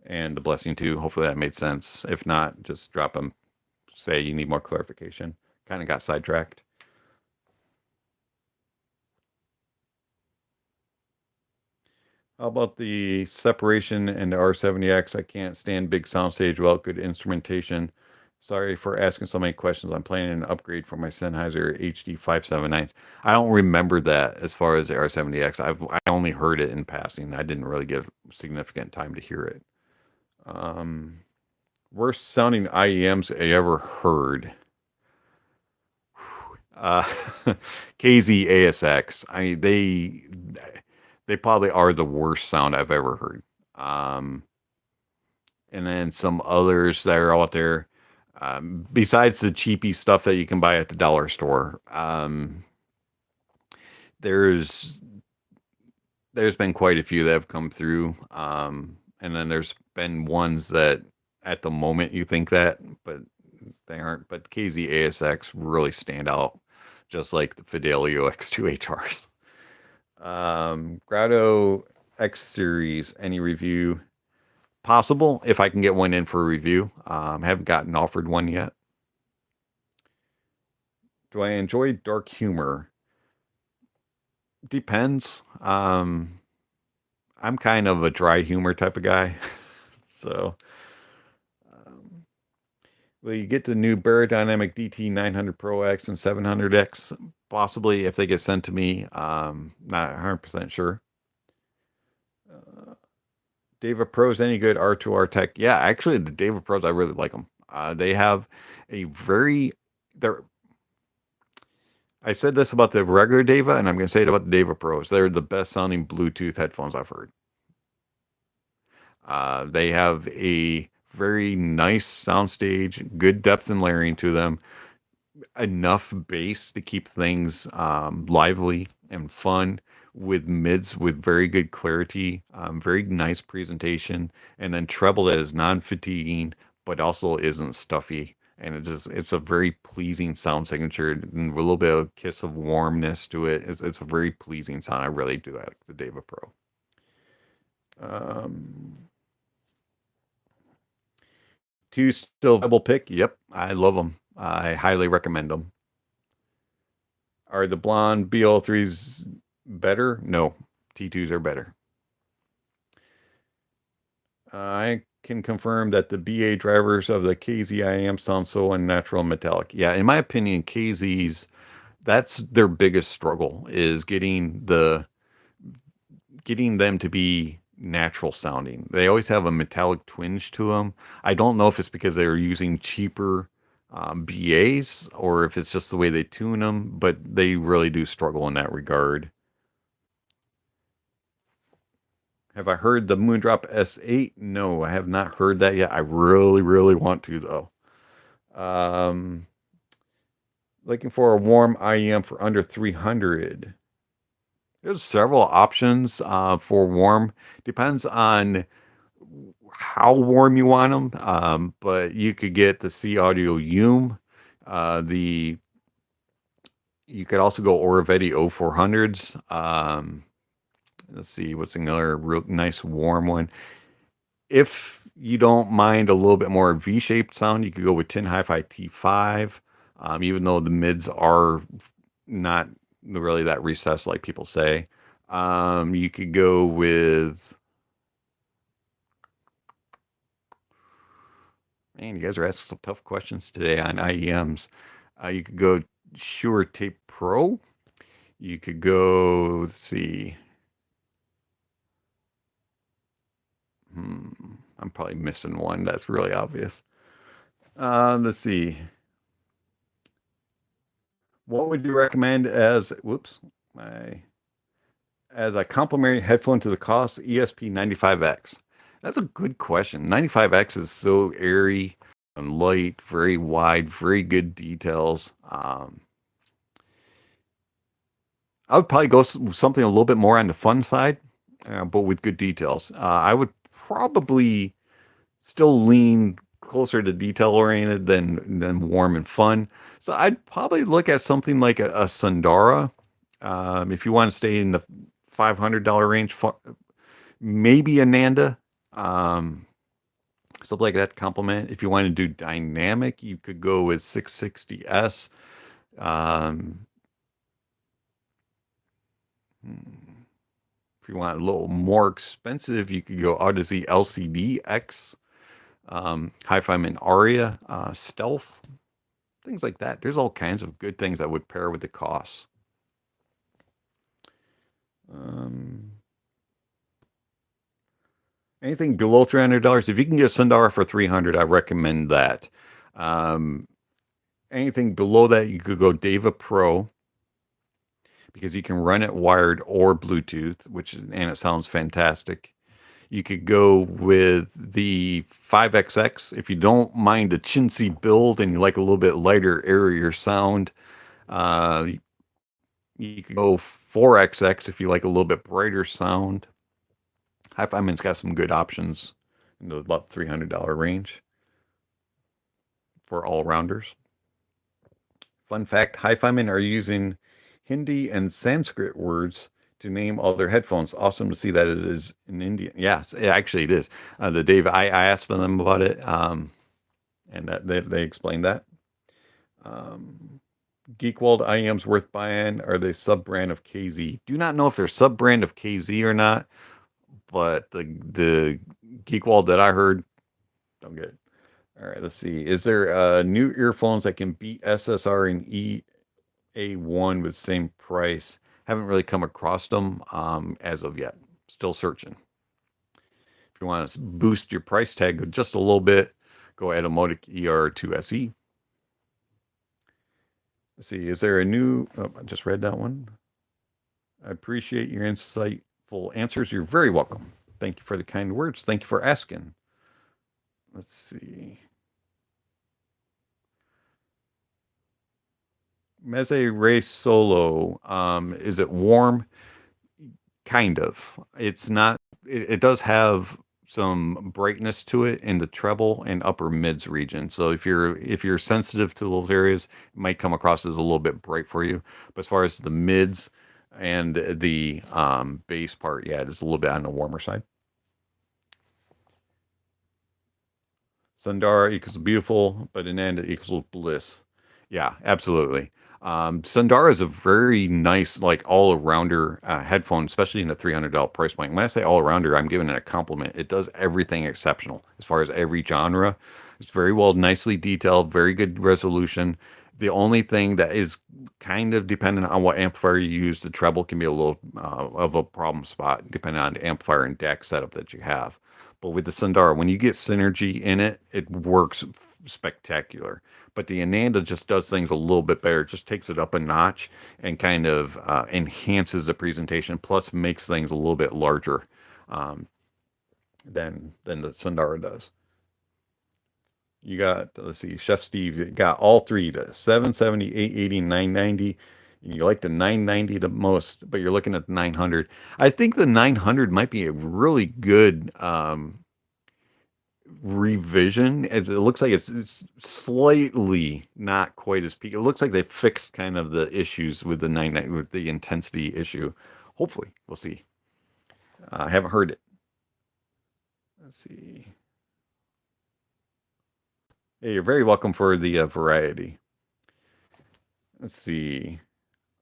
and the Blessing 2. Hopefully that made sense. If not, just drop them. Say you need more clarification. Kind of got sidetracked. How about the separation and the R70X? I can't stand big soundstage without good instrumentation. Sorry for asking so many questions. I'm planning an upgrade for my Sennheiser HD 579. I don't remember that as far as the R70X. I only heard it in passing. I didn't really get significant time to hear it. Worst sounding Iems I ever heard. KZ ASX. I mean, they probably are the worst sound I've ever heard. And then some others that are out there, besides the cheapy stuff that you can buy at the dollar store. There's been quite a few that have come through. And then there's been ones that at the moment you think that, but they aren't. But KZ ASX really stand out, just like the Fidelio X2 HRs. Grado X series, any review? Possible if I can get one in for a review. Haven't gotten offered one yet. Do I enjoy dark humor? Depends. I'm kind of a dry humor type of guy. So, will you get the new Barodynamic DT 900 Pro X and 700X possibly if they get sent to me. Not 100% sure. Deva Pros any good R2R tech? Yeah, actually, the Deva Pros I really like them. They have a very they're. I said this about the regular Deva, and I'm going to say it about the Deva Pros. They're the best sounding Bluetooth headphones I've heard. They have a very nice soundstage, good depth and layering to them, enough bass to keep things lively and fun, with mids with very good clarity, very nice presentation, and then treble that is non-fatiguing but also isn't stuffy. And it's a very pleasing sound signature and a little bit of a kiss of warmness to it. It's a very pleasing sound. I really do like the Deva Pro. Two still viable pick. Yep, I love them. I highly recommend them. Are the blonde BL3s better? No, T2s are better. I can confirm that the BA drivers of the KZIM sound so unnatural and metallic. Yeah, in my opinion, KZs, that's their biggest struggle, is getting them to be natural sounding. They always have a metallic twinge to them. I don't know if it's because they're using cheaper BAs or if it's just the way they tune them, but they really do struggle in that regard. Have I heard the Massdrop S8? No, I have not heard that yet. I really, really want to, though. Looking for a warm IEM for under 300. There's several options for warm. Depends on how warm you want them. But you could get the C Audio Iems. You could also go Oravetti 0400s. Let's see, what's another real nice warm one. If you don't mind a little bit more V-shaped sound, you could go with Tin Hi-Fi T5. Even though the mids are not really that recessed like people say. You could go with... Man, you guys are asking some tough questions today on IEMs. You could go Shure Tape Pro. You could go, let's see. I'm probably missing one. That's really obvious. Let's see. What would you recommend as a complementary headphone to the Koss ESP95X? That's a good question. 95X is so airy and light, very wide, very good details. I would probably go something a little bit more on the fun side, but with good details. I would probably still lean closer to detail oriented than warm and fun. So I'd probably look at something like a Sundara. If you want to stay in the $500 range, maybe a Nanda. Something like that complement. If you want to do dynamic, you could go with 660S. If you want a little more expensive, you could go Odyssey LCD-X, Hi-Fi Aria, Stealth, things like that. There's all kinds of good things that would pair with the Koss. Anything below $300, if you can get a Sundara for $300, I recommend that. Anything below that, you could go Deva Pro, because you can run it wired or Bluetooth, and it sounds fantastic. You could go with the 5XX if you don't mind the chintzy build and you like a little bit lighter, airier sound. You could go 4XX if you like a little bit brighter sound. Hi-Fi-Man's got some good options in the about $300 range for all-rounders. Fun fact, Hi-Fi-Man are using Hindi and Sanskrit words to name all their headphones. Awesome to see that it is in Indian. Yes, actually it is. The Dave, I asked them about it, and that they explained that. Geekwald IEMs worth buying. Are they sub-brand of KZ? Do not know if they're sub-brand of KZ or not, but the Geekwald that I heard, don't get it. All right, let's see. Is there new earphones that can beat SSR and A1 with same price. Haven't really come across them as of yet. Still searching. If you want to boost your price tag just a little bit, go Automotive ER2SE. Let's see, is there a new... Oh, I just read that one. I appreciate your insightful answers. You're very welcome. Thank you for the kind words. Thank you for asking. Let's see. Meze Race Solo. Is it warm? Kind of. It's not. It does have some brightness to it in the treble and upper mids region. So if you're sensitive to those areas, it might come across as a little bit bright for you. But as far as the mids and the bass part, yeah, it is a little bit on the warmer side. Sundara equals beautiful, but in the end it equals bliss. Yeah, absolutely. Sundara is a very nice, like all-arounder headphone, especially in the $300 price point. When I say all-arounder, I'm giving it a compliment. It does everything exceptional as far as every genre. It's very well, nicely detailed, very good resolution. The only thing that is kind of dependent on what amplifier you use, the treble can be a little of a problem spot depending on the amplifier and DAC setup that you have. But with the Sundara, when you get synergy in it, it works spectacular. But the Ananda just does things a little bit better. It just takes it up a notch and kind of enhances the presentation, plus makes things a little bit larger than the Sundara does. You got, let's see, Chef Steve, you got all three, the 770, 880, 990. You like the 990 the most, but you're looking at the 900. I think the 900 might be a really good revision, as it looks like it's slightly not quite as peak. It looks like they fixed kind of the issues with the 990, with the intensity issue. Hopefully, we'll see. I haven't heard it. Let's see. Hey, you're very welcome for the variety. Let's see.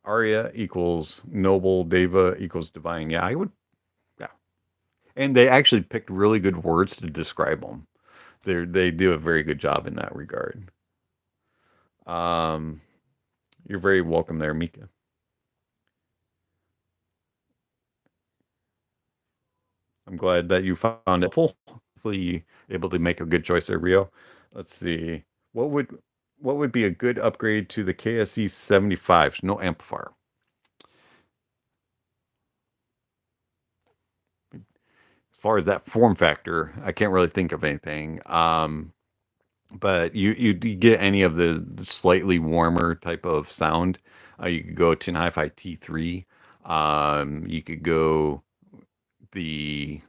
Arya equals noble, Deva equals divine. Yeah, I would. Yeah. And they actually picked really good words to describe them. They do a very good job in that regard. You're very welcome there, Mika. I'm glad that you found it full. Hopefully, you able to make a good choice there, Rio. Let's see. What would be a good upgrade to the KSE 75s? No amplifier. As far as that form factor, I can't really think of anything. But you get any of the slightly warmer type of sound. You could go Tin Hi-Fi T3. You could go the.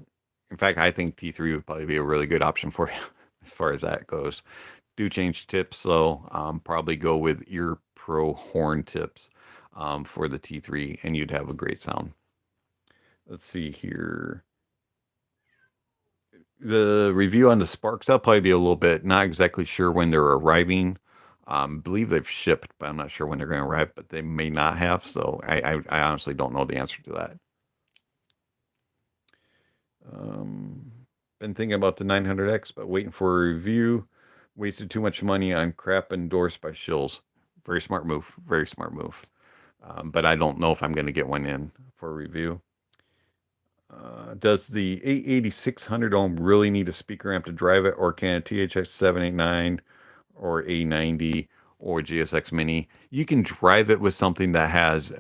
In fact, I think T3 would probably be a really good option for you as far as that goes. Do change tips, so probably go with Ear Pro horn tips for the T3, and you'd have a great sound. Let's see here. The review on the Sparks, that'll probably be a little bit, not exactly sure when they're arriving. Believe they've shipped, but I'm not sure when they're going to arrive, but they may not have. So I honestly don't know the answer to that. Been thinking about the 900X, but waiting for a review. Wasted too much money on crap endorsed by shills. Very smart move. Very smart move. But I don't know if I'm going to get one in for a review. Does the 88600 ohm really need a speaker amp to drive it, or can a THX 789 or A90 or GSX Mini? You can drive it with something that has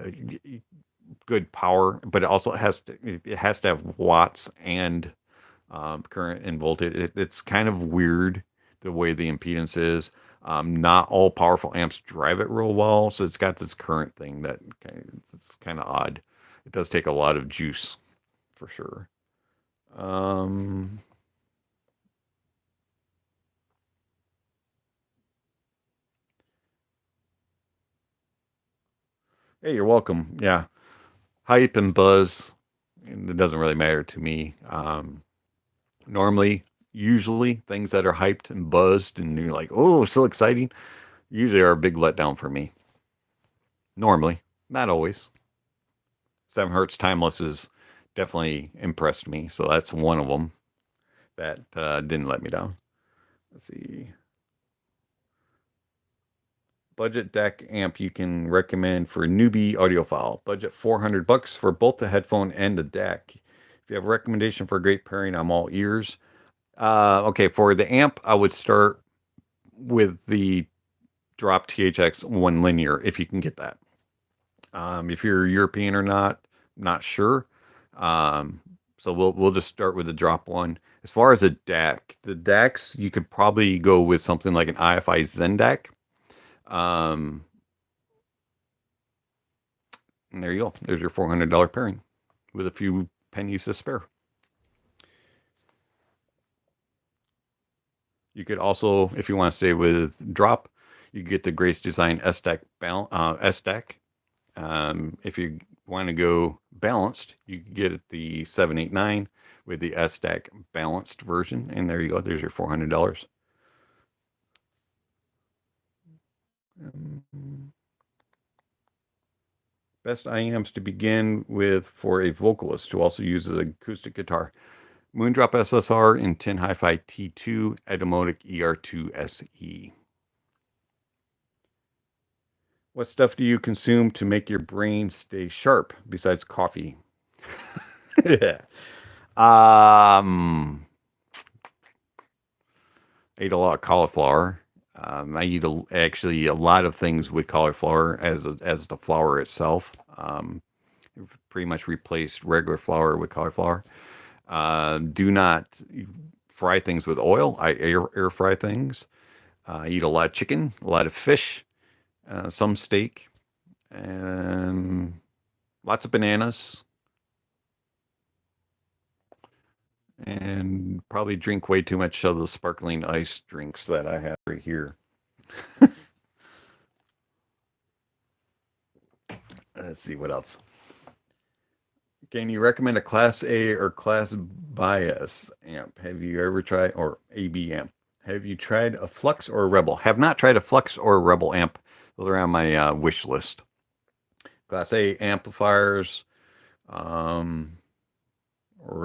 good power, but it also has to have watts and current and voltage. It's kind of weird the way the impedance is. Not all powerful amps drive it real well, so it's got this current thing that it's kind of odd. It does take a lot of juice for sure. Hey, you're welcome. Yeah, hype and buzz, and it doesn't really matter to me. Normally, usually things that are hyped and buzzed and you're like, oh, so exciting, usually are a big letdown for me. Normally, not always. 7 Hertz Timeless has definitely impressed me, so that's one of them that didn't let me down. Let's see. budget DAC amp you can recommend for newbie audiophile. Budget $400 for both the headphone and the DAC. If you have a recommendation for a great pairing, I'm all ears. Okay, for the amp, I would start with the Drop THX 1 linear if you can get that. If you're European or not sure. So we'll just start with the Drop one. As far as a DAC, the DACs you could probably go with something like an IFI Zen DAC. And there you go. There's your $400 pairing with a few pennies to spare. You could also, if you want to stay with Drop, you get the Grace Design S-DAC. If you want to go balanced, you can get the 789 with the S-DAC balanced version. And there you go. There's your $400. Best Iems to begin with for a vocalist who also uses acoustic guitar. Moondrop SSR in Tin Hi-Fi T2, Edemotic ER2 SE. What stuff do you consume to make your brain stay sharp besides coffee? I ate a lot of cauliflower. I eat actually a lot of things with cauliflower as the flour itself. Pretty much replaced regular flour with cauliflower. Do not fry things with oil. I air fry things. I eat a lot of chicken, a lot of fish, some steak, and lots of bananas. And probably drink way too much of the sparkling ice drinks that I have right here. Let's see what else. Can you recommend a Class A or Class Bias amp? Have you ever tried, or AB amp? Have you tried a Flux or a Rebel? Have not tried a Flux or a Rebel amp. Those are on my wish list. Class A amplifiers, or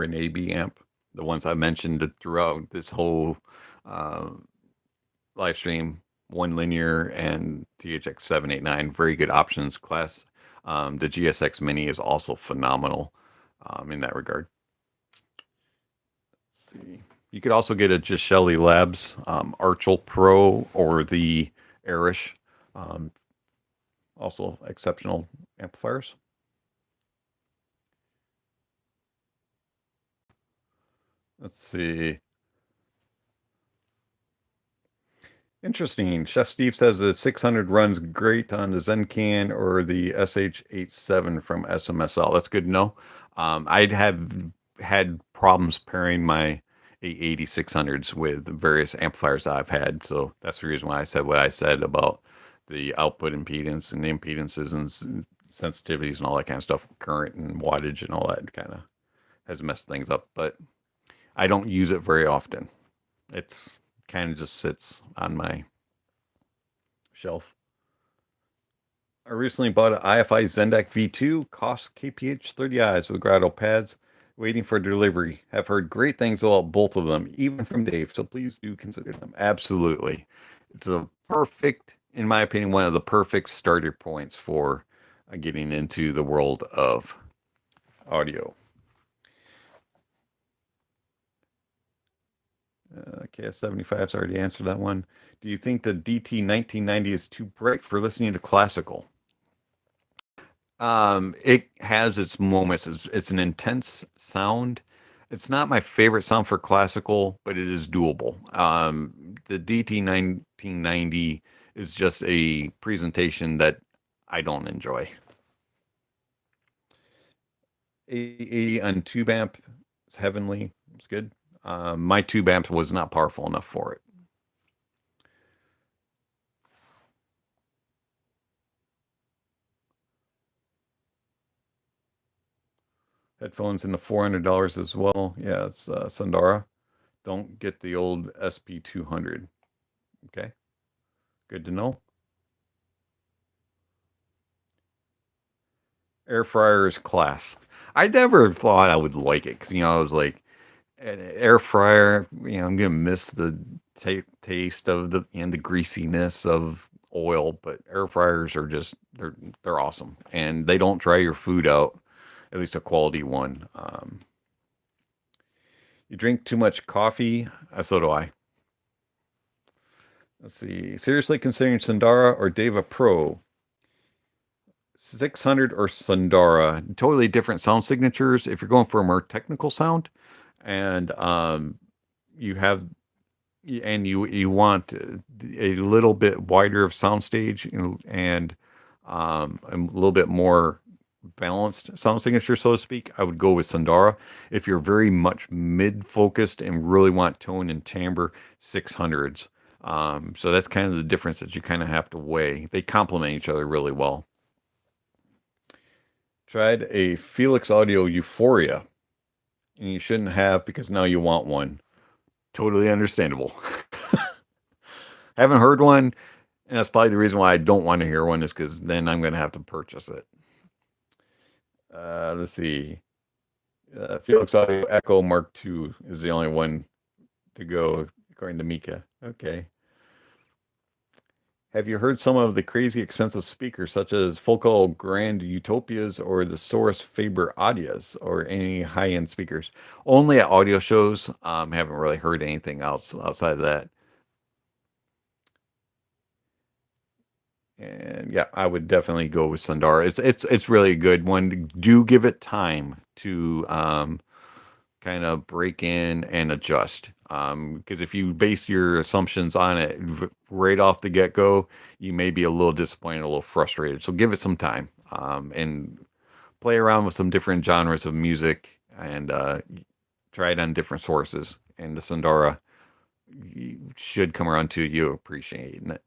an AB amp. The ones I mentioned throughout this whole live stream, one linear and THX 789, very good options. Class, the GSX Mini is also phenomenal in that regard. Let's see. You could also get a Gishelli Labs Archel Pro or the Arish, also exceptional amplifiers. Let's see. Interesting. Chef Steve says the 600 runs great on the Zencan or the SH87 from SMSL. That's good to know. I'd have had problems pairing my 880 600s with the various amplifiers that I've had. So that's the reason why I said what I said about the output impedance and the impedances and sensitivities and all that kind of stuff, current and wattage and all that kind of has messed things up. But I don't use it very often. It's kind of just sits on my shelf. I recently bought an IFI Zendak V2, cost KPH 30 eyes with Grotto pads, waiting for delivery. Have heard great things about both of them, even from Dave, so please do consider them. Absolutely. It's a perfect, in my opinion, one of the perfect starter points for getting into the world of audio. KS75's already answered that one. Do you think the DT 1990 is too bright for listening to classical? It has its moments. It's an intense sound. It's not my favorite sound for classical, but it is doable. The DT 1990 is just a presentation that I don't enjoy. 880 on tube amp is heavenly. It's good. My tube amp was not powerful enough for it. Headphones in the $400 as well. Yeah, it's Sundara. Don't get the old SP200. Okay, good to know. Air fryer is class. I never thought I would like it because I was like, an air fryer. I'm gonna miss the taste of the greasiness of oil, but air fryers are just they're awesome, and they don't dry your food out. At least a quality one. You drink too much coffee. So do I. Let's see. Seriously considering Sundara or Deva Pro? 600 or Sundara. Totally different sound signatures. If you're going for a more technical sound, and you have you want a little bit wider of soundstage and a little bit more balanced sound signature, so to speak, I would go with Sundara. If you're very much mid-focused and really want tone and timbre, 600s. So that's kind of the difference that you kind of have to weigh. They complement each other really well. Tried a Felix Audio Euphoria, and you shouldn't have because now you want one. Totally understandable. Haven't heard one, and that's probably the reason why I don't want to hear one, is because then I'm going to have to purchase it. Let's see. Felix Audio Echo Mark II is the only one to go, according to Mika. Okay. Have you heard some of the crazy expensive speakers, such as Focal Grand Utopias or the Source Faber Audias, or any high-end speakers? Only at audio shows. Haven't really heard anything else outside of that. And yeah, I would definitely go with Sundara. It's really a good one. Do give it time to kind of break in and adjust. Because if you base your assumptions on it right off the get-go, you may be a little disappointed, a little frustrated. So give it some time, and play around with some different genres of music, and try it on different sources. And the Sundara should come around to you appreciating it.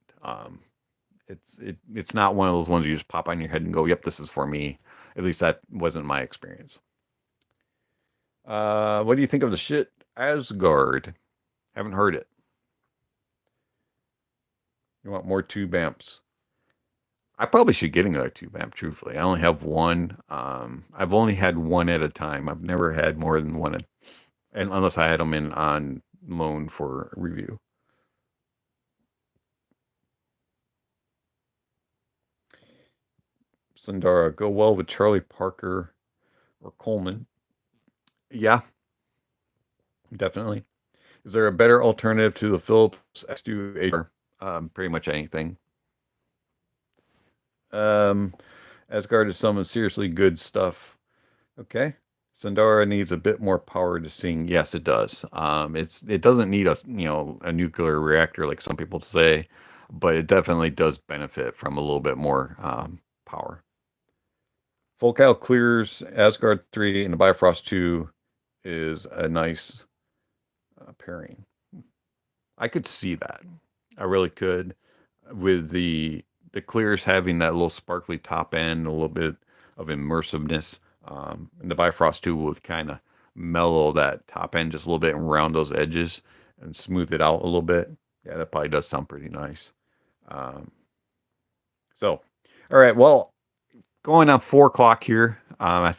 It's not one of those ones you just pop on your head and go, yep, this is for me. At least that wasn't my experience. What do you think of the shit Asgard? Haven't heard it. You want more tube amps? I probably should get another tube amp, truthfully. I only have one. I've only had one at a time. I've never had more than one, and unless I had them in on loan for review. Sundara, go well with Charlie Parker or Coleman. Yeah, definitely. Is there a better alternative to the Philips X2 pretty much anything. Asgard is some seriously good stuff. Okay. Sundara needs a bit more power to sing. Yes, it does. It doesn't need a nuclear reactor like some people say, but it definitely does benefit from a little bit more power. Focal clears Asgard 3 and the Bifrost 2 is a nice pairing. I could see that. I really could, with the clears having that little sparkly top end, a little bit of immersiveness. And the Bifrost 2 would kind of mellow that top end just a little bit and round those edges and smooth it out a little bit. Yeah, that probably does sound pretty nice. So, all right, well, going on 4 o'clock here. I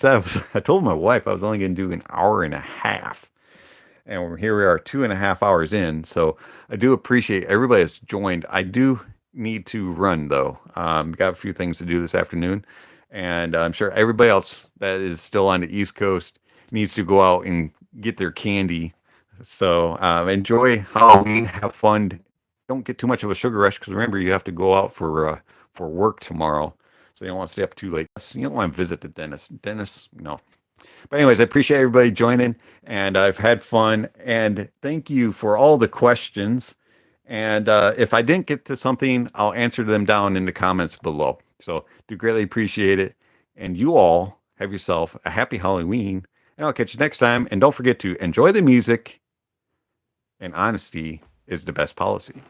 told my wife I was only going to do an hour and a half. And here we are 2.5 hours in. So I do appreciate everybody that's joined. I do need to run, though. Got a few things to do this afternoon. And I'm sure everybody else that is still on the East Coast needs to go out and get their candy. So enjoy Halloween. Have fun. Don't get too much of a sugar rush, because remember, you have to go out for work tomorrow. So you don't want to stay up too late. You don't want to visit the dentist. Dentist, no. But anyways, I appreciate everybody joining, and I've had fun. And thank you for all the questions. And if I didn't get to something, I'll answer them down in the comments below. So do greatly appreciate it. And you all have yourself a happy Halloween. And I'll catch you next time. And don't forget to enjoy the music. And honesty is the best policy.